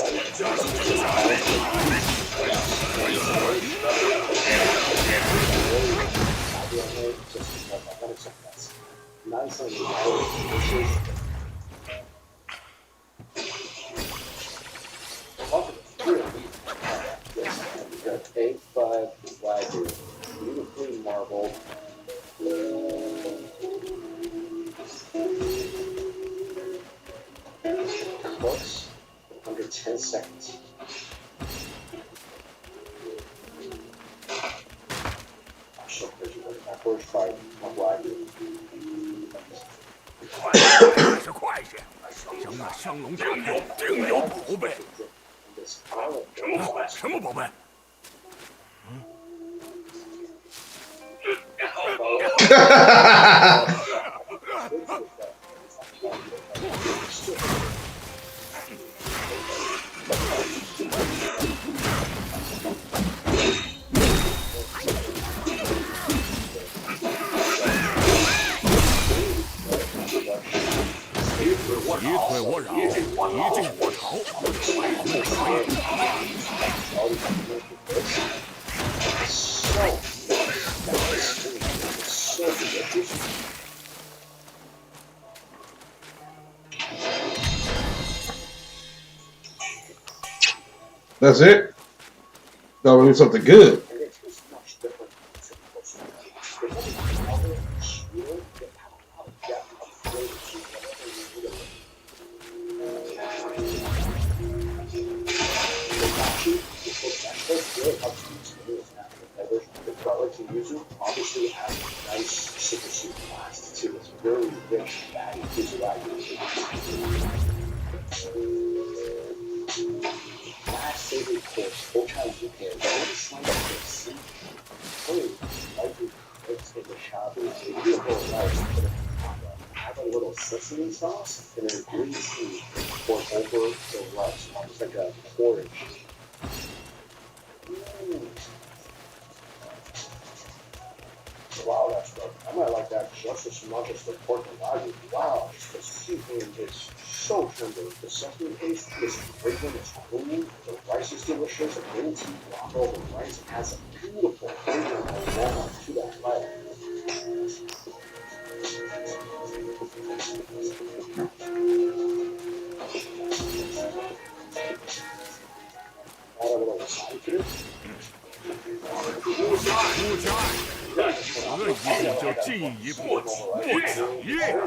[SPEAKER 1] Nice and light. We've got egg fried wagyu, beautifully marbled. Cooks under 10 seconds. I'm so crazy about it. My first fried wagyu.
[SPEAKER 2] 还是快些，将那香笼打开，定有宝贝。 什么宝贝？什么宝贝？一退我扰，一进我逃，我们可以。
[SPEAKER 4] That's it? No, we need something good.
[SPEAKER 1] Obviously has a nice citrusy blast too. It's very rich, fatty visualization. Last savory course, Ocha Yuke, the only slice of this really lightly cooked in the shabu. They do a little rice, put it in the have a little sesame sauce, and then green tea poured over the rice, almost like a porridge. Wow, that's good. I might like that just as much as the pork and wagyu. Wow, the seafood is
[SPEAKER 3] so tender. The suffering taste is fragrant, it's clean, the rice is delicious, the green tea block over rice and has a beautiful fragrant aroma to that rice. Add a little wasabi to it.
[SPEAKER 2] 不加可以就进一步激烈。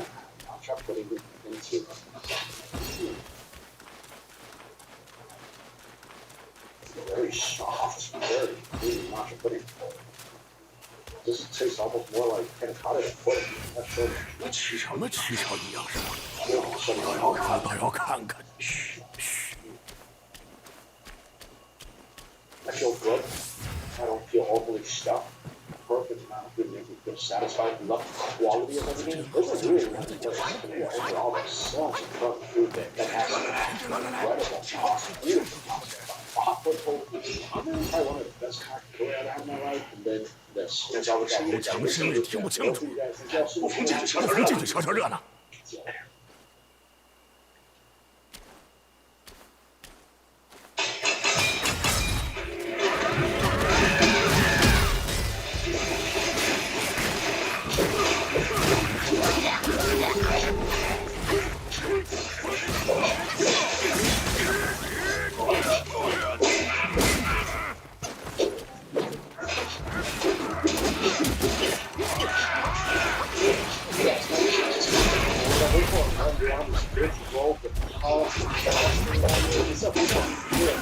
[SPEAKER 3] Try putting it into very soft, very creamy matcha pudding. This tastes almost more like panna cotta than pudding. That's so much.
[SPEAKER 2] 吃什么吃成一样是吧？
[SPEAKER 3] So
[SPEAKER 2] 倒要看看。
[SPEAKER 3] I feel good. I don't feel overly stuffed. Perfect amount of food makes me feel satisfied. Love the quality of everything. Those are really one of the places to me. Overall, there's such a ton of food that has incredible cost. Probably one of the best cocktails I've had in my life. And then this.
[SPEAKER 2] 不强是因为听不清楚。我附近就瞧瞧热闹。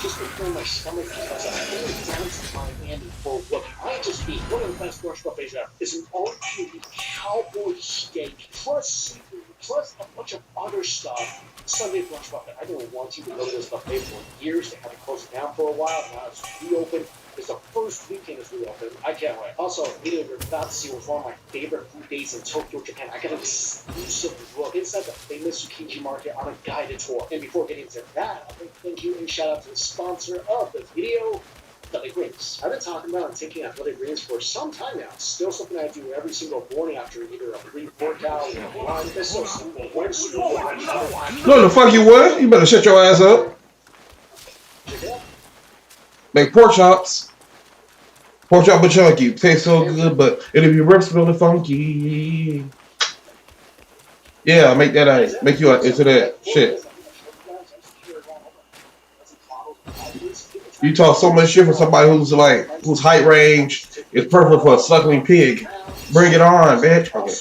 [SPEAKER 3] Just to clear my stomach because I'm really downside Andy for what might just be one of the best brunch buffets ever. It's an all-you-can-eat cowboy steak plus seafood plus a bunch of other stuff. Sunday brunch buffet. I've been wanting to go to this buffet for years. They had to close it down for a while. Now it's reopened. It's the first weekend it's reopened. I can't wait. Also, the video you're about to see was one of my favorite food days in Tokyo, Japan. I got an exclusive look inside the famous Tsukiji market on a guided tour. And before getting into that, I'd like to thank you and shout out to the sponsor of this video, Belly Greens. I've been talking about and taking out Belly Greens for some time now. It's still something I do every single morning after either a pre-workout or a run. It's so simple.
[SPEAKER 4] No, the fuck you would. You better shut your ass up. Make pork chops. Pork chop but chunky. Tastes so good, but it'll be rips really funky. Yeah, make that make you into that shit. You talk so much shit for somebody whose height range is perfect for a suckling pig. Bring it on, bitch. Okay.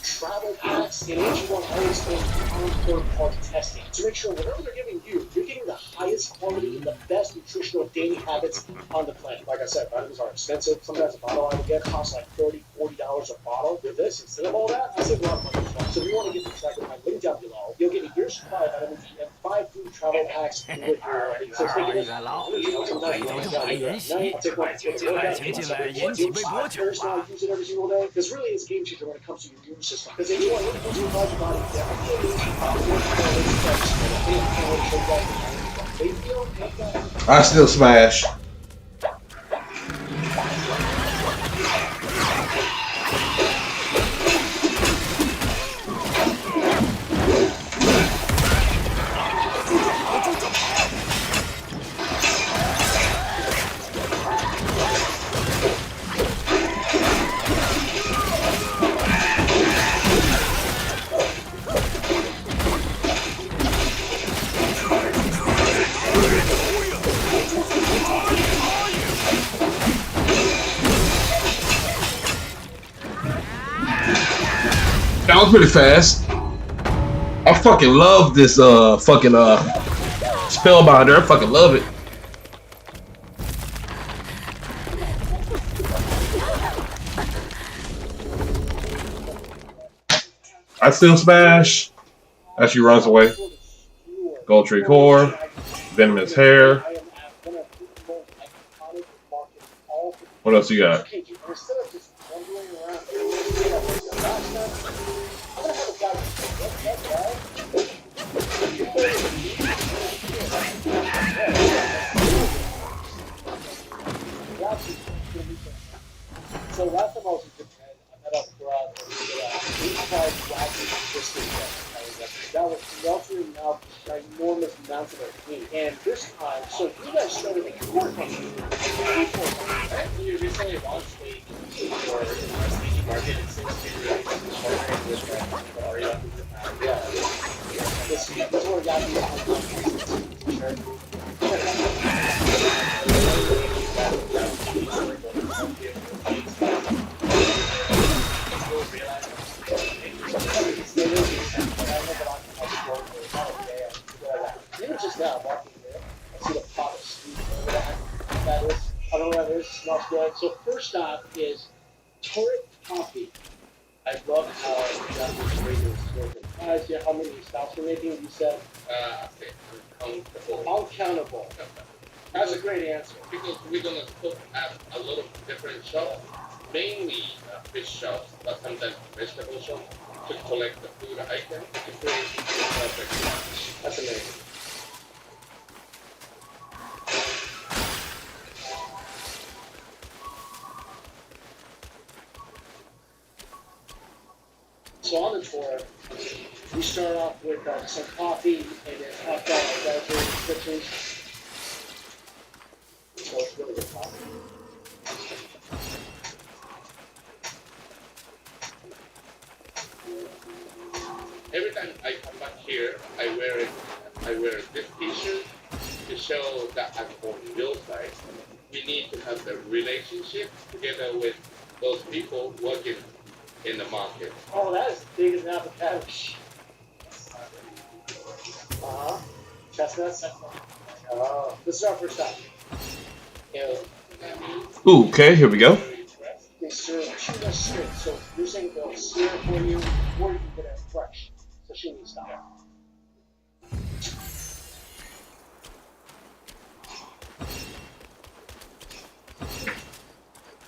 [SPEAKER 3] Travel packs, and each one always goes on third-party testing to make sure whatever they're giving you, you're getting the highest quality and the best nutritional daily habits on the planet. Like I said, vitamins are expensive. Sometimes a bottle I would get costs like $30, $40 a bottle. With this, instead of all that, I save a lot of money as well. So if you want to get the track with my link down below, you'll get a year's supply of vitamin D and 5 food travel packs with your so take it I'll take one to use it every single day. Because really it's a game changer when it comes to your immune system. Because if you want to put your body
[SPEAKER 4] I still smash. That was pretty fast. I fucking love this spellbinder. I fucking love it. I still smash. As she runs away. Gold tree core. Venomous hair. What else you got?
[SPEAKER 1] gonna have a guy so last time I was in Japan, I met up with we tried wagyu brisket. That was melting out ginormous amounts of their meat. And this time, so you guys started a pork company.
[SPEAKER 5] We recently launched a for our Sneaky Market and since we really partnering with Aria in Japan.
[SPEAKER 1] Yeah. This is what got me even just now, walking here, I see the pot of stew, whatever that is. I don't know what that is. Smells good. So first stop is turret coffee. I love how Japanese flavor is spoken. Yeah, how many stops we're making? You said uncountable. That's a great answer.
[SPEAKER 5] Because we're gonna have a lot of different shops, mainly fish shops, but sometimes vegetable shops to collect the food items to create the perfect match.
[SPEAKER 1] That's amazing. So on the tour, we start off with some coffee and then hot dog, raspberry pictures. So it's really good coffee.
[SPEAKER 5] Every time I come back here, I wear this T-shirt to show that I'm on your side. We need to have the relationship together with those people working in the market.
[SPEAKER 1] Oh, that is big as an avocado. Chestnuts? Oh, this is our first time.
[SPEAKER 4] Ooh, okay, here we go.
[SPEAKER 1] They serve tuna shrimp, so you're saying they'll sear it for you, or you can get it fresh, sashimi style.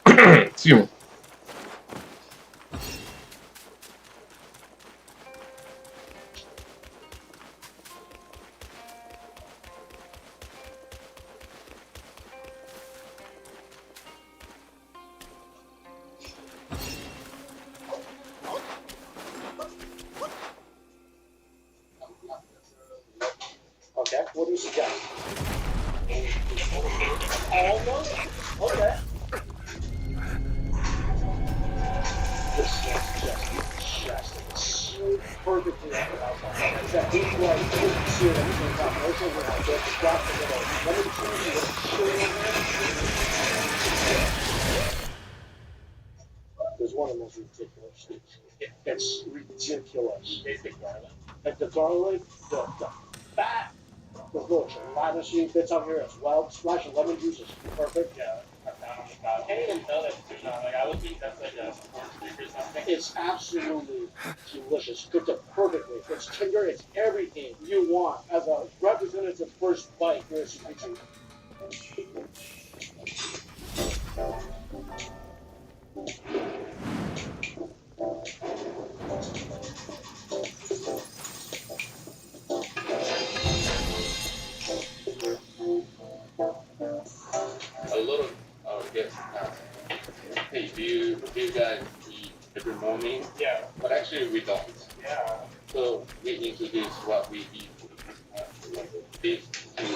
[SPEAKER 4] Excuse me.
[SPEAKER 1] Okay, what do you suggest? Almost? Okay. This is just so perfectly on the outside. It's that deep white, you can see it at the same time. Also, when I get the drop the little lemon juice and the sugar in there. There's one of the most ridiculous things. It's ridiculous.
[SPEAKER 5] Basic garlic.
[SPEAKER 1] Like the garlic, the fat, the little gelatinous bits out here as well. Splash of lemon juice is perfect.
[SPEAKER 5] Yeah, I found on the top. I can't even tell that it's not like I would think that's like a corn stick or something.
[SPEAKER 1] It's absolutely delicious. Cooked up perfectly. It's tender. It's everything you want as a representative first bite here at Suzuki.
[SPEAKER 5] A lot of our guests ask, hey, do you guys eat every morning? Yeah. But actually we don't. Yeah. So we introduce what we eat. Like these two.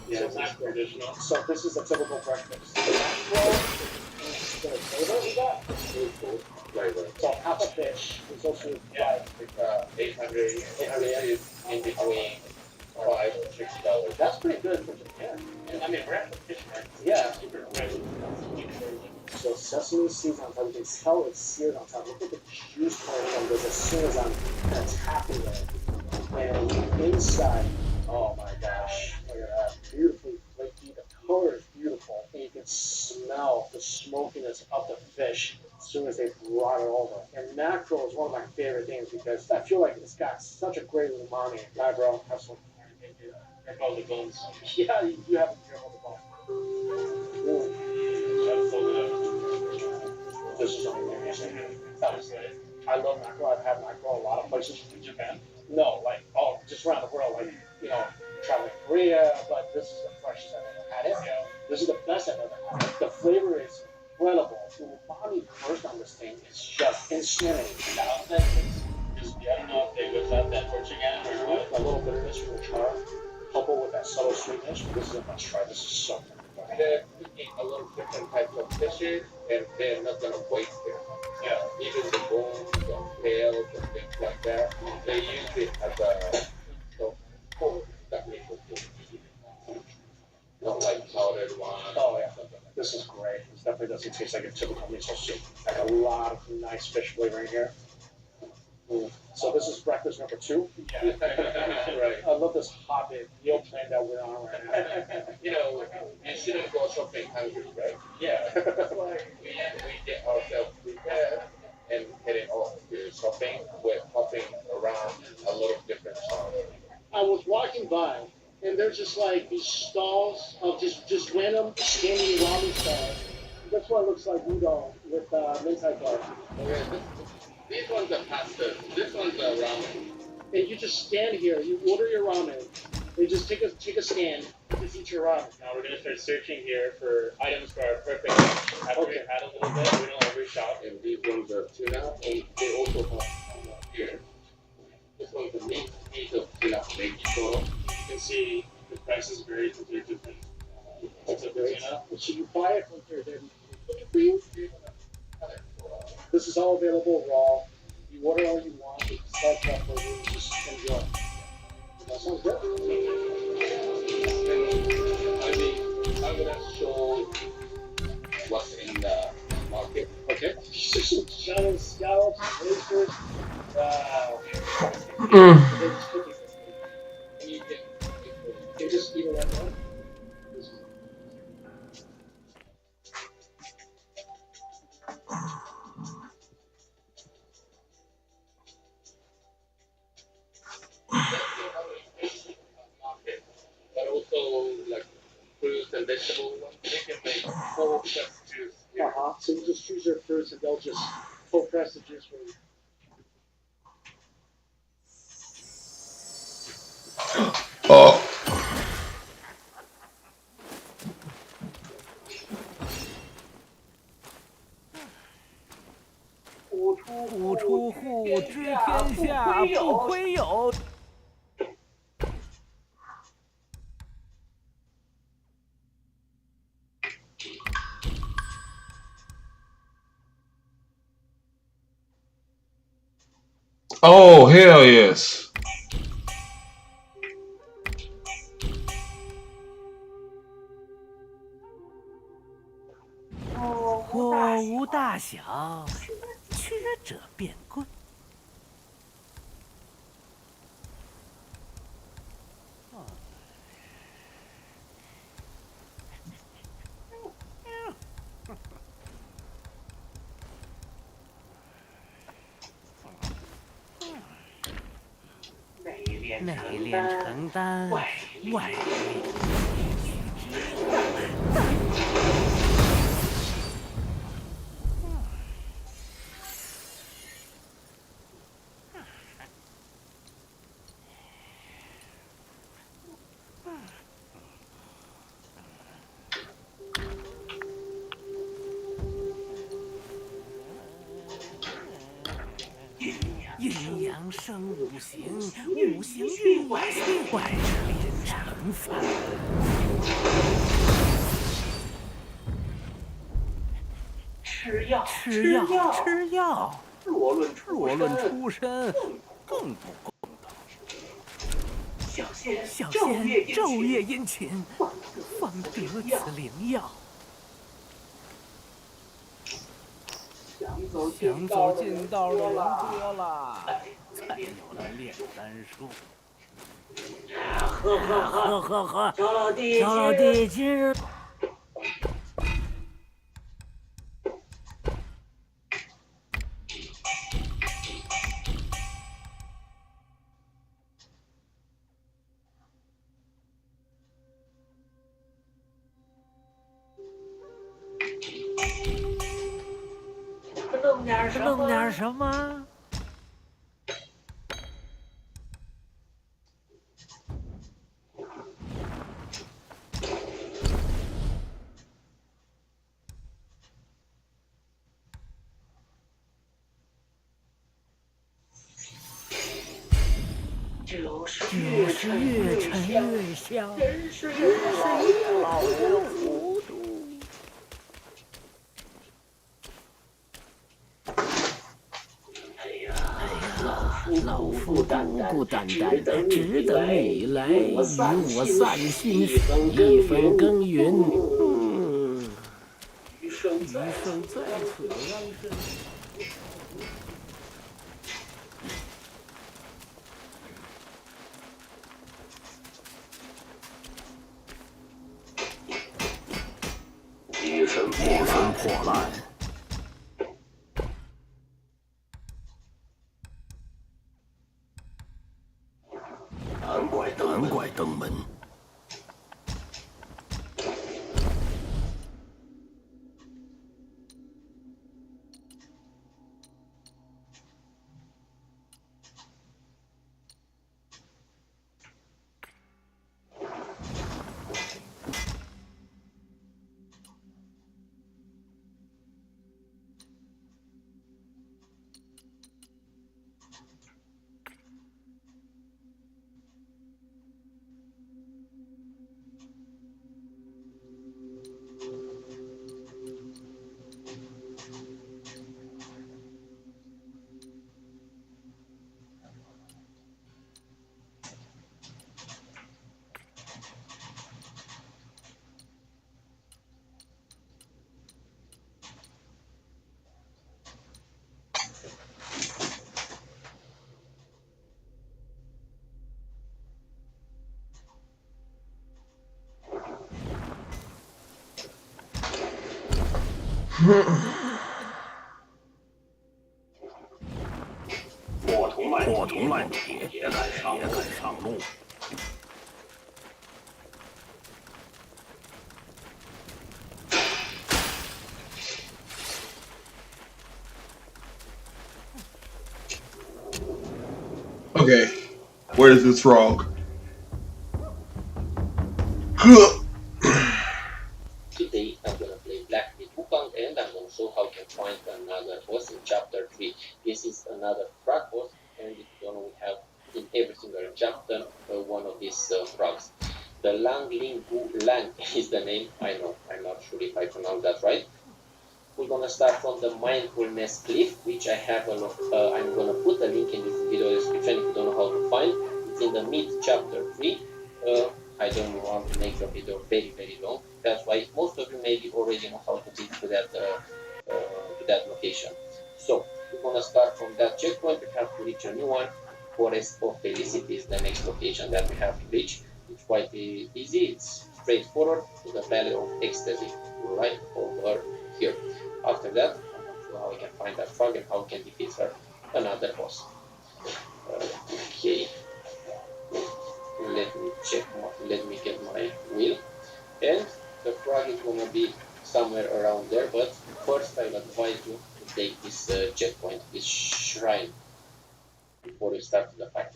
[SPEAKER 1] Yeah, it's not traditional. So this is a typical breakfast. Well, the flavor we got?
[SPEAKER 5] Flavor.
[SPEAKER 1] So half a fish. It's also
[SPEAKER 5] Yeah, it's 800 is in between $5 and $6.
[SPEAKER 1] that's pretty good for Japan.
[SPEAKER 5] I mean, we're at the fish market.
[SPEAKER 1] Yeah.
[SPEAKER 5] Super fresh.
[SPEAKER 1] So sesame seeds on top. You can tell it's seared on top. Look at the juice pouring from this as soon as I'm tapping it. And inside, oh my gosh, look at that. Beautifully flaky. The color is beautiful. And you can smell the smokiness of the fish as soon as they brought it over. And mackerel is one of my favorite things because I feel like it's got such a great umami. Mackerel has some.
[SPEAKER 5] All the bones.
[SPEAKER 1] Yeah, you have to be careful with the bone. This is amazing.
[SPEAKER 5] That was good.
[SPEAKER 1] I love mackerel. I've had mackerel a lot of places. In Japan? No, like just around the world. Like traveling Korea. But this is the freshest I've ever had it. Yeah. This is the best I've ever had it. The flavor is incredible. The umami burst on this thing is just insanity. Now that is I don't know if they whip up that torch again or what. A little bitterness from the char, coupled with that subtle sweetness. This is a must try. This is so good.
[SPEAKER 3] They're cooking a lot of different types of fishes, and they're not gonna waste it. Yeah. Even the bones, the tails, and things like that, they use it as a food that makes it good. Not like powdered one.
[SPEAKER 1] Oh yeah, this is great. This definitely doesn't taste like a typical miso soup. Like a lot of nice fish flavor in here. So this is breakfast number 2. Yeah.
[SPEAKER 3] Right.
[SPEAKER 1] I love this hobbit meal plan that we're on right now.
[SPEAKER 3] You shouldn't go shopping hungry, right?
[SPEAKER 1] Yeah.
[SPEAKER 3] That's why we get ourselves prepared and heading off to shopping. We're hopping around a lot of different shops.
[SPEAKER 1] I was walking by, and there's just like these stalls of just random standing ramen stalls. That's what it looks like udon with mentai pork.
[SPEAKER 3] These ones are pasta. This one's a ramen.
[SPEAKER 1] And you just stand here, you order your ramen, they just take a stand, just eat your ramen.
[SPEAKER 8] Now we're gonna start searching here for items for our perfect lunch. After we've had a little bit, we don't overshop.
[SPEAKER 3] And these ones are tuna, and they also have here. This one's a meat of tuna, baby toro.
[SPEAKER 8] You can see the prices vary from different types of tuna.
[SPEAKER 1] So you buy it from here, then cook it for you. This is all available raw. You order all you want, it's set up for you, just enjoy. That sounds good.
[SPEAKER 3] I'm gonna show what's in the market.
[SPEAKER 1] Okay. Giant scallops, oysters. Wow. They're just cooking this thing.
[SPEAKER 3] And you
[SPEAKER 1] You just eat it like that.
[SPEAKER 3] but also like fruits and vegetables. They can make full fresh juice.
[SPEAKER 1] So you just choose your fruits and they'll just full press the juice for you.
[SPEAKER 4] Oh,
[SPEAKER 7] 不出户，知天下不亏有。
[SPEAKER 4] oh, hell yes.
[SPEAKER 7] 火无大小，缺者变棍。内敛承担，外力阴阳生五行，五行运为外力惩罚。吃药，若论出身，更不公道。小仙昼夜殷勤，方得此灵药。想走近道的人多了，才有了炼丹术。喝，小老弟今日。弄点什么？就是越沉越香，真是越老越糊涂。老夫孤孤单单，只等你来与我散心事，一分耕耘。余生在此安身。一身破烂。难怪登门。破铜烂铁也敢上路。
[SPEAKER 4] Okay, where is this frog?
[SPEAKER 5] Today I'm gonna play Black with Wukong and I'm gonna show how to find another boss in chapter 3. This is another frog boss, and if you don't know, we have in every single chapter one of these frogs. The Lang Ling Gu Lang is the name. I know, I'm not sure if I pronounced that right. We're gonna start from the mindfulness cliff, which I have I'm gonna put a link in the video description if you don't know how to find. It's in the mid chapter 3. I don't want to make the video very long. That's why most of you maybe already know how to get to that location. So we're gonna start from that checkpoint. We have to reach a new one. Forest of Felicity is the next location that we have to reach. It's quite easy. It's straightforward to the Valley of Ecstasy, right over here. After that, I'm not sure how I can find that frog and how I can defeat her. Another boss. Okay. Let me get my wheel. And the frog is gonna be somewhere around there, but first I'll advise you to take this checkpoint, this shrine, before you start the fight.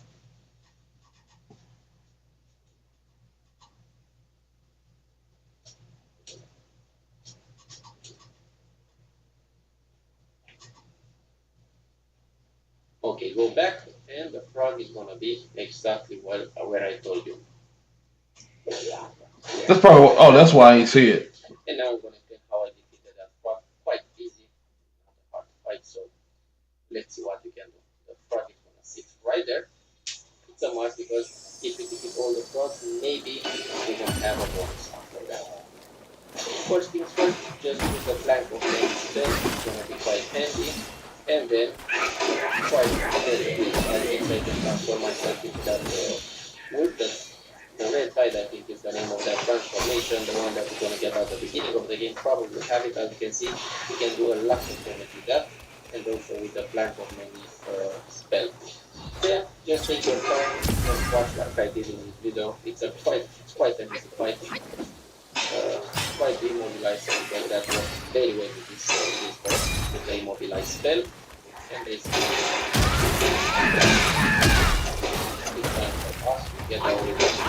[SPEAKER 5] Okay, go back, and the frog is gonna be exactly where I told you.
[SPEAKER 4] That's probably. Oh, that's why I ain't see it.
[SPEAKER 5] And now I'm gonna explain how I defeated that frog. Quite easy, not a hard fight. So let's see what we can do. The frog is gonna sit right there. It's a must because if we defeat all the frogs, maybe we can have a bonus after that. First things first, just use the flank of the spell. It's gonna be quite handy. And then quite very quick. I can transform myself into that wood. The red tide, I think, is the name of that transformation, the one that we're going to get at the beginning of the game. Probably have it, as you can see. You can do a lot of damage with that, and also with the Plank of Many spell. So yeah, just take your time, just watch like I did in this video. It's quite an easy fight. Quite immobilized, and that works very well with this boss, with the immobilize spell. And basically, it's time for us to get our revenge.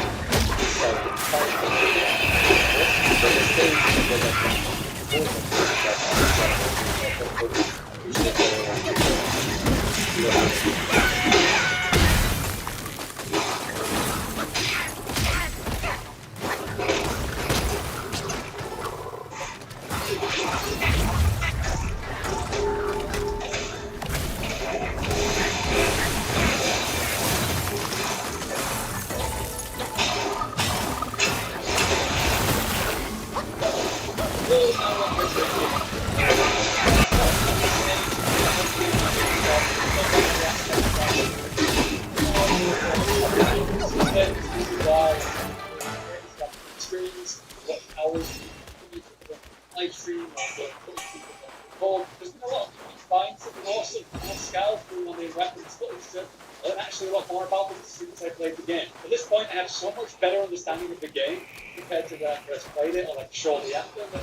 [SPEAKER 8] stream or the call. There's been a lot of finds that are awesome, more scales going on the weapons footage to learn actually a lot more about them since I played the game. At this point, I have so much better understanding of the game compared to when I first played it, or like shortly after. But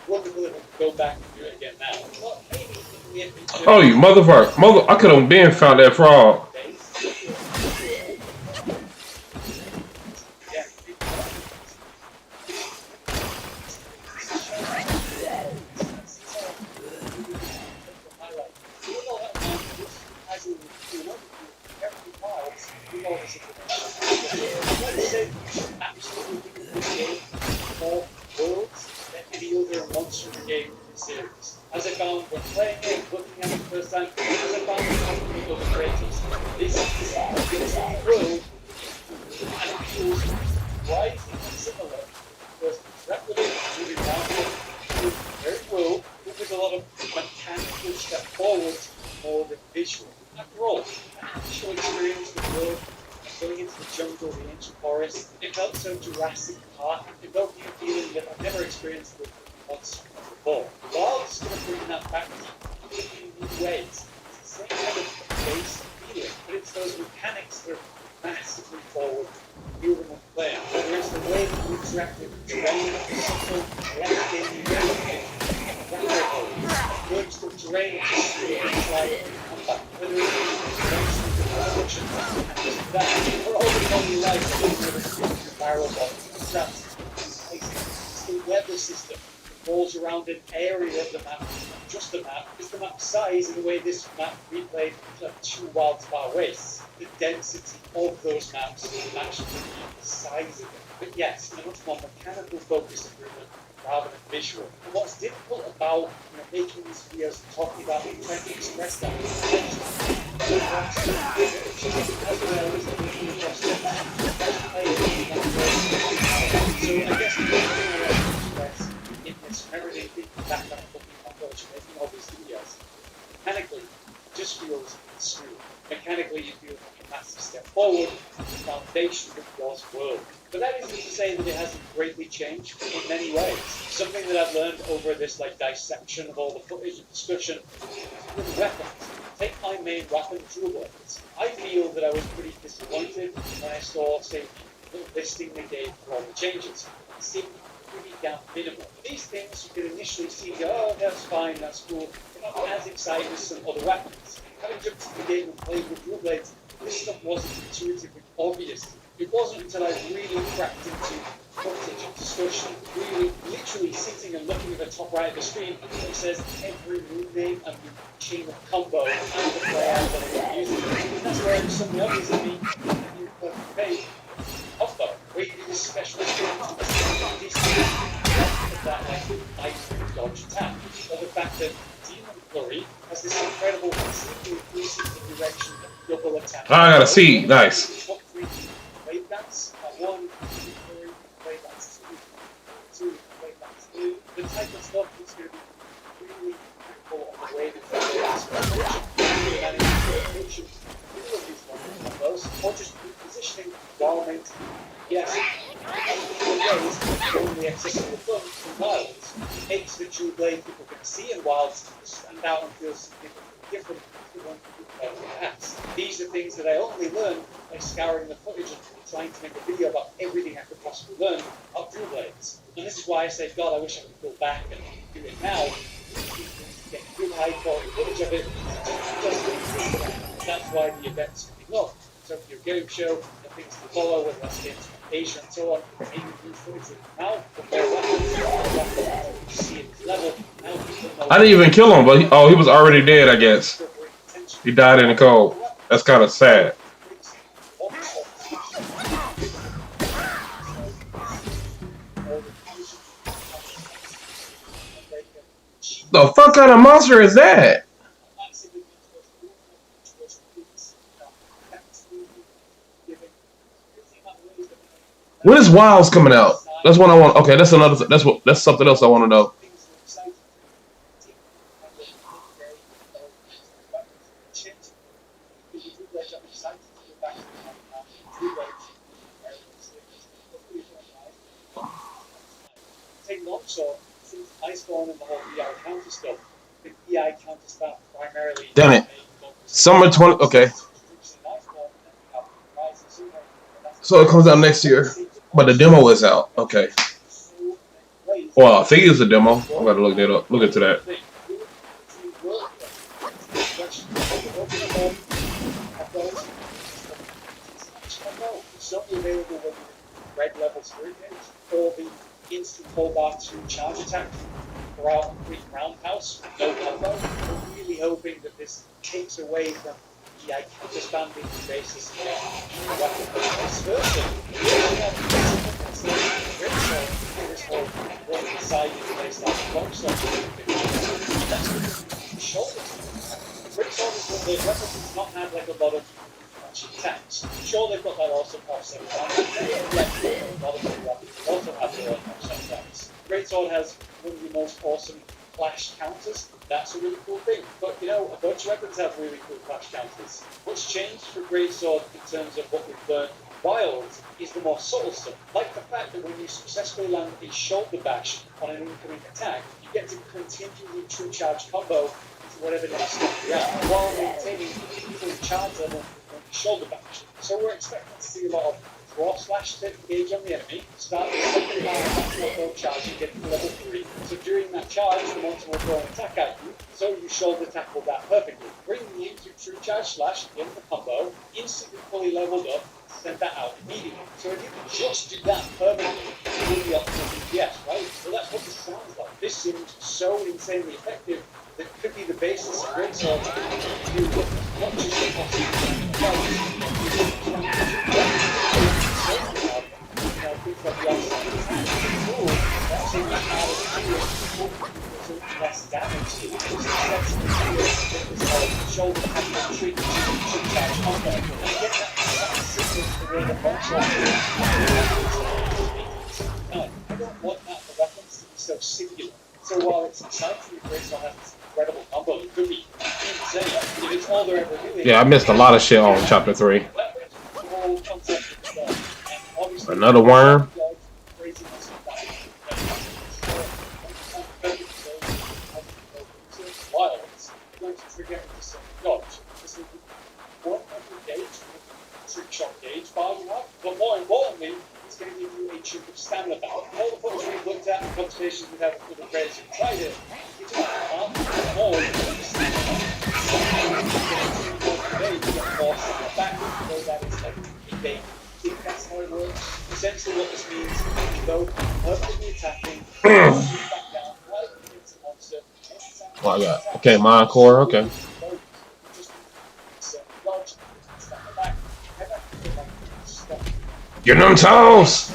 [SPEAKER 8] wonderful if I could go back and do it again now. But maybe
[SPEAKER 4] Oh, you motherfucker. I could have been found that frog.
[SPEAKER 8] As I found when playing it, looking at it the first time, as I found it with other creators, this world and it feels surprisingly similar because it's replicable, moving around it, very well, but with a lot of mechanical step forwards more than visual. After all, I actually experienced the world going into the jungle, the ancient forest. It felt so Jurassic Park. It felt me a feeling that I've never experienced with monsters before. While it's going to bring that back in new ways, it's the same kind of base feeling, but it's those mechanics that are massively forward, moving and playing. Whether it's the way that you interact with terrain, subtle, left in, works with terrain, it's like combat. Whether it's construction, and just that, we're all the only life with barrel bombs, traps, it's the weather system. Falls around an area of the map, just the map, is the map size in the way this map replayed like 2 wilds far wastes. The density of those maps actually the size of it. But yes, a much more mechanical focused improvement rather than visual. And what's difficult about making these videos and talking about it, trying to express that so I guess the thing I want to express in this everyday back on looking at approach making all these videos, mechanically it just feels smooth. Mechanically you feel like a massive step forward to the foundation of God's world. But that isn't to say that it hasn't greatly changed in many ways. Something that I've learned over this dissection of all the footage and discussion with weapons. Take my main weapon, dual blades. I feel that I was pretty disappointed when I saw, say, the listing they gave for all the changes. It seemed pretty damn minimal. These things you can initially see, oh, that's fine, that's cool. They're not as exciting as some other weapons. Having jumped into the game and played with dual blades, this stuff wasn't intuitively obvious. It wasn't until I really cracked into footage and discussion, really literally sitting and looking at the top right of the screen, it says every move name and the chain of combo and the player that I'm using. And that's where it was something obvious to me, and you pay combo, where you do this special experience with that item dodge attack. Or the fact that Demon Flurry has this incredible single 360 direction double attack.
[SPEAKER 4] I gotta see. Nice.
[SPEAKER 8] Wave dance, one, wave dance, two, wave dance, three. The type of stuff that's going to be really critical on the way that they combos, or just repositioning while maintaining. Yes, only accessible from wilds makes the true blade people can see in wilds stand out and feel significantly different to the one past. These are things that I only learned by scouring the footage and trying to make a video about everything I could possibly learn about dual blades. And this is why I say, God, I wish I could go back and do it now. Get good high quality footage of it. That's why the event's coming up. So for your game show, the things to follow, whether that's games Asia and so on, maybe new footage now, compare weapons, see at this level.
[SPEAKER 4] I didn't even kill him, but he was already dead, I guess. He died in the cold. That's kind of sad. The fuck kind of monster is that? When is Wilds coming out? That's what I want. Okay, that's another. That's something else I want to know.
[SPEAKER 8] Iceborne and the whole EI counter stuff, the EI counter stuff primarily.
[SPEAKER 4] Damn it. Summer 20. Okay. So it comes out next year, but the demo is out. Okay. Well, I think it's a demo. I gotta look that up. Look into that.
[SPEAKER 8] It's only available when you're red level 3 or the instant pullback to charge attack throughout quick roundhouse, no combo. We're really hoping that this takes away from the counter spam being the basis of weapon. Vice versa. This whole one-sided playstyle clock shoulders. Brixon is one of those weapons that's not had like a lot of attacks. Sure, they've got that awesome offset damage. Also have their own offset attacks. Greatsword has one of the most awesome flash counters. That's a really cool thing. But you know, a bunch of weapons have really cool flash counters. What's changed for Greatsword in terms of what we've learned Wild is the more subtle stuff, like the fact that when you successfully land a shoulder bash on an incoming attack, you get to continue the true charge combo into whatever next step you're at, while maintaining full charge level on the shoulder bash. So we're expecting to see a lot of draw slash to engage on the enemy, start the second round charge and get to level 3. So during that charge, the monster will throw an attack at you, so you shoulder tackle that perfectly. Bringing you into true charge slash, in the combo, instantly fully leveled up, send that out immediately. So if you can just do that permanently, with the optimal DPS, right? So that's what this sounds like. This seems so insanely effective that it could be the basis of Greatsword to do not just the less damage to shoulder tackle treatment to charge combo. And get that system to where the monster I don't want that for weapons to be so singular. So while it's exciting that Greatsword has this incredible combo, it could be insane if it's all they're ever doing.
[SPEAKER 4] Yeah, I missed a lot of shit on chapter 3. Another worm.
[SPEAKER 8] But more importantly, it's going to give you a chunk of stamina back. All the points we've looked at, the conversations we've had with the players who tried it, it's just more that's how it works. Essentially what this means is you go perfectly attacking, back down, right into the monster.
[SPEAKER 4] Oh, I got okay, my core, okay. Get them toes!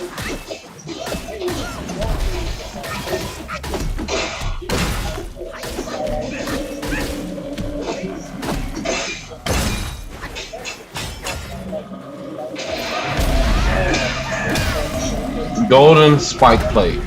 [SPEAKER 4] Golden spike plate.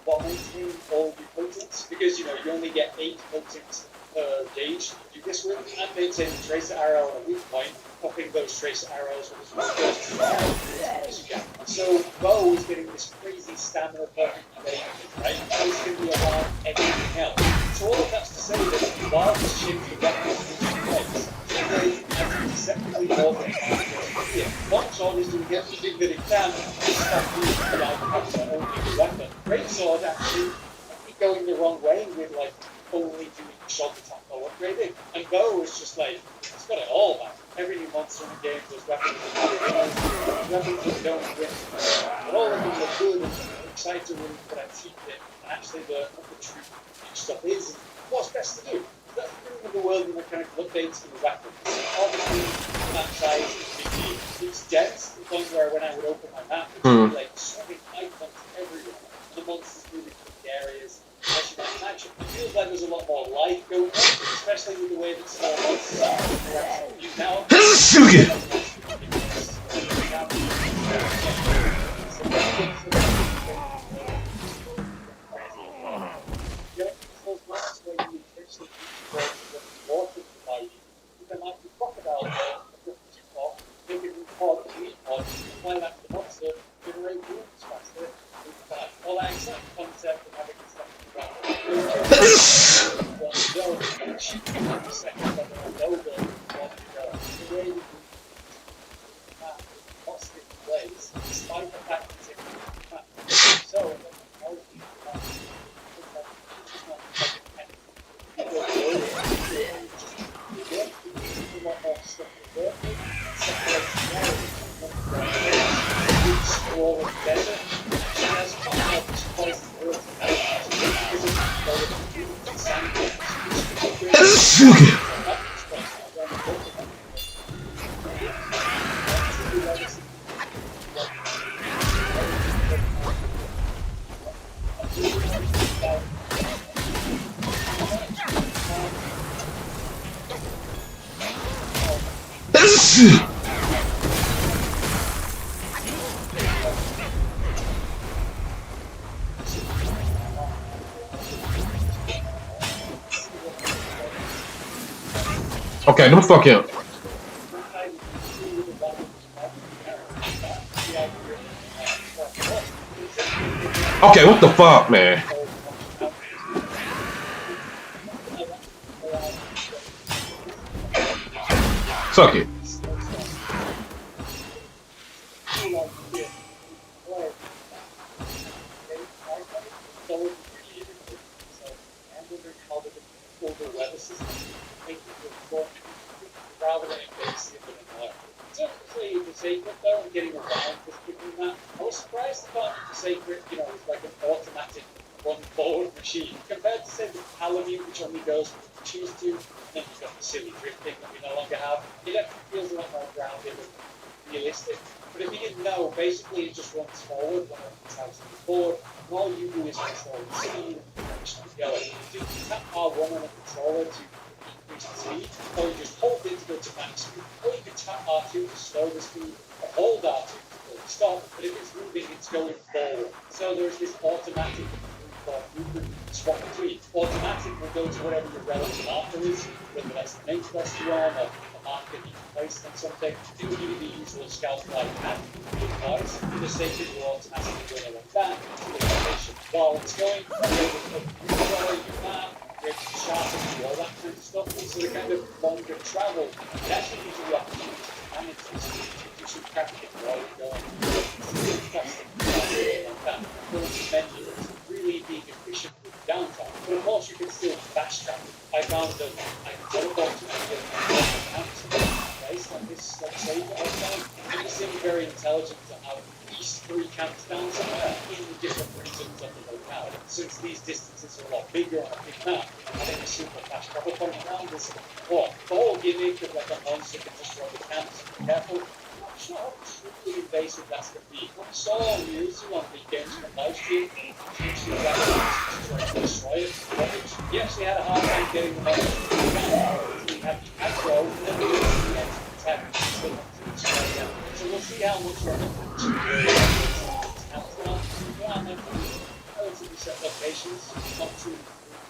[SPEAKER 8] While maintaining all the potents, because you know you only get 8 potents per gauge to do this with, and maintaining tracer arrow at a weak point, popping those tracer arrows with his so Bo is getting this crazy stamina perfect evade, right? So he's going to be around everything else. So all of that's to say that while this shifty weapon is in place, he has deceptively more than here. Longsword is doing everything that it can to stop using the outcomes on only the weapon. Greatsword actually going the wrong way with like only doing shoulder tackle upgrading. And Bo is just like, it's got it all, man. Every new monster in the game does weapons that don't win. But all of them look good and excited to really put our teeth in and actually learn what the true stuff is and what's best to do. That's the thing with the world of mechanical updates and the weapons. Obviously, that size is big. It's dense to the point where when I would open my map, it's really like so many icons everywhere. And the monsters moving through the areas. As you might imagine, it feels like there's a lot more life going on, especially with the way that small monsters are. Now,
[SPEAKER 4] Okay. Okay, let me fuck him. Okay, what the fuck, man? Suck it.
[SPEAKER 8] Rather than invasive and annoying. Typically, the secret though, and getting around this picking that, I was surprised about the secret, you know, it's like an automatic run forward machine compared to say the Palamute, which only goes when you choose to, and then you've got the silly drifting that we no longer have. It actually feels a lot more grounded and realistic. But if you didn't know, basically it just runs forward whenever it's out on the board, and all you do is control the speed and direction you're going. You can tap R1 on a controller to increase the speed, or you just hold it to go to max speed, or you can tap R2 to slow the speed, or hold R2 to go to stop, but if it's moving, it's going forward. So there's this automatic movement swap between. Automatic will go to whatever your relative marker is, whether that's the main quest you're on, or a marker you placed on something. It will give you the usual scout flight path, cards. The station will automatically go along that to the location. While it's going, you're able to control your map, you're able to sharpen, do all that kind of stuff. So the kind of longer travel, it actually gives you the opportunity to manage this. You should practice while you're going. Interesting. Like that. Menu really being efficient with downtime. But of course, you can still fast travel. I found that I can teleport to any based on this save that I've done. And it seemed very intelligent to have at least 3 camps down somewhere in different regions of the locale. Since these distances are a lot bigger on a big map, I think a super fast travel point around is what the whole gimmick of like a monster can just run the camps. Be careful. I'm not sure how truly invasive that's going to be. When we saw on Yuzu on the Games from live stream, usually that was trying to destroy it. He actually had a hard time getting the monster to the ground. We had the aggro, and then we were the attack, still not to destroy them. So we'll see how much we're going to relatively set locations, not too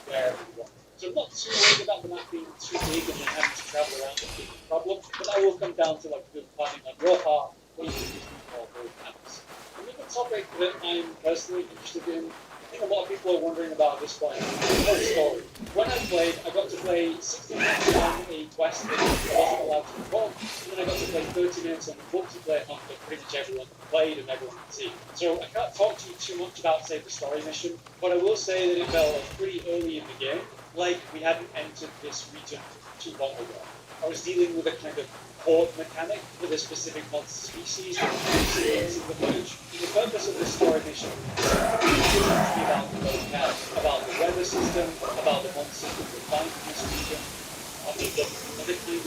[SPEAKER 8] where we want. So I'm not too worried about the map being too big and then having to travel around and being a problem, but that will come down to like good planning on your part, where you can use more road maps. Another topic that I'm personally interested in, I think a lot of people are wondering about this point, is the story. When I played, I got to play 60 minutes on a quest that I wasn't allowed to record, and then I got to play 30 minutes on the multiplayer hunt that pretty much everyone played and everyone could see. So I can't talk to you too much about, say, the story mission, but I will say that it felt pretty early in the game, like we hadn't entered this region too long ago. I was dealing with a kind of horde mechanic with a specific monster species that was in the footage. The purpose of this story mission is about the locale, about the weather system, about the monsters that we find in this region, and the kind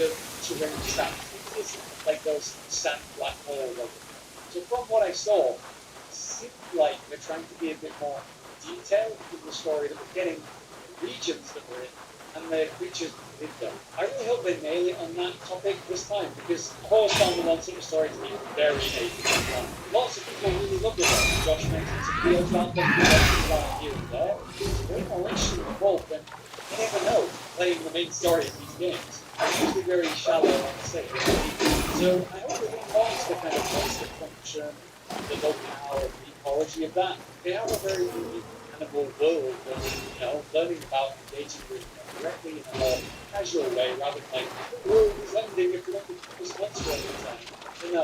[SPEAKER 8] of terrain trap features, like those sand black hole levels. So from what I saw, it seemed like they're trying to be a bit more detailed in the story that we're getting, the regions that we're in, and the creatures within them. I really hope they nail it on that topic this time, because I've always found the monster story to be very native. Lots of people really love it. Josh mentioned some videos about them, about here and there. It's very more interesting involved than you never know playing the main story of these games. It's usually very shallow and safe. So I hope it informs the kind of monster function, the locale, and the ecology of that. They have a very unique animal world that we're, learning about, engaging with directly in a more casual way, rather than like, the world is ending if we don't do this monster all the time. So no, I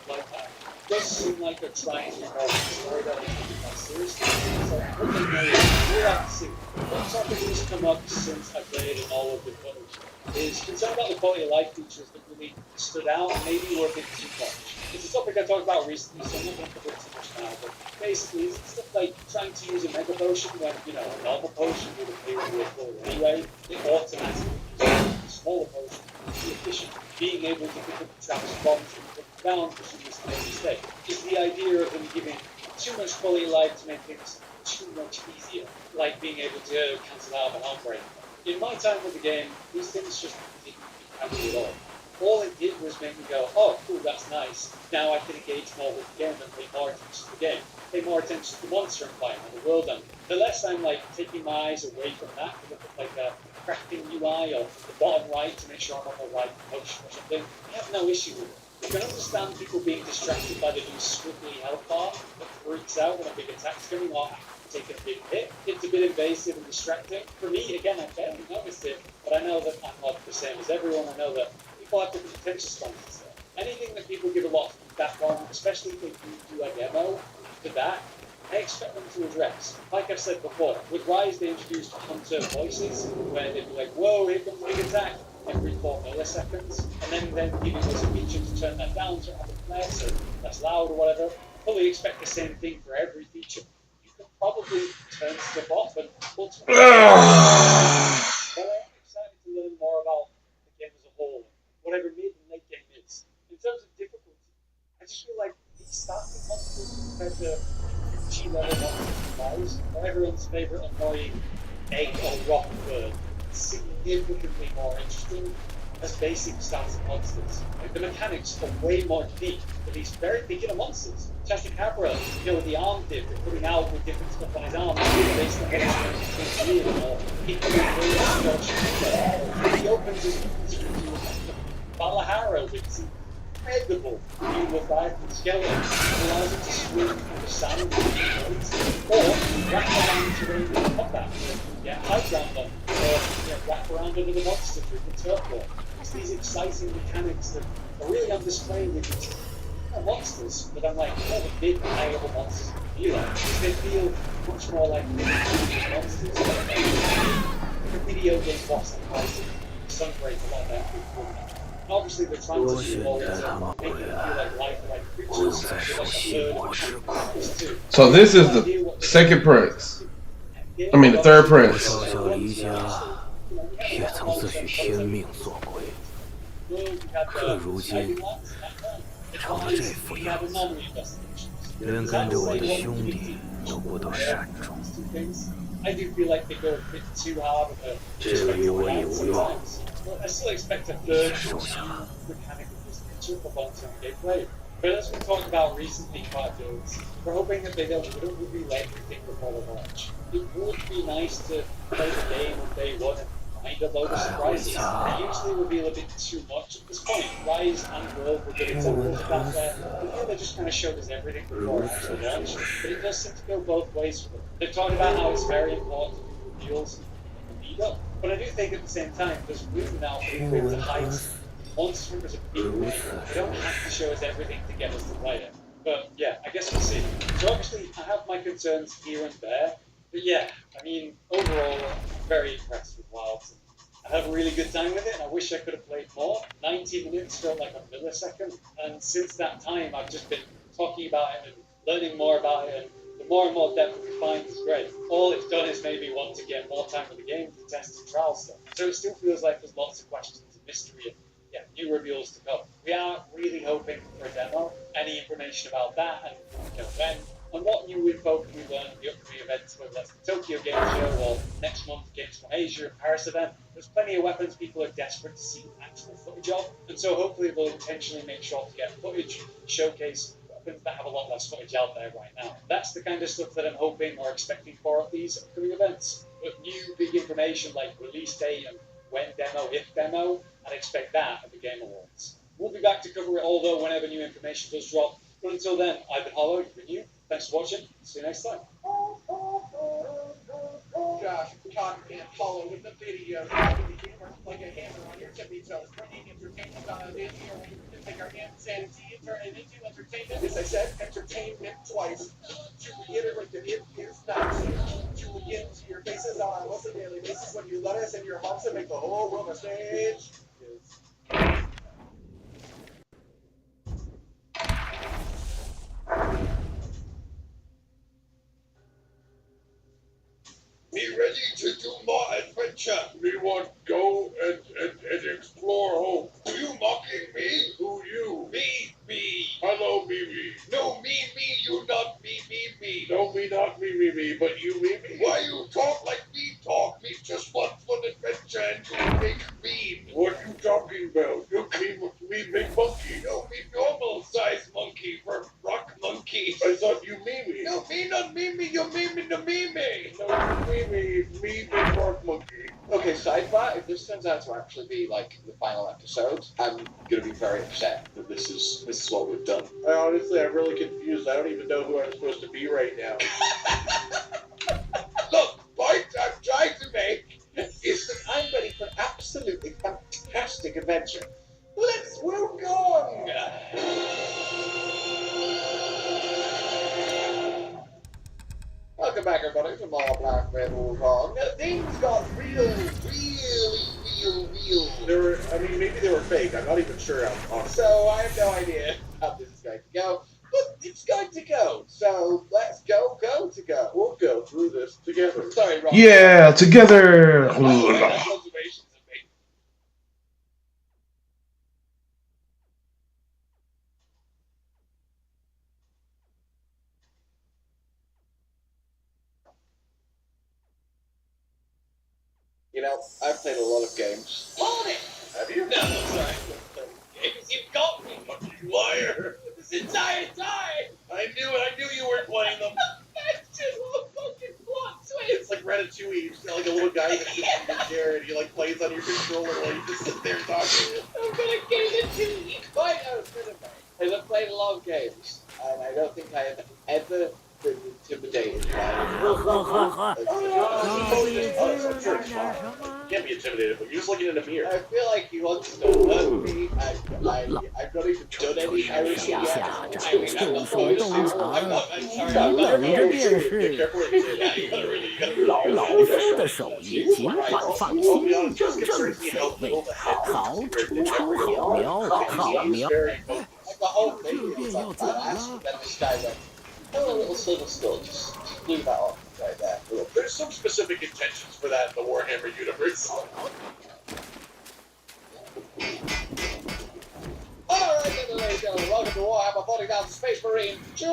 [SPEAKER 8] like that. It does seem like they're trying to involve the story that is taken more seriously. So what they know is, we'll have to see. One topic that's come up since I played in all of the footage is concern about the quality of life features that really stood out and maybe were a bit too much. It's a topic I talked about recently, so I'm not going to cover it too much now, but basically it's stuff like trying to use a mega potion when, you know, a normal potion would appear in your floor anyway. It automatically uses a smaller potion to be efficient. Being able to pick up the traps bombs and put them down because you use a mistake. Just the idea of them giving too much quality of life to make things too much easier, like being able to cancel out an outbreak. In my time with the game, these things just didn't happen at all. All it did was make me go, oh, cool, that's nice. Now I can engage more with the game and pay more attention to the game. Pay more attention to the monster I'm fighting and the world I'm in. The less I'm like taking my eyes away from that to look at like a crafting UI or the bottom right to make sure I'm on the right potion or something, I have no issue with it. I can understand people being distracted by the new squiggly health bar that freaks out when a big attack's coming or taking a big hit. It's a bit invasive and distracting. For me, again, I barely noticed it, but I know that I'm not the same as everyone. I know that people have different attention spans. Anything that people give a lot of feedback on, especially if they do a demo to that, I expect them to address. Like I've said before, with Rise they introduced hunter voices, where they'd be like, whoa, here comes a big attack, every 4 milliseconds, and then giving us a feature to turn that down so it happens less, or less loud or whatever. Fully expect the same thing for every feature. You could probably turn stuff off and ultimately... But I am excited to learn more about the game as a whole, whatever mid and late game is. In terms of difficulty, I just feel like the starting monsters compared to G level monsters in Rise, or everyone's favourite annoying egg or rock bird, significantly more interesting as basic starting monsters. Like the mechanics are way more deep for these very beginner monsters. Chasticabra, you know, with the arm dip, they're putting out with different stuff on his arm, based on what he's doing, or he can he opens his Valahara with his incredible view of life and skeleton, allows him to swim through the sand with his or wrap around terrain with combat, get high ground on, or wrap around under the monster through the turf war. It's these exciting mechanics that are really on display with these monsters that I'm like, oh, the big high level monsters feel like. They feel much more like monsters. The video game boss and fighting, Sunbreak, a lot of that cool. Obviously, they're trying to do all this making it feel like lifelike creatures, like
[SPEAKER 4] So this is the second prince. I mean, the third prince.
[SPEAKER 2] 小小离家，也曾自诩天命所归，可如今成了这副样子，连跟着我的兄弟都不得善终。这个与我已无用，先收下。
[SPEAKER 8] But as we talked about recently, we're hoping that they wouldn't reveal everything before the launch. It would be nice to play the game on day one and find a load of surprises. They usually reveal a bit too much at this point. Rise and World were good examples of that there. But here they just kind of showed us everything before it actually launched. But it does seem to go both ways for them. They've talked about how it's very important to do reveals in the lead up. But I do think at the same time, there's room now for people to hide monster as a big thing. They don't have to show us everything to get us to play it. But yeah, I guess we'll see. So obviously, I have my concerns here and there. But yeah, I mean, overall, I'm very impressed with Wilds. I had a really good time with it, and I wish I could have played more. 90 minutes felt like a millisecond. And since that time, I've just been talking about it and learning more about it. And the more and more depth we find is great. All it's done is made me want to get more time with the game to test and trial stuff. So it still feels like there's lots of questions and mystery and new reveals to come. We are really hoping for a demo. Any information about that and when and what new info can we learn at the upcoming events, whether that's the Tokyo Game Show or next month Games from Asia and Paris event. There's plenty of weapons people are desperate to see actual footage of, and so hopefully they'll intentionally make sure to get footage, showcase weapons that have a lot less footage out there right now. That's the kind of stuff that I'm hoping or expecting for at these upcoming events. But new big information like release date and when demo, if demo, I'd expect that at the Game Awards. We'll be back to cover it all though whenever new information does drop. But until then, I've been Hollow, you've been you. Thanks for watching. See you next time.
[SPEAKER 3] Josh, caught and follow with the video. Like a hammer on your tippy toes, bringing entertainment on a video where we can take our insanity and turn it into entertainment. Yes, I said entertainment twice. To reiterate that it is not to get into your faces on almost a daily basis when you let us in your hearts and make the whole world a stage. Yes. ready to do more adventure. We want go and explore home. Do you mocking me? Who you? Me. Hello, me. No, me, you not me. No, me not me, but you me. Why you talk like me talk? Me just want fun adventure and you make mean. What you talking about? You me big monkey. No, me normal size monkey for rock monkey. I thought you me. No, me not me, you me no me. No, you me big rock monkey. Okay, sidebar, if this turns out to actually be like the final episode, I'm gonna be very upset that this is what we've done. Honestly, I'm really confused. I don't even know who I'm supposed to be right now. Look, point I'm trying to make is that I'm ready for absolutely fantastic adventure. Let's Wukong! Welcome back, everybody, to more Black Red Wukong. Things got really. Maybe they were fake. I'm not even sure how. So I have no idea how this is going to go. But it's going to go. So let's go to go. We'll go through this together. Sorry, Rob.
[SPEAKER 4] Yeah, together.
[SPEAKER 3] That's observations of me. You know, I've played a lot of games. Hold it! Have you? No, sorry. Games, you got me, fucking liar! This entire time! I knew you weren't playing them. That's just a fucking plot twist! It's like Ratatouille, you just got like a little guy that sits in your chair and he like plays on your controller while you just sit there talking. I'm gonna give it to you! I know, because I've played a lot of games, and I don't think I have ever been intimidated by You can't be intimidated, but you're just looking in a mirror. I feel like he wants to hurt me. I've not even done any Irish yet. I mean, I'm not going to. I'm sorry. Be careful what you say that. You gotta really.
[SPEAKER 7] 老夫的手艺，尽管放心，正正水味，好煮出好苗，好苗。
[SPEAKER 3] The whole thing is like that. A little silver skull, just leave that off right there. There's some specific intentions for that in the Warhammer universe. Alright, ladies and gentlemen, welcome to Warhammer 40,000 Space Marine 2!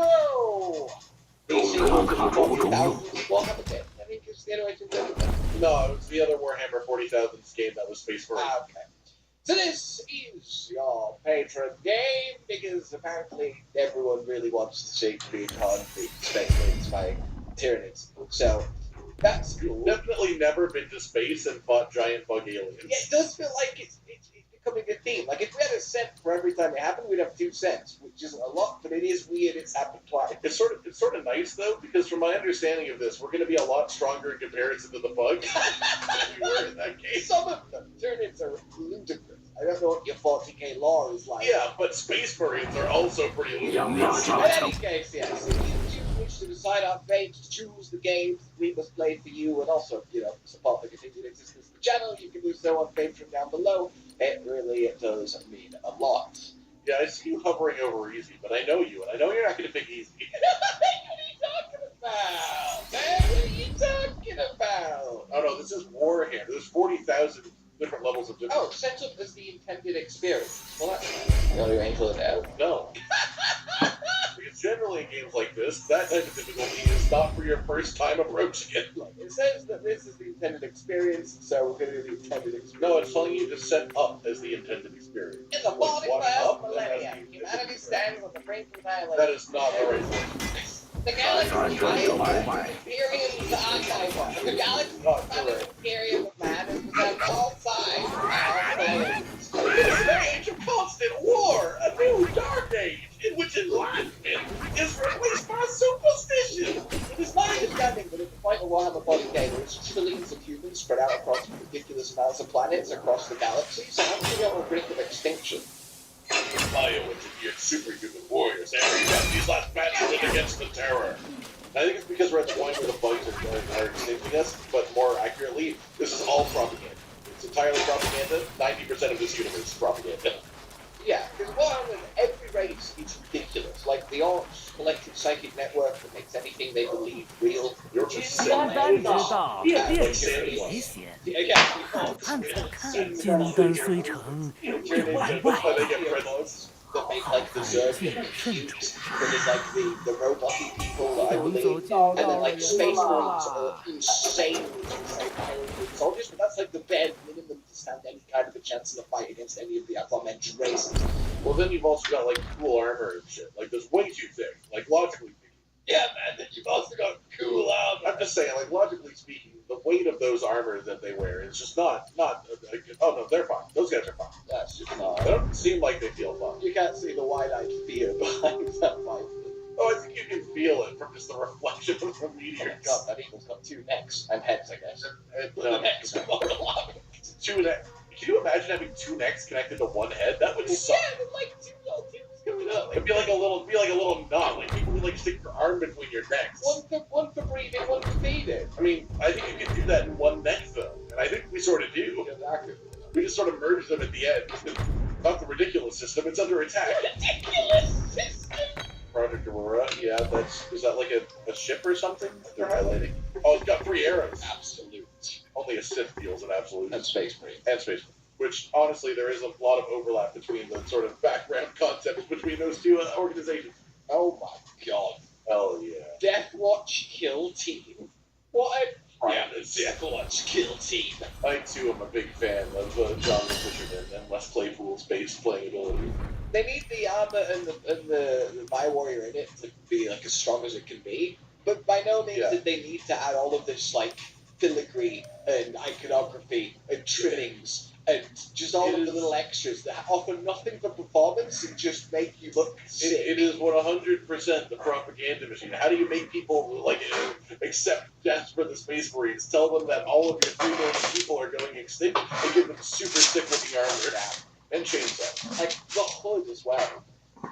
[SPEAKER 3] Warhammer 10. I think it's the other way to do it. No, it was the other Warhammer 40,000 game that was Space Marine. Okay. So this is your patron game, because apparently everyone really wants to see me beat Space Marines fighting Tyranids. So, that's cool. Definitely never been to space and fought giant bug aliens. Yeah, it does feel like it's becoming a theme. Like, if we had a set for every time it happened, we'd have 2 sets, which is a lot, but it is weird it's happened twice. It's sort of nice, though, because from my understanding of this, we're going to be a lot stronger in comparison to the bug than we were in that case. Some of them, Tyranids are ludicrous. I don't know what your 40k lore is like. Yeah, but Space Marines are also pretty ludicrous. In any case, yes. If you wish to decide our fate, choose the games we must play for you, and also, support the continued existence of the channel, you can do so on Patreon down below. It really does mean a lot. Yeah, I see you hovering over easy, but I know you, and I know you're not going to pick easy. What are you talking about? Oh no, this is Warhammer. There's 40,000 different levels of difficulty. Oh, set up as the intended experience. Well, that's no, you ain't pulling it out. No. Because generally in games like this, that type of difficulty is not for your first time approaching it. It says that this is the intended experience, so we're going to do the intended experience. No, it's telling you to set up as the intended experience. In the 41st millennium, humanity stands on the brink of annihilation. That is not the right word. The galaxy is Imperium's archive. The galaxy is Imperium of man is possessed all sides of all It's an age of constant war, a new dark age, in which enlightenment is replaced by superstition. It is my understanding that in the final Warhammer 40k, there's trillions of humans spread out across ridiculous amounts of planets across the galaxy, so how can we on the brink of extinction? Bioengineered superhuman warriors and these last battles against the terror. I think it's because we're at the point where the bugs are extincting us, but more accurately, this is all propaganda. It's entirely propaganda. 90% of this universe is propaganda. Yeah, because Warhammer, every race is ridiculous. Like the Orcs collective psychic network that makes anything they believe real. You're just silly.
[SPEAKER 7] 单知道变水为险，
[SPEAKER 5] Again,
[SPEAKER 7] 看才看，金丹虽成，有难外道。
[SPEAKER 5] that make
[SPEAKER 7] 好
[SPEAKER 5] like the
[SPEAKER 7] 汉
[SPEAKER 5] Zerg
[SPEAKER 7] 谨慎处事。
[SPEAKER 5] that is like the roboty people, I
[SPEAKER 6] 行走
[SPEAKER 5] believe,
[SPEAKER 6] 就
[SPEAKER 5] and
[SPEAKER 6] 到
[SPEAKER 5] then
[SPEAKER 6] 了
[SPEAKER 5] like
[SPEAKER 6] 人
[SPEAKER 5] space
[SPEAKER 6] 了
[SPEAKER 5] marines
[SPEAKER 6] 吧
[SPEAKER 5] are insane soldiers, but that's like the bare minimum to stand any kind of a chance in a fight against any of the aforementioned races.
[SPEAKER 3] Well, then you've also got like cool armor and shit. Like that's way too thick. Like logically speaking.
[SPEAKER 5] Yeah, man, then you've also got cool armor.
[SPEAKER 3] I'm just saying, like logically speaking, the weight of those armors that they wear is just not. Like, oh no, they're fine. Those guys are fine.
[SPEAKER 5] That's just
[SPEAKER 3] They
[SPEAKER 5] not.
[SPEAKER 3] don't seem like they feel fine.
[SPEAKER 5] You can't see the wide-eyed fear behind that fight.
[SPEAKER 3] Oh, I think you can feel it from just the reflection of the
[SPEAKER 5] Oh
[SPEAKER 3] meteors.
[SPEAKER 5] my god, that eagle's got 2 necks and heads, I guess.
[SPEAKER 3] No,
[SPEAKER 5] Necks, I'm not gonna lie.
[SPEAKER 3] 2 necks. Can you imagine having 2 necks connected to 1 head? That would suck.
[SPEAKER 5] Yeah, with like 2 little tubes coming up.
[SPEAKER 3] It'd be like a little knot. Like people would like stick your arm between your necks.
[SPEAKER 5] One for breathing, one for feeding.
[SPEAKER 3] I mean, I think you could do that in 1 neck though, and I think we sort of do.
[SPEAKER 5] Exactly.
[SPEAKER 3] We just sort of merge them at the end. Not the ridiculous system. It's under attack.
[SPEAKER 5] Ridiculous system!
[SPEAKER 3] Project Aurora. Yeah, is that like a ship or something that they're highlighting? Oh, it's got 3 arrows.
[SPEAKER 5] Absolute.
[SPEAKER 3] Only a Sith feels an absolute.
[SPEAKER 5] And Space Marine.
[SPEAKER 3] And Space Marine. Which, honestly, there is a lot of overlap between the sort of background concepts between those 2 organizations.
[SPEAKER 5] Oh my god.
[SPEAKER 3] Hell yeah.
[SPEAKER 5] Death Watch Kill Team. What a...
[SPEAKER 3] Yeah,
[SPEAKER 5] it's Death Watch Kill Team.
[SPEAKER 3] I, too, am a big fan of John Fisherman and Les Claypool's bass playing ability.
[SPEAKER 5] They need the armor and the My Warrior in it to be like as strong as it can be, but by no means did they need to add all of this like filigree and iconography and trimmings and just all of the little extras that offer nothing for performance and just make you look sick.
[SPEAKER 3] It is 100% the propaganda machine. How do you make people like accept death for the Space Marines? Tell them that all of your 3 million people are going extinct and give them super sick looking armor and chainsaw.
[SPEAKER 5] Like the hood as well.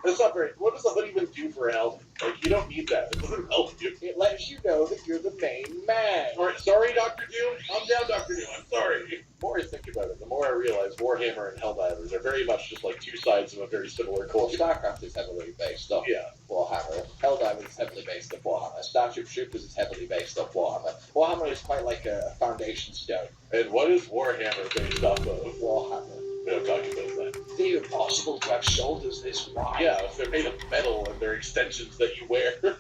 [SPEAKER 3] That's not very. What does the hood even do for a helmet? Like you don't need that. It doesn't help you.
[SPEAKER 5] It lets you know that you're the main man.
[SPEAKER 3] Sorry, Dr. Doom. I'm down, Dr. Doom. I'm sorry. The more I think about it, the more I realize Warhammer and Helldivers are very much just like 2 sides of a very similar coin.
[SPEAKER 5] StarCraft is heavily based off Warhammer. Helldivers is heavily based off Warhammer. Starship Troopers is heavily based off Warhammer. Warhammer is quite like a foundation stone.
[SPEAKER 3] And what is Warhammer based off of?
[SPEAKER 5] Warhammer.
[SPEAKER 3] We don't talk about that.
[SPEAKER 5] It's even possible to have shoulders this wide.
[SPEAKER 3] Yeah, if they're made of metal and they're extensions that you wear.
[SPEAKER 5] They're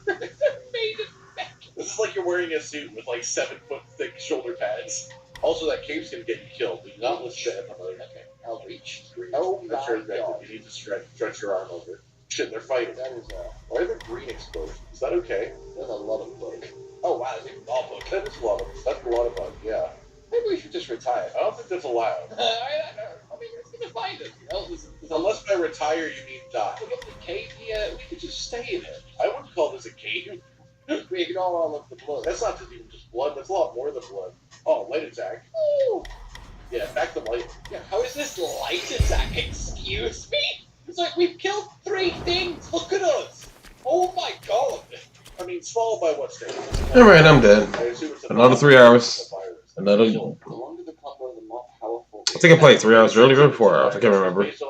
[SPEAKER 5] made of metal.
[SPEAKER 3] This is like you're wearing a suit with like 7-foot thick shoulder pads. Also, that cape's gonna get you killed. Do not listen to Emily. Okay,
[SPEAKER 5] I'll reach.
[SPEAKER 3] Oh my god. You need to stretch your arm over. Shit, they're fighting.
[SPEAKER 5] That is
[SPEAKER 3] why are there green explosions? Is that okay?
[SPEAKER 5] There's a lot of bug. Oh wow, there's even more bug.
[SPEAKER 3] That is a lot of. That's a lot of bug. Yeah.
[SPEAKER 5] Maybe we should just retire.
[SPEAKER 3] I don't think that's allowed.
[SPEAKER 5] I mean, it's gonna find us. You know, there's
[SPEAKER 3] Unless by retire you mean die.
[SPEAKER 5] we got the cave here. We could just stay in it.
[SPEAKER 3] I wouldn't call this a cave.
[SPEAKER 5] We ignore all of the blood.
[SPEAKER 3] That's not just even just blood. That's a lot more than blood. Oh, light attack.
[SPEAKER 5] Ooh.
[SPEAKER 3] Yeah, back to light.
[SPEAKER 5] Yeah, how is this light attack? Excuse me? It's like we've killed 3 things. Look at us. Oh my god.
[SPEAKER 3] I mean, swallowed by what stage?
[SPEAKER 4] Alright, I'm dead.
[SPEAKER 3] I assume it's
[SPEAKER 4] Another 3 hours. Another.
[SPEAKER 5] The longer the combo, the more powerful.
[SPEAKER 4] I think I played 3 hours earlier or 4 hours. I can't remember.
[SPEAKER 3] Okay, so